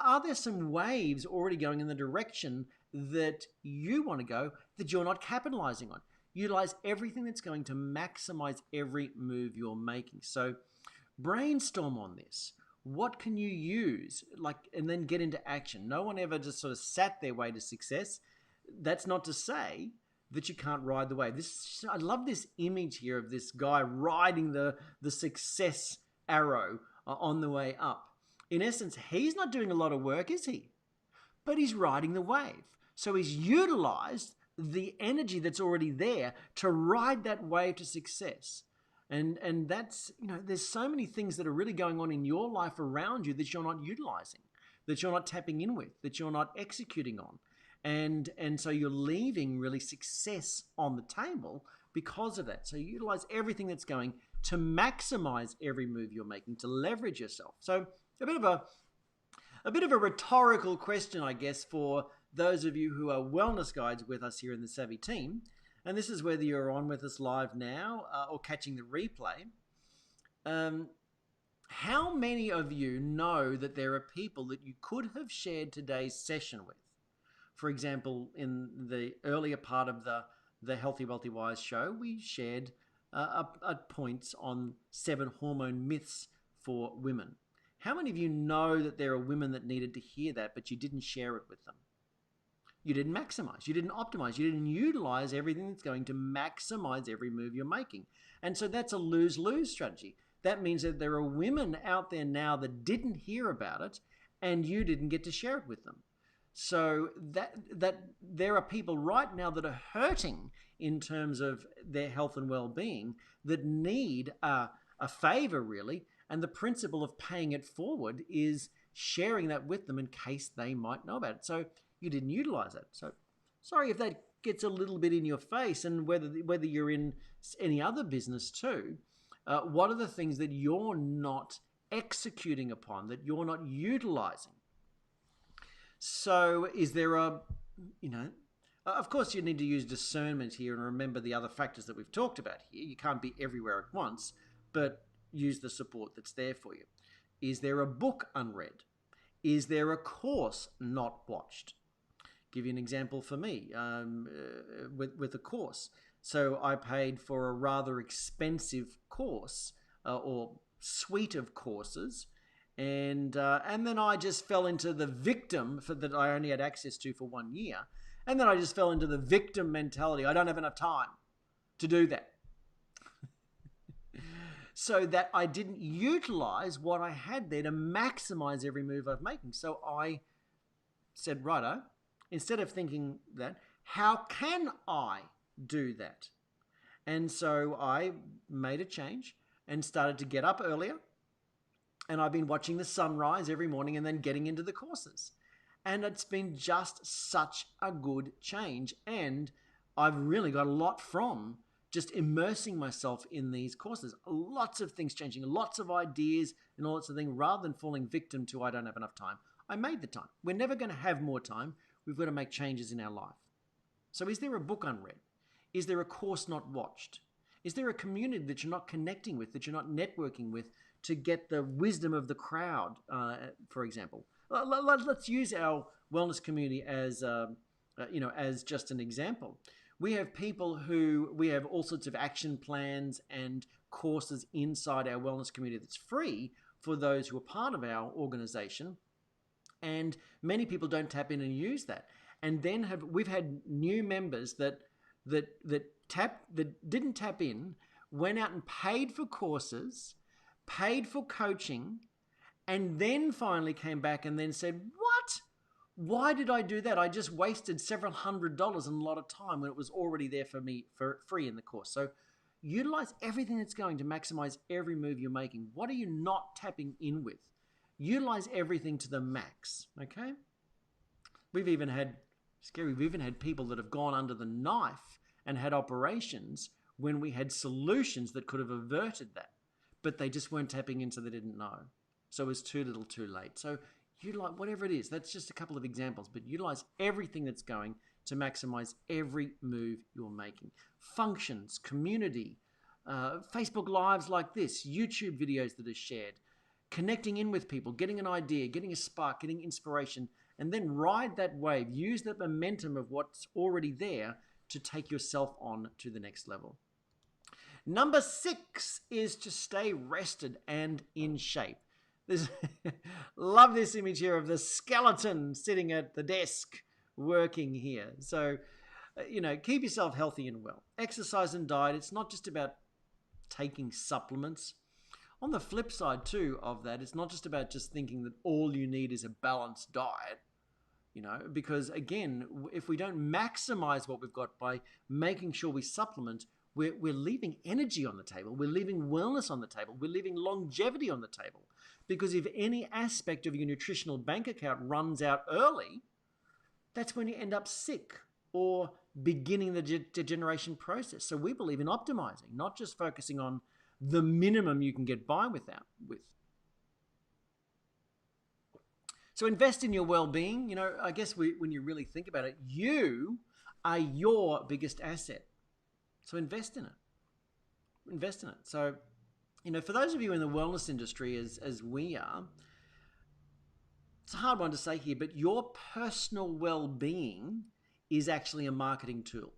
are there some waves already going in the direction that you want to go that you're not capitalizing on? Utilize everything that's going to maximize every move you're making. So brainstorm on this. What can you use? And then get into action. No one ever just sort of sat their way to success. That's not to say that you can't ride the wave. I love this image here of this guy riding the success arrow on the way up. In essence, he's not doing a lot of work, is he? But he's riding the wave. So he's utilized the energy that's already there to ride that wave to success. And that's, there's so many things that are really going on in your life around you that you're not utilizing, that you're not tapping in with, that you're not executing on. And so you're leaving really success on the table because of that. So you utilize everything that's going to maximize every move you're making, to leverage yourself. So a bit of a rhetorical question, I guess, for those of you who are wellness guides with us here in the Savvy team. And this is whether you're on with us live now or catching the replay. How many of you know that there are people that you could have shared today's session with? For example, in the earlier part of the Healthy, Wealthy, Wise show, we shared points on 7 hormone myths for women. How many of you know that there are women that needed to hear that, but you didn't share it with them? You didn't maximize, you didn't optimize, you didn't utilize everything that's going to maximize every move you're making. And so that's a lose-lose strategy. That means that there are women out there now that didn't hear about it and you didn't get to share it with them. So that there are people right now that are hurting in terms of their health and well-being that need a favor, really. And the principle of paying it forward is sharing that with them in case they might know about it. So you didn't utilize it. So sorry if that gets a little bit in your face, and whether you're in any other business too, what are the things that you're not executing upon, that you're not utilizing? So is there of course you need to use discernment here and remember the other factors that we've talked about here. You can't be everywhere at once, but use the support that's there for you. Is there a book unread? Is there a course not watched? Give you an example for me with a course. So I paid for a rather expensive course or suite of courses, and then I just fell into the victim that I only had access to for 1 year, and then I just fell into the victim mentality. I don't have enough time to do that. So that I didn't utilize what I had there to maximize every move I'm making. So I said, righto, instead of thinking that, how can I do that? And so I made a change and started to get up earlier. And I've been watching the sunrise every morning and then getting into the courses. And it's been just such a good change. And I've really got a lot from just immersing myself in these courses. Lots of things changing, lots of ideas and all sorts of things, rather than falling victim to I don't have enough time. I made the time. We're never going to have more time. We've got to make changes in our life. So is there a book unread? Is there a course not watched? Is there a community that you're not connecting with, that you're not networking with to get the wisdom of the crowd, for example? Let's use our wellness community as, as just an example. We have people we have all sorts of action plans and courses inside our wellness community that's free for those who are part of our organization. And many people don't tap in and use that. And then we've had new members that didn't tap in, went out and paid for courses, paid for coaching, and then finally came back and then said, what? Why did I do that? I just wasted several $100s and a lot of time when it was already there for me for free in the course. So utilize everything that's going to maximize every move you're making. What are you not tapping in with? Utilize everything to the max, okay? We've even had people that have gone under the knife and had operations when we had solutions that could have averted that, but they just weren't tapping in, so they didn't know. So it was too little too late. So utilize whatever it is. That's just a couple of examples, but utilize everything that's going to maximize every move you're making. Functions, community, Facebook Lives like this, YouTube videos that are shared, connecting in with people, getting an idea, getting a spark, getting inspiration, and then ride that wave. Use the momentum of what's already there to take yourself on to the next level. Number 6 is to stay rested and in shape. Love this image here of the skeleton sitting at the desk working here. So, keep yourself healthy and well. Exercise and diet, it's not just about taking supplements. On the flip side too of that, it's not just about just thinking that all you need is a balanced diet, because again, if we don't maximize what we've got by making sure we supplement, we're leaving energy on the table, we're leaving wellness on the table, we're leaving longevity on the table. Because if any aspect of your nutritional bank account runs out early, that's when you end up sick or beginning the degeneration process. So we believe in optimizing, not just focusing on the minimum you can get by with. So invest in your well-being. I guess when you really think about it, you are your biggest asset. So invest in it. So, for those of you in the wellness industry as we are, it's a hard one to say here, but your personal well-being is actually a marketing tool.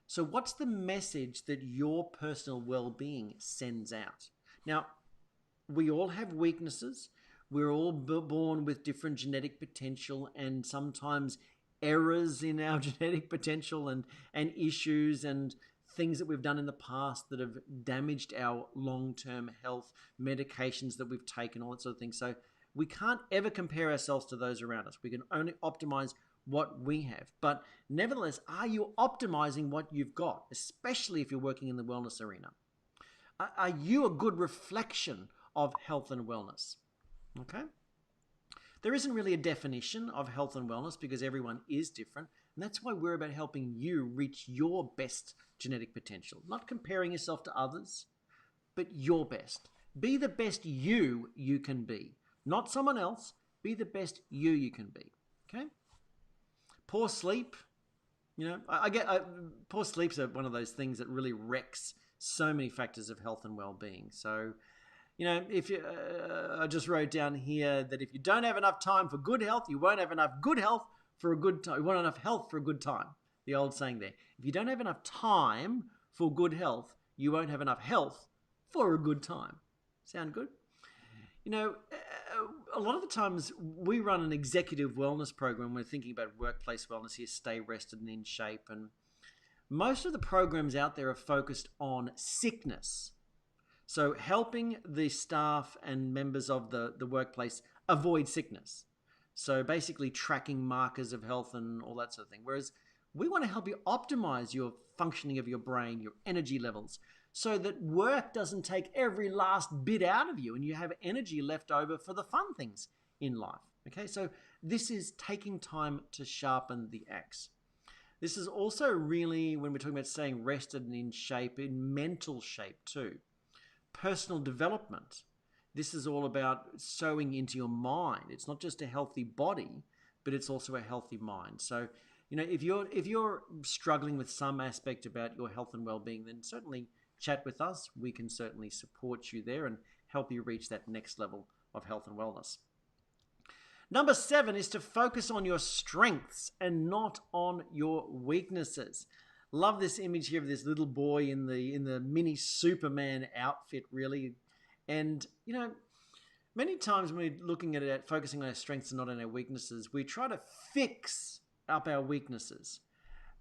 So what's the message that your personal well-being sends out? Now, we all have weaknesses. We're all born with different genetic potential and sometimes errors in our genetic potential and issues and things that we've done in the past that have damaged our long-term health, medications that we've taken, all that sort of thing. So we can't ever compare ourselves to those around us. We can only optimize what we have. But nevertheless, are you optimizing what you've got, especially if you're working in the wellness arena? Are you a good reflection of health and wellness? Okay? There isn't really a definition of health and wellness because everyone is different. And that's why we're about helping you reach your best genetic potential. Not comparing yourself to others, but your best. Be the best you can be. Not someone else. Be the best you can be. Okay? Poor sleep. Poor sleep's one of those things that really wrecks so many factors of health and well-being. So, if you, I just wrote down here that if you don't have enough time for good health, you won't have enough good health for a good time. You won't have enough health for a good time. The old saying there. If you don't have enough time for good health, you won't have enough health for a good time. Sound good? A lot of the times we run an executive wellness program. We're thinking about workplace wellness here, stay rested and in shape. And most of the programs out there are focused on sickness. So helping the staff and members of the workplace avoid sickness. So basically tracking markers of health and all that sort of thing. Whereas we want to help you optimize your functioning of your brain, your energy levels, so that work doesn't take every last bit out of you and you have energy left over for the fun things in life. Okay, so this is taking time to sharpen the axe. This is also really, when we're talking about staying rested and in shape, in mental shape too. Personal development. This is all about sowing into your mind. It's not just a healthy body, but it's also a healthy mind. So, if you're struggling with some aspect about your health and well-being, then certainly chat with us. We can certainly support you there and help you reach that next level of health and wellness. Number 7 is to focus on your strengths and not on your weaknesses. Love this image here of this little boy in the mini Superman outfit, really. And, many times when we're looking at it, focusing on our strengths and not on our weaknesses, we try to fix up our weaknesses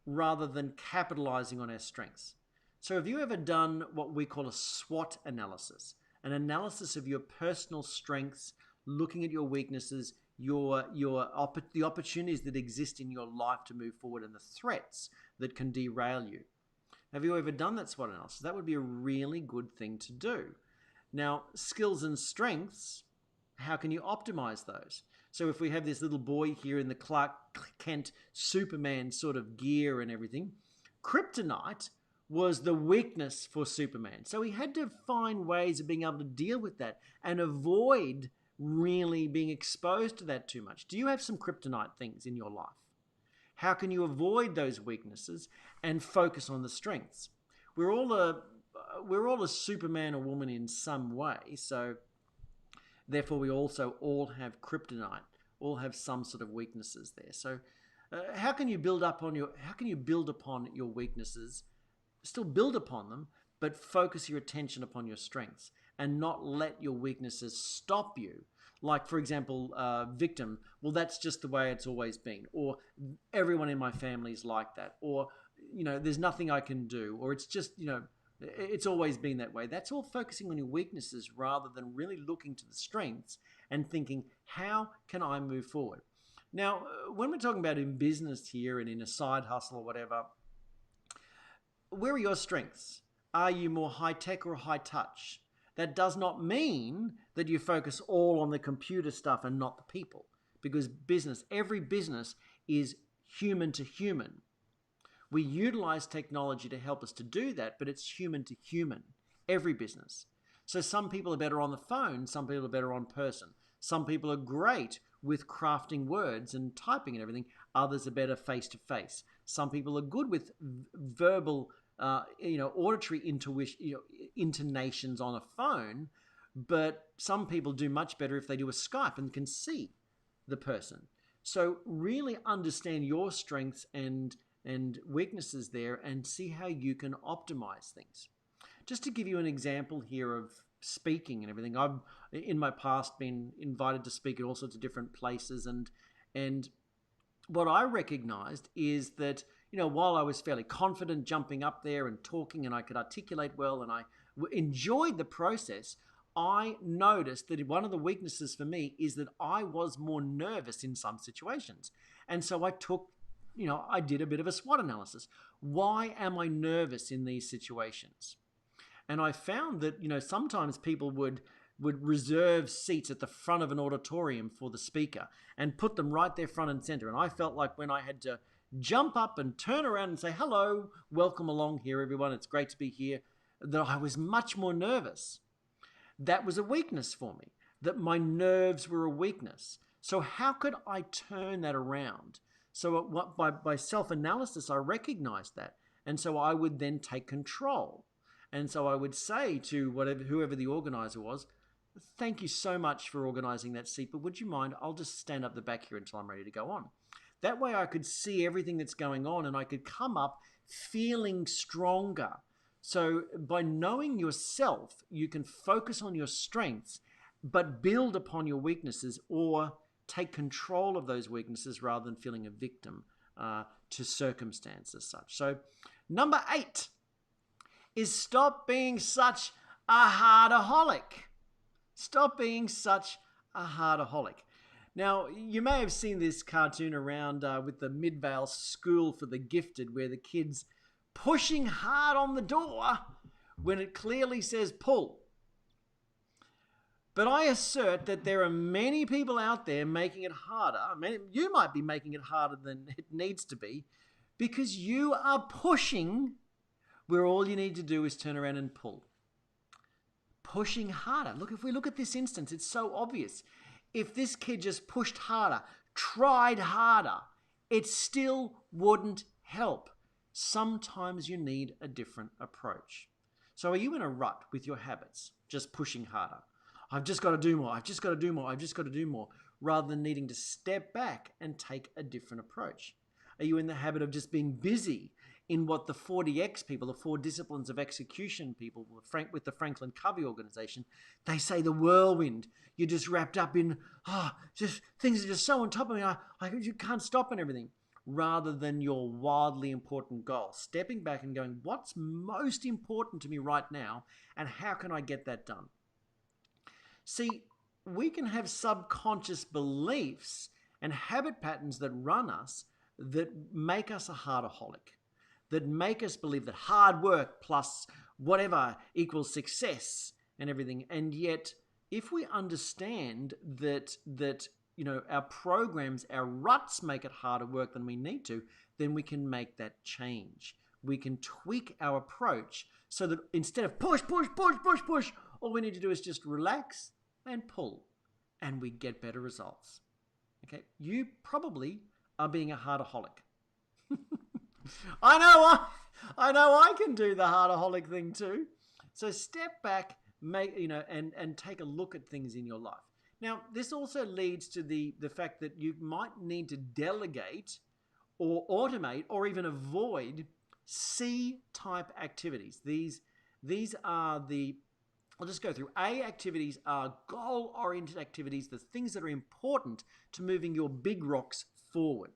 rather than capitalizing on our strengths. So have you ever done what we call a SWOT analysis, an analysis of your personal strengths, looking at your weaknesses, the opportunities that exist in your life to move forward and the threats that can derail you? Have you ever done that SWOT analysis? That would be a really good thing to do. Now, skills and strengths, how can you optimize those? So if we have this little boy here in the Clark Kent Superman sort of gear and everything, kryptonite was the weakness for Superman. So he had to find ways of being able to deal with that and avoid really being exposed to that too much. Do you have some kryptonite things in your life? How can you avoid those weaknesses and focus on the strengths? We're all a Superman or woman in some way, so therefore we also all have kryptonite, all have some sort of weaknesses there. So how can you build upon your weaknesses, still build upon them, but focus your attention upon your strengths and not let your weaknesses stop you? Like, for example, victim, well, that's just the way it's always been. Or everyone in my family is like that. Or, there's nothing I can do. Or it's just, it's always been that way. That's all focusing on your weaknesses rather than really looking to the strengths and thinking, how can I move forward? Now, when we're talking about in business here and in a side hustle or whatever, where are your strengths? Are you more high tech or high touch? That does not mean that you focus all on the computer stuff and not the people, because every business is human to human. We utilize technology to help us to do that, but it's human to human, every business. So some people are better on the phone, some people are better on person. Some people are great with crafting words and typing and everything. Others are better face to face. Some people are good with verbal auditory intonations on a phone, but some people do much better if they do a Skype and can see the person. So really understand your strengths and weaknesses there and see how you can optimize things. Just to give you an example here of speaking and everything, I've in my past been invited to speak at all sorts of different places, and what I recognized is that while I was fairly confident jumping up there and talking and I could articulate well and I enjoyed the process, I noticed that one of the weaknesses for me is that I was more nervous in some situations. And so I did a bit of a SWOT analysis. Why am I nervous in these situations? And I found that, sometimes people would reserve seats at the front of an auditorium for the speaker and put them right there front and center. And I felt like when I had to jump up and turn around and say, hello, welcome along here, everyone. It's great to be here, that I was much more nervous. That was a weakness for me, that my nerves were a weakness. So how could I turn that around? So by self-analysis, I recognized that. And so I would then take control. And so I would say to whoever the organizer was, thank you so much for organizing that seat, but would you mind, I'll just stand up the back here until I'm ready to go on. That way I could see everything that's going on and I could come up feeling stronger. So by knowing yourself, you can focus on your strengths, but build upon your weaknesses or take control of those weaknesses rather than feeling a victim to circumstance as such. So number 8 is stop being such a hard-a-holic. Stop being such a hard-a-holic. Now, you may have seen this cartoon around with the Midvale School for the Gifted, where the kid's pushing hard on the door when it clearly says pull. But I assert that there are many people out there making it harder. You might be making it harder than it needs to be because you are pushing where all you need to do is turn around and pull. Pushing harder. Look, if we look at this instance, it's so obvious. If this kid just pushed harder, tried harder, it still wouldn't help. Sometimes you need a different approach. So are you in a rut with your habits, just pushing harder? I've just got to do more. I've just got to do more. I've just got to do more, rather than needing to step back and take a different approach? Are you in the habit of just being busy in what the 40X people, the 4 disciplines of execution people, with the Franklin Covey organization, they say the whirlwind. You're just wrapped up in, just things are just so on top of me. You can't stop and everything. Rather than your wildly important goal, stepping back and going, what's most important to me right now, and how can I get that done? See, we can have subconscious beliefs and habit patterns that run us that make us a hard-a-holic, that make us believe that hard work plus whatever equals success and everything. And yet, if we understand that our programs, our ruts make it harder work than we need to, then we can make that change. We can tweak our approach so that instead of push, all we need to do is just relax and pull, and we get better results. Okay, you probably are being a hard-a-holic. I know I can do the hard-a-holic thing too. So step back, and take a look at things in your life. Now, this also leads to the fact that you might need to delegate or automate or even avoid C-type activities. These are I'll just go through. A activities are goal-oriented activities, the things that are important to moving your big rocks forward.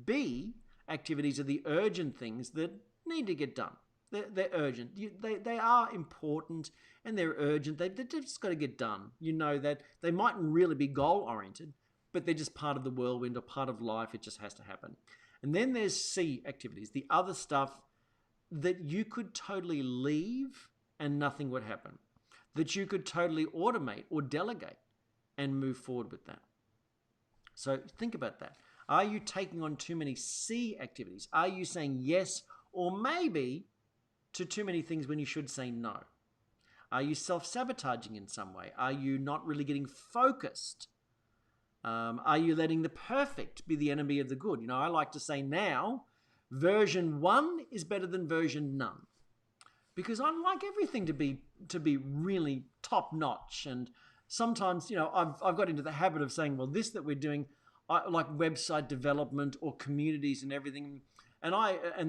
B activities are the urgent things that need to get done. They're urgent. They are important and they're urgent. They've just got to get done. You know that they mightn't really be goal-oriented, but they're just part of the whirlwind or part of life. It just has to happen. And then there's C activities, the other stuff that you could totally leave and nothing would happen, that you could totally automate or delegate and move forward with that. So think about that. Are you taking on too many C activities? Are you saying yes or maybe to too many things when you should say no? Are you self-sabotaging in some way? Are you not really getting focused? Are you letting the perfect be the enemy of the good? I like to say now, version 1 is better than version none. Because I like everything to be really top-notch. And sometimes, I've got into the habit of saying, well, this that we're doing, like website development or communities and everything, and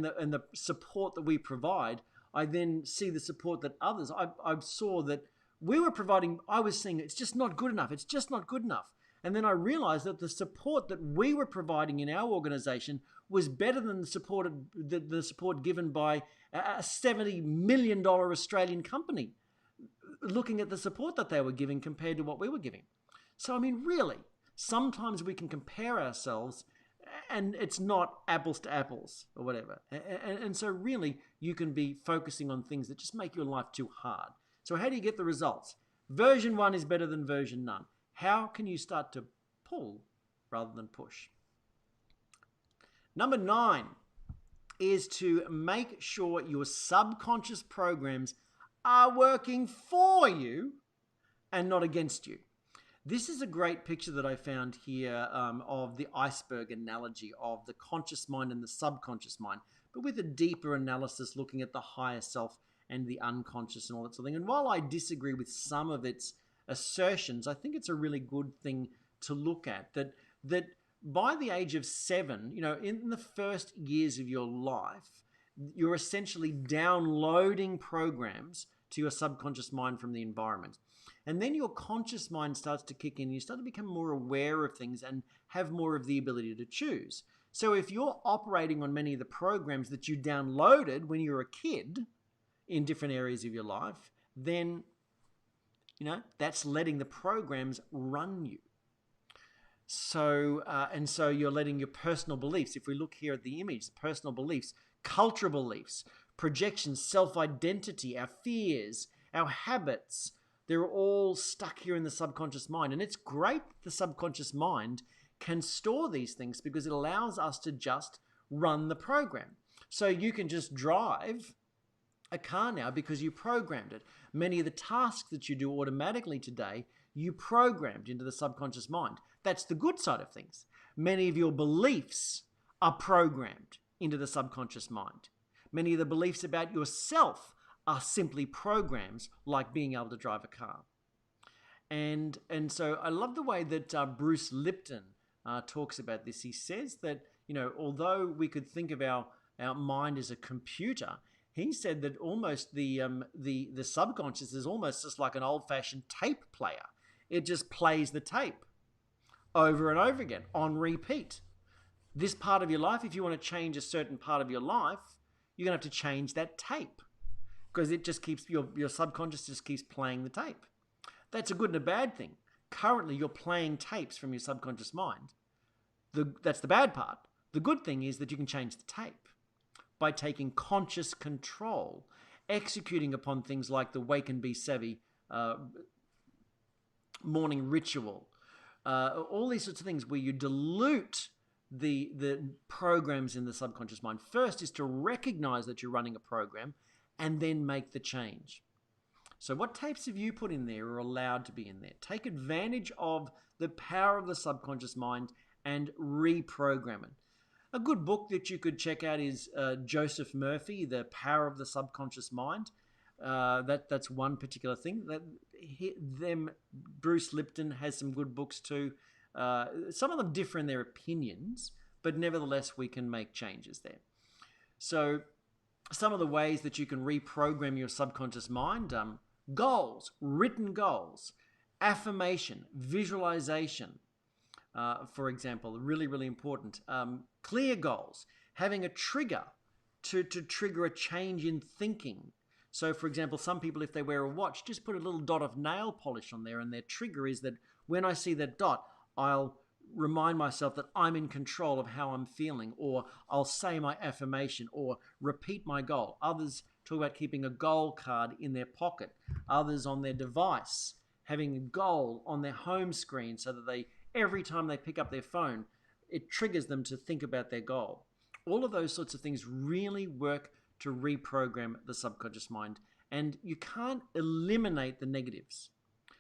the support that we provide, I then see the support that others, I saw that we were providing, I was saying it's just not good enough. It's just not good enough. And then I realized that the support that we were providing in our organization was better than the support given by a $70 million Australian company, looking at the support that they were giving compared to what we were giving. So, really, sometimes we can compare ourselves and it's not apples to apples or whatever. And so really, you can be focusing on things that just make your life too hard. So how do you get the results? Version 1 is better than version none. How can you start to pull rather than push? Number 9 is to make sure your subconscious programs are working for you and not against you. This is a great picture that I found here of the iceberg analogy of the conscious mind and the subconscious mind, but with a deeper analysis looking at the higher self and the unconscious and all that sort of thing. And while I disagree with some of its assertions, I think it's a really good thing to look at, that by the age of 7, in the first years of your life, you're essentially downloading programs to your subconscious mind from the environment. And then your conscious mind starts to kick in. You start to become more aware of things and have more of the ability to choose. So if you're operating on many of the programs that you downloaded when you were a kid in different areas of your life, then, that's letting the programs run you. So, and so you're letting your personal beliefs, if we look here at the image, personal beliefs, cultural beliefs, projections, self-identity, our fears, our habits, they're all stuck here in the subconscious mind. And it's great that the subconscious mind can store these things because it allows us to just run the program. So you can just drive a car now because you programmed it. Many of the tasks that you do automatically today, you programmed into the subconscious mind. That's the good side of things. Many of your beliefs are programmed into the subconscious mind. Many of the beliefs about yourself are simply programs like being able to drive a car. And so I love the way that Bruce Lipton talks about this. He says that, although we could think of our mind as a computer, he said that almost the subconscious is almost just like an old-fashioned tape player. It just plays the tape over and over again on repeat. This part of your life, if you want to change a certain part of your life, you're going to have to change that tape because it just keeps your subconscious just keeps playing the tape. That's a good and a bad thing. Currently, you're playing tapes from your subconscious mind. That's the bad part. The good thing is that you can change the tape by taking conscious control, executing upon things like the Wake and Be Savvy morning ritual, all these sorts of things where you dilute the programs in the subconscious mind. First is to recognize that you're running a program and then make the change. So what tapes have you put in there or allowed to be in there? Take advantage of the power of the subconscious mind and reprogram it. A good book that you could check out is Joseph Murphy, The Power of the Subconscious Mind. That's one particular thing. Bruce Lipton has some good books too. Some of them differ in their opinions, but nevertheless we can make changes there. So some of the ways that you can reprogram your subconscious mind: goals, written goals, affirmation, visualization. For example, really, really important. Clear goals, having a trigger to trigger a change in thinking. So, for example, some people, if they wear a watch, just put a little dot of nail polish on there, and their trigger is that when I see that dot, I'll remind myself that I'm in control of how I'm feeling, or I'll say my affirmation, or repeat my goal. Others talk about keeping a goal card in their pocket. Others on their device, having a goal on their home screen so that every time they pick up their phone, it triggers them to think about their goal. All of those sorts of things really work to reprogram the subconscious mind. And you can't eliminate the negatives.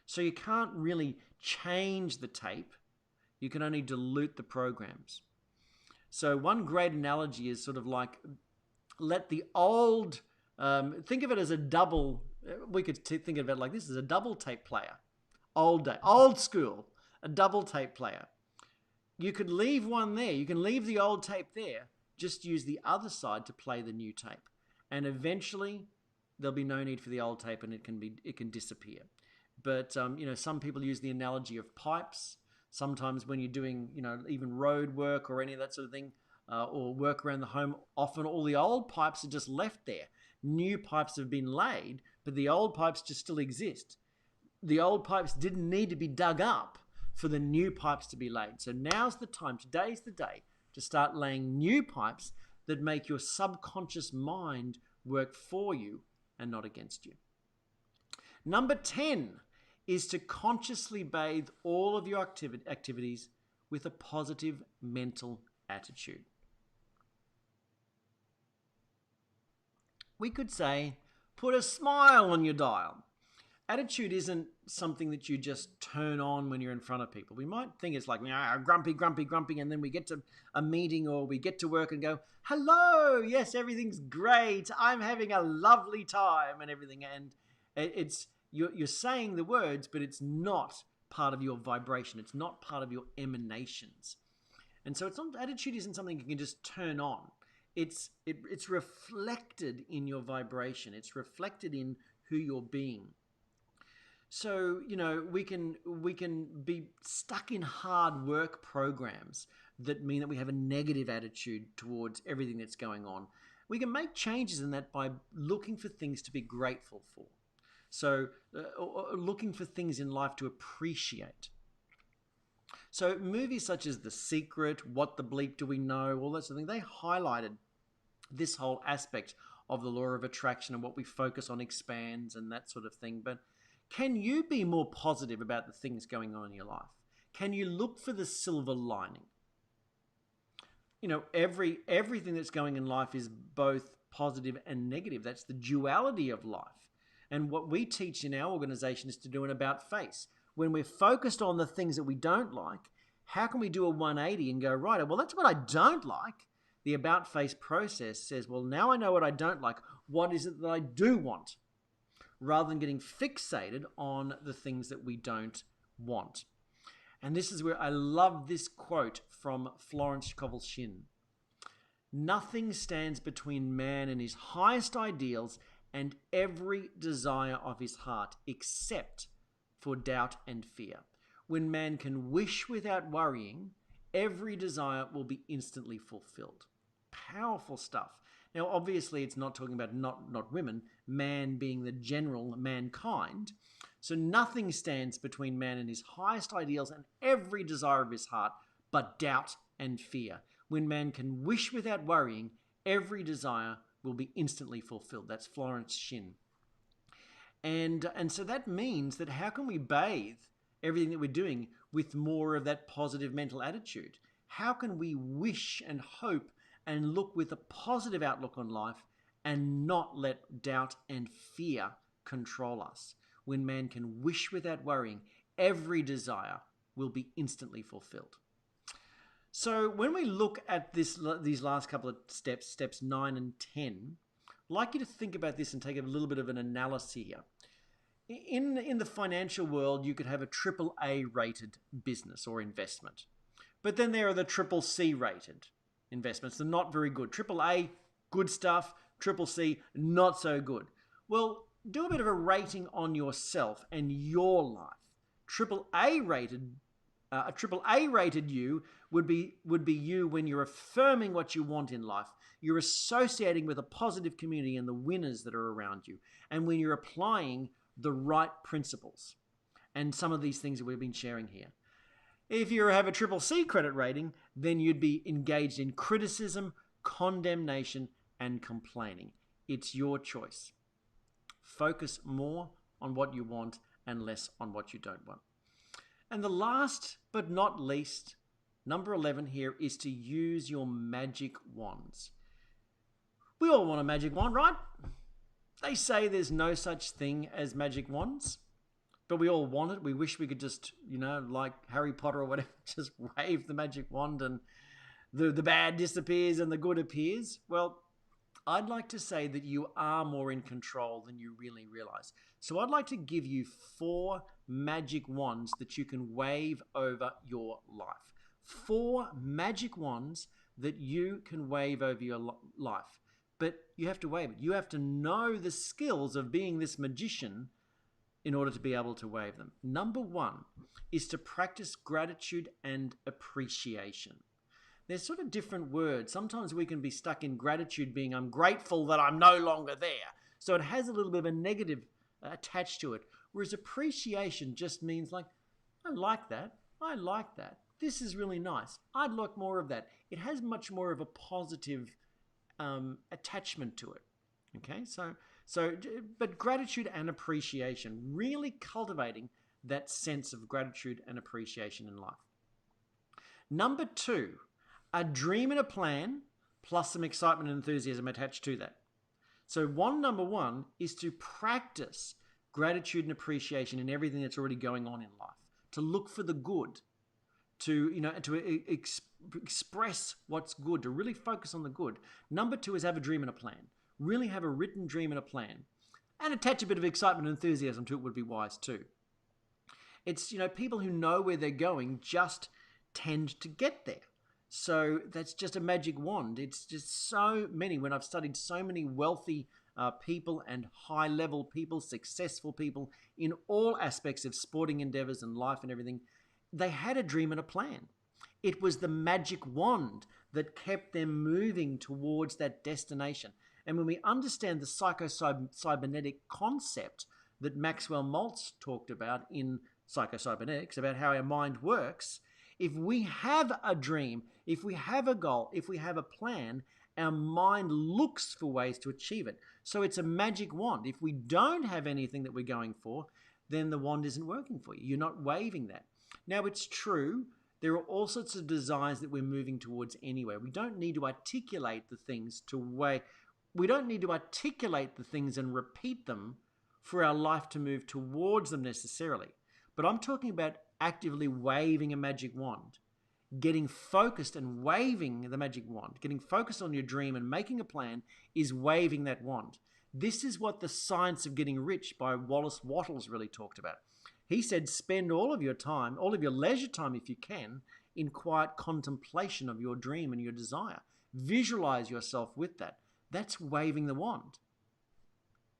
So you can't really change the tape. You can only dilute the programs. So one great analogy is sort of like, let the old, think of it as a double, we could think of it like this, as a double tape player. Old school, a double tape player. You could leave one there. You can leave the old tape there. Just use the other side to play the new tape. And eventually, there'll be no need for the old tape and it can disappear. But, some people use the analogy of pipes. Sometimes when you're doing, even road work or any of that sort of thing, or work around the home, often all the old pipes are just left there. New pipes have been laid, but the old pipes just still exist. The old pipes didn't need to be dug up for the new pipes to be laid. So now's the time, today's the day, to start laying new pipes that make your subconscious mind work for you and not against you. Number 10 is to consciously bathe all of your activities with a positive mental attitude. We could say, put a smile on your dial. Attitude isn't something that you just turn on when you're in front of people. We might think it's like, grumpy, grumpy, grumpy, and then we get to a meeting or we get to work and go, hello, yes, everything's great. I'm having a lovely time and everything. And you're saying the words, but it's not part of your vibration. It's not part of your emanations. And so attitude isn't something you can just turn on. It's reflected in your vibration. It's reflected in who you're being. So, we can be stuck in hard work programs that mean that we have a negative attitude towards everything that's going on. We can make changes in that by looking for things to be grateful for. So, looking for things in life to appreciate. So, movies such as The Secret, What the Bleep Do We Know, all that sort of thing, they highlighted this whole aspect of the law of attraction and what we focus on expands and that sort of thing. But can you be more positive about the things going on in your life? Can you look for the silver lining? everything that's going in life is both positive and negative. That's the duality of life. And what we teach in our organization is to do an about face. When we're focused on the things that we don't like, how can we do a 180 and go, right, well, that's what I don't like. The about face process says, well, now I know what I don't like. What is it that I do want? Rather than getting fixated on the things that we don't want. And this is where I love this quote from Florence Scovel-Shinn. Nothing stands between man and his highest ideals and every desire of his heart except for doubt and fear. When man can wish without worrying, every desire will be instantly fulfilled. Powerful stuff. Now, obviously, it's not talking about not women, man being the general mankind. So nothing stands between man and his highest ideals and every desire of his heart but doubt and fear. When man can wish without worrying, every desire will be instantly fulfilled. That's Florence Shinn. And so that means that how can we bathe everything that we're doing with more of that positive mental attitude? How can we wish and hope and look with a positive outlook on life and not let doubt and fear control us? When man can wish without worrying, every desire will be instantly fulfilled. So when we look at these last couple of steps 9 and 10, I'd like you to think about this and take a little bit of an analysis here. In the financial world, you could have a AAA rated business or investment. But then there are the CCC rated investments. They're not very good. AAA, good stuff. CCC, not so good. Well, do a bit of a rating on yourself and your life. A AAA rated you would be you when you're affirming what you want in life. You're associating with a positive community and the winners that are around you. And when you're applying the right principles. And some of these things that we've been sharing here. If you have a CCC credit rating, then you'd be engaged in criticism, condemnation, and complaining. It's your choice. Focus more on what you want and less on what you don't want. And the last but not least, number 11 here, is to use your magic wands. We all want a magic wand, right? They say there's no such thing as magic wands, but we all want it. We wish we could just, like Harry Potter or whatever, just wave the magic wand and the bad disappears and the good appears. Well, I'd like to say that you are more in control than you really realize. So I'd like to give you 4 magic wands that you can wave over your life. 4 magic wands that you can wave over your life. But you have to wave it. You have to know the skills of being this magician in order to be able to wave them. Number 1 is to practice gratitude and appreciation. There's sort of different words. Sometimes we can be stuck in gratitude being, I'm grateful that I'm no longer there. So it has a little bit of a negative attached to it. Whereas appreciation just means like, I like that. I like that. This is really nice. I'd like more of that. It has much more of a positive attachment to it. Okay, but gratitude and appreciation, really cultivating that sense of gratitude and appreciation in life. Number 2, a dream and a plan, plus some excitement and enthusiasm attached to that. So number one is to practice gratitude and appreciation in everything that's already going on in life. To look for the good, to express what's good, to really focus on the good. Number 2 is have a dream and a plan. Really have a written dream and a plan. And attach a bit of excitement and enthusiasm to it would be wise too. It's, people who know where they're going just tend to get there. So that's just a magic wand. It's just so many, when I've studied so many wealthy people and high-level people, successful people in all aspects of sporting endeavors and life and everything, they had a dream and a plan. It was the magic wand that kept them moving towards that destination. And when we understand the psycho-cybernetic concept that Maxwell Maltz talked about in Psycho-Cybernetics, about how our mind works, if we have a dream, if we have a goal, if we have a plan, our mind looks for ways to achieve it. So it's a magic wand. If we don't have anything that we're going for, then the wand isn't working for you. You're not waving that. Now, it's true There are all sorts of desires that we're moving towards anyway. We don't need to articulate the things we don't need to articulate the things and repeat them for our life to move towards them necessarily. But I'm talking about actively waving a magic wand, getting focused and waving the magic wand, getting focused on your dream and making a plan is waving that wand. This is what the Science of Getting Rich by Wallace Wattles really talked about. He said, spend all of your time, all of your leisure time if you can, in quiet contemplation of your dream and your desire. Visualize yourself with that. That's waving the wand.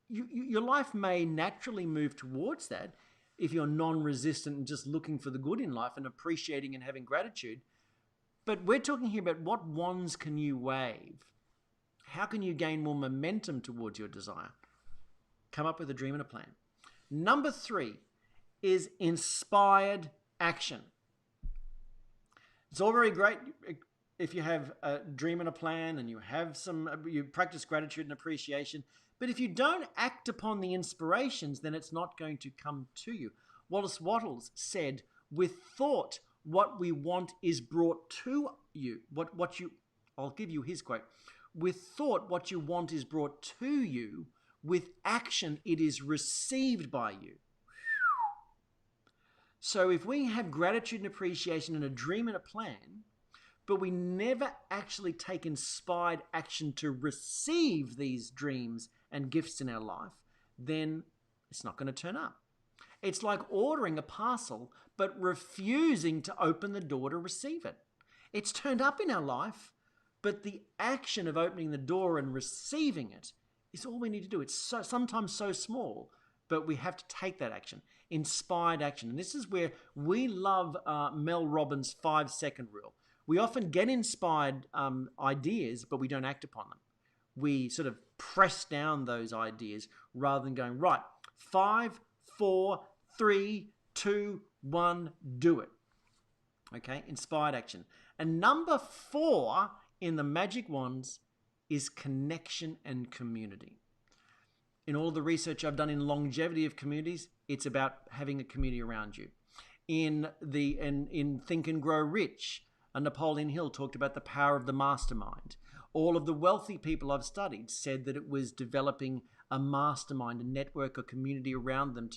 Your life may naturally move towards that if you're non-resistant and just looking for the good in life and appreciating and having gratitude. But we're talking here about what wands can you wave? How can you gain more momentum towards your desire? Come up with a dream and a plan. Number 3 is inspired action. It's all very great if you have a dream and a plan and you practice gratitude and appreciation. But if you don't act upon the inspirations, then it's not going to come to you. Wallace Wattles said, with thought, what we want is brought to you. I'll give you his quote. With thought, what you want is brought to you. With action, it is received by you. So if we have gratitude and appreciation and a dream and a plan, but we never actually take inspired action to receive these dreams and gifts in our life, then it's not going to turn up. It's like ordering a parcel, but refusing to open the door to receive it. It's turned up in our life, but the action of opening the door and receiving it is all we need to do. It's sometimes so small, but we have to take that action, inspired action. And this is where we love Mel Robbins' 5-second rule. We often get inspired ideas, but we don't act upon them. We sort of press down those ideas rather than going, right, 5, 4, 3, 2, 1, do it. Okay, inspired action. And number 4 in the magic wands is connection and community. In all the research I've done in longevity of communities, it's about having a community around you. In Think and Grow Rich, Napoleon Hill talked about the power of the mastermind. All of the wealthy people I've studied said that it was developing a mastermind, a network, a community around them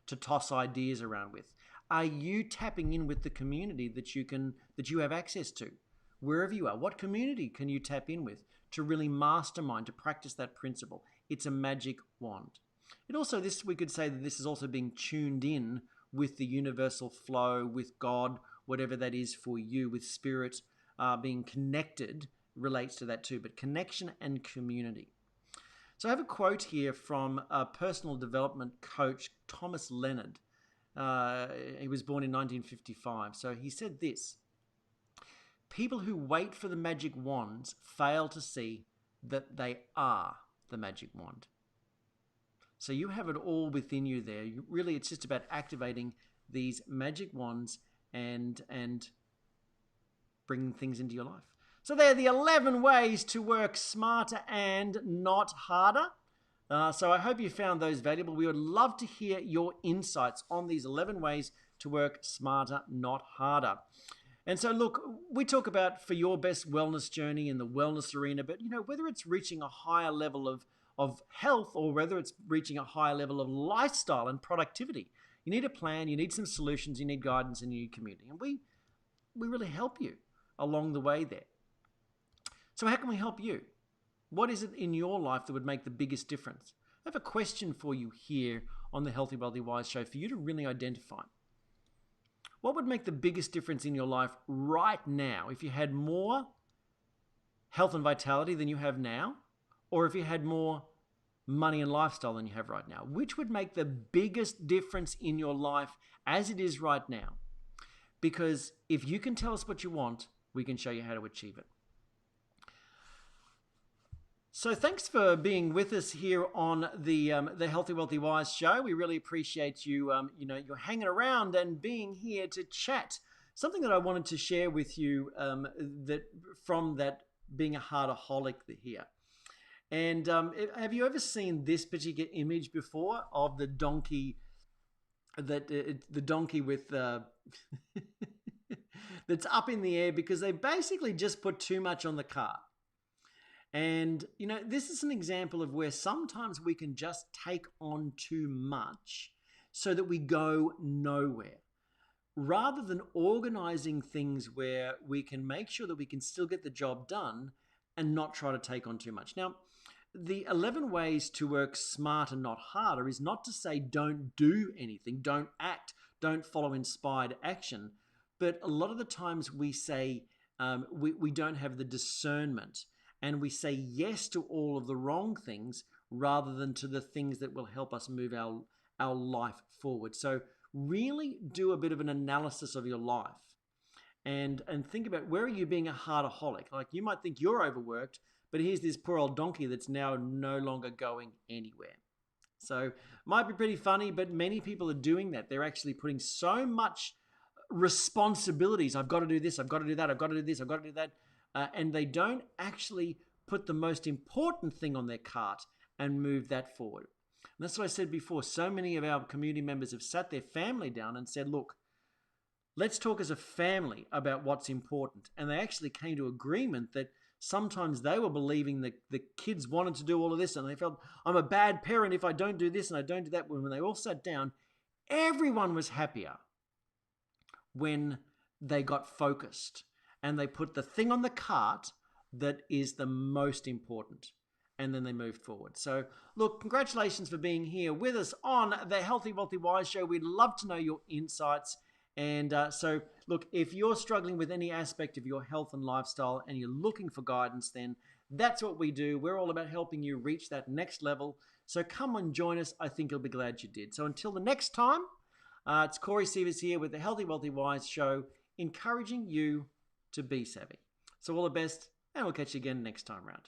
to toss ideas around with. Are you tapping in with the community that you have access to? Wherever you are, what community can you tap in with to really mastermind, to practice that principle? It's a magic wand. We could say that this is also being tuned in with the universal flow, with God, whatever that is for you, with spirit, being connected relates to that too, but connection and community. So I have a quote here from a personal development coach, Thomas Leonard. He was born in 1955. So he said this: people who wait for the magic wands fail to see that they are the magic wand. So you have it all within you there. It's just about activating these magic wands and bringing things into your life. So they're the 11 ways to work smarter and not harder. So I hope you found those valuable. We would love to hear your insights on these 11 ways to work smarter, not harder. And so, look, we talk about for your best wellness journey in the wellness arena, but, whether it's reaching a higher level of health or whether it's reaching a higher level of lifestyle and productivity, you need a plan, you need some solutions, you need guidance, and you need community. And we really help you along the way there. So how can we help you? What is it in your life that would make the biggest difference? I have a question for you here on the Healthy, Wealthy, Wise show for you to really identify. What would make the biggest difference in your life right now if you had more health and vitality than you have now, or if you had more money and lifestyle than you have right now? Which would make the biggest difference in your life as it is right now? Because if you can tell us what you want, we can show you how to achieve it. So thanks for being with us here on the Healthy, Wealthy, Wise show. We really appreciate you, you're hanging around and being here to chat. Something that I wanted to share with you that being a Hard-a-Holic here. And have you ever seen this particular image before of the donkey? The donkey with the that's up in the air because they basically just put too much on the cart. And, this is an example of where sometimes we can just take on too much so that we go nowhere. Rather than organizing things where we can make sure that we can still get the job done and not try to take on too much. Now, the 11 ways to work smarter, not harder, is not to say don't do anything, don't act, don't follow inspired action. But a lot of the times we say we don't have the discernment, and we say yes to all of the wrong things rather than to the things that will help us move our life forward. So really do a bit of an analysis of your life and think about, where are you being a hard-a-holic? Like, you might think you're overworked, but here's this poor old donkey that's now no longer going anywhere. So might be pretty funny, but many people are doing that. They're actually putting so much responsibilities. I've got to do this, I've got to do that, I've got to do this, I've got to do that. And they don't actually put the most important thing on their cart and move that forward. And that's what I said before. So many of our community members have sat their family down and said, look, let's talk as a family about what's important. And they actually came to agreement that sometimes they were believing that the kids wanted to do all of this, and they felt, I'm a bad parent if I don't do this and I don't do that. When they all sat down, everyone was happier when they got focused and they put the thing on the cart that is the most important, and then they moved forward. So look, congratulations for being here with us on the Healthy, Wealthy, Wise show. We'd love to know your insights. And so look, if you're struggling with any aspect of your health and lifestyle and you're looking for guidance, then that's what we do. We're all about helping you reach that next level. So come and join us. I think you'll be glad you did. So until the next time, it's Corey Sievers here with the Healthy, Wealthy, Wise show, encouraging you to be savvy. So all the best, and we'll catch you again next time round.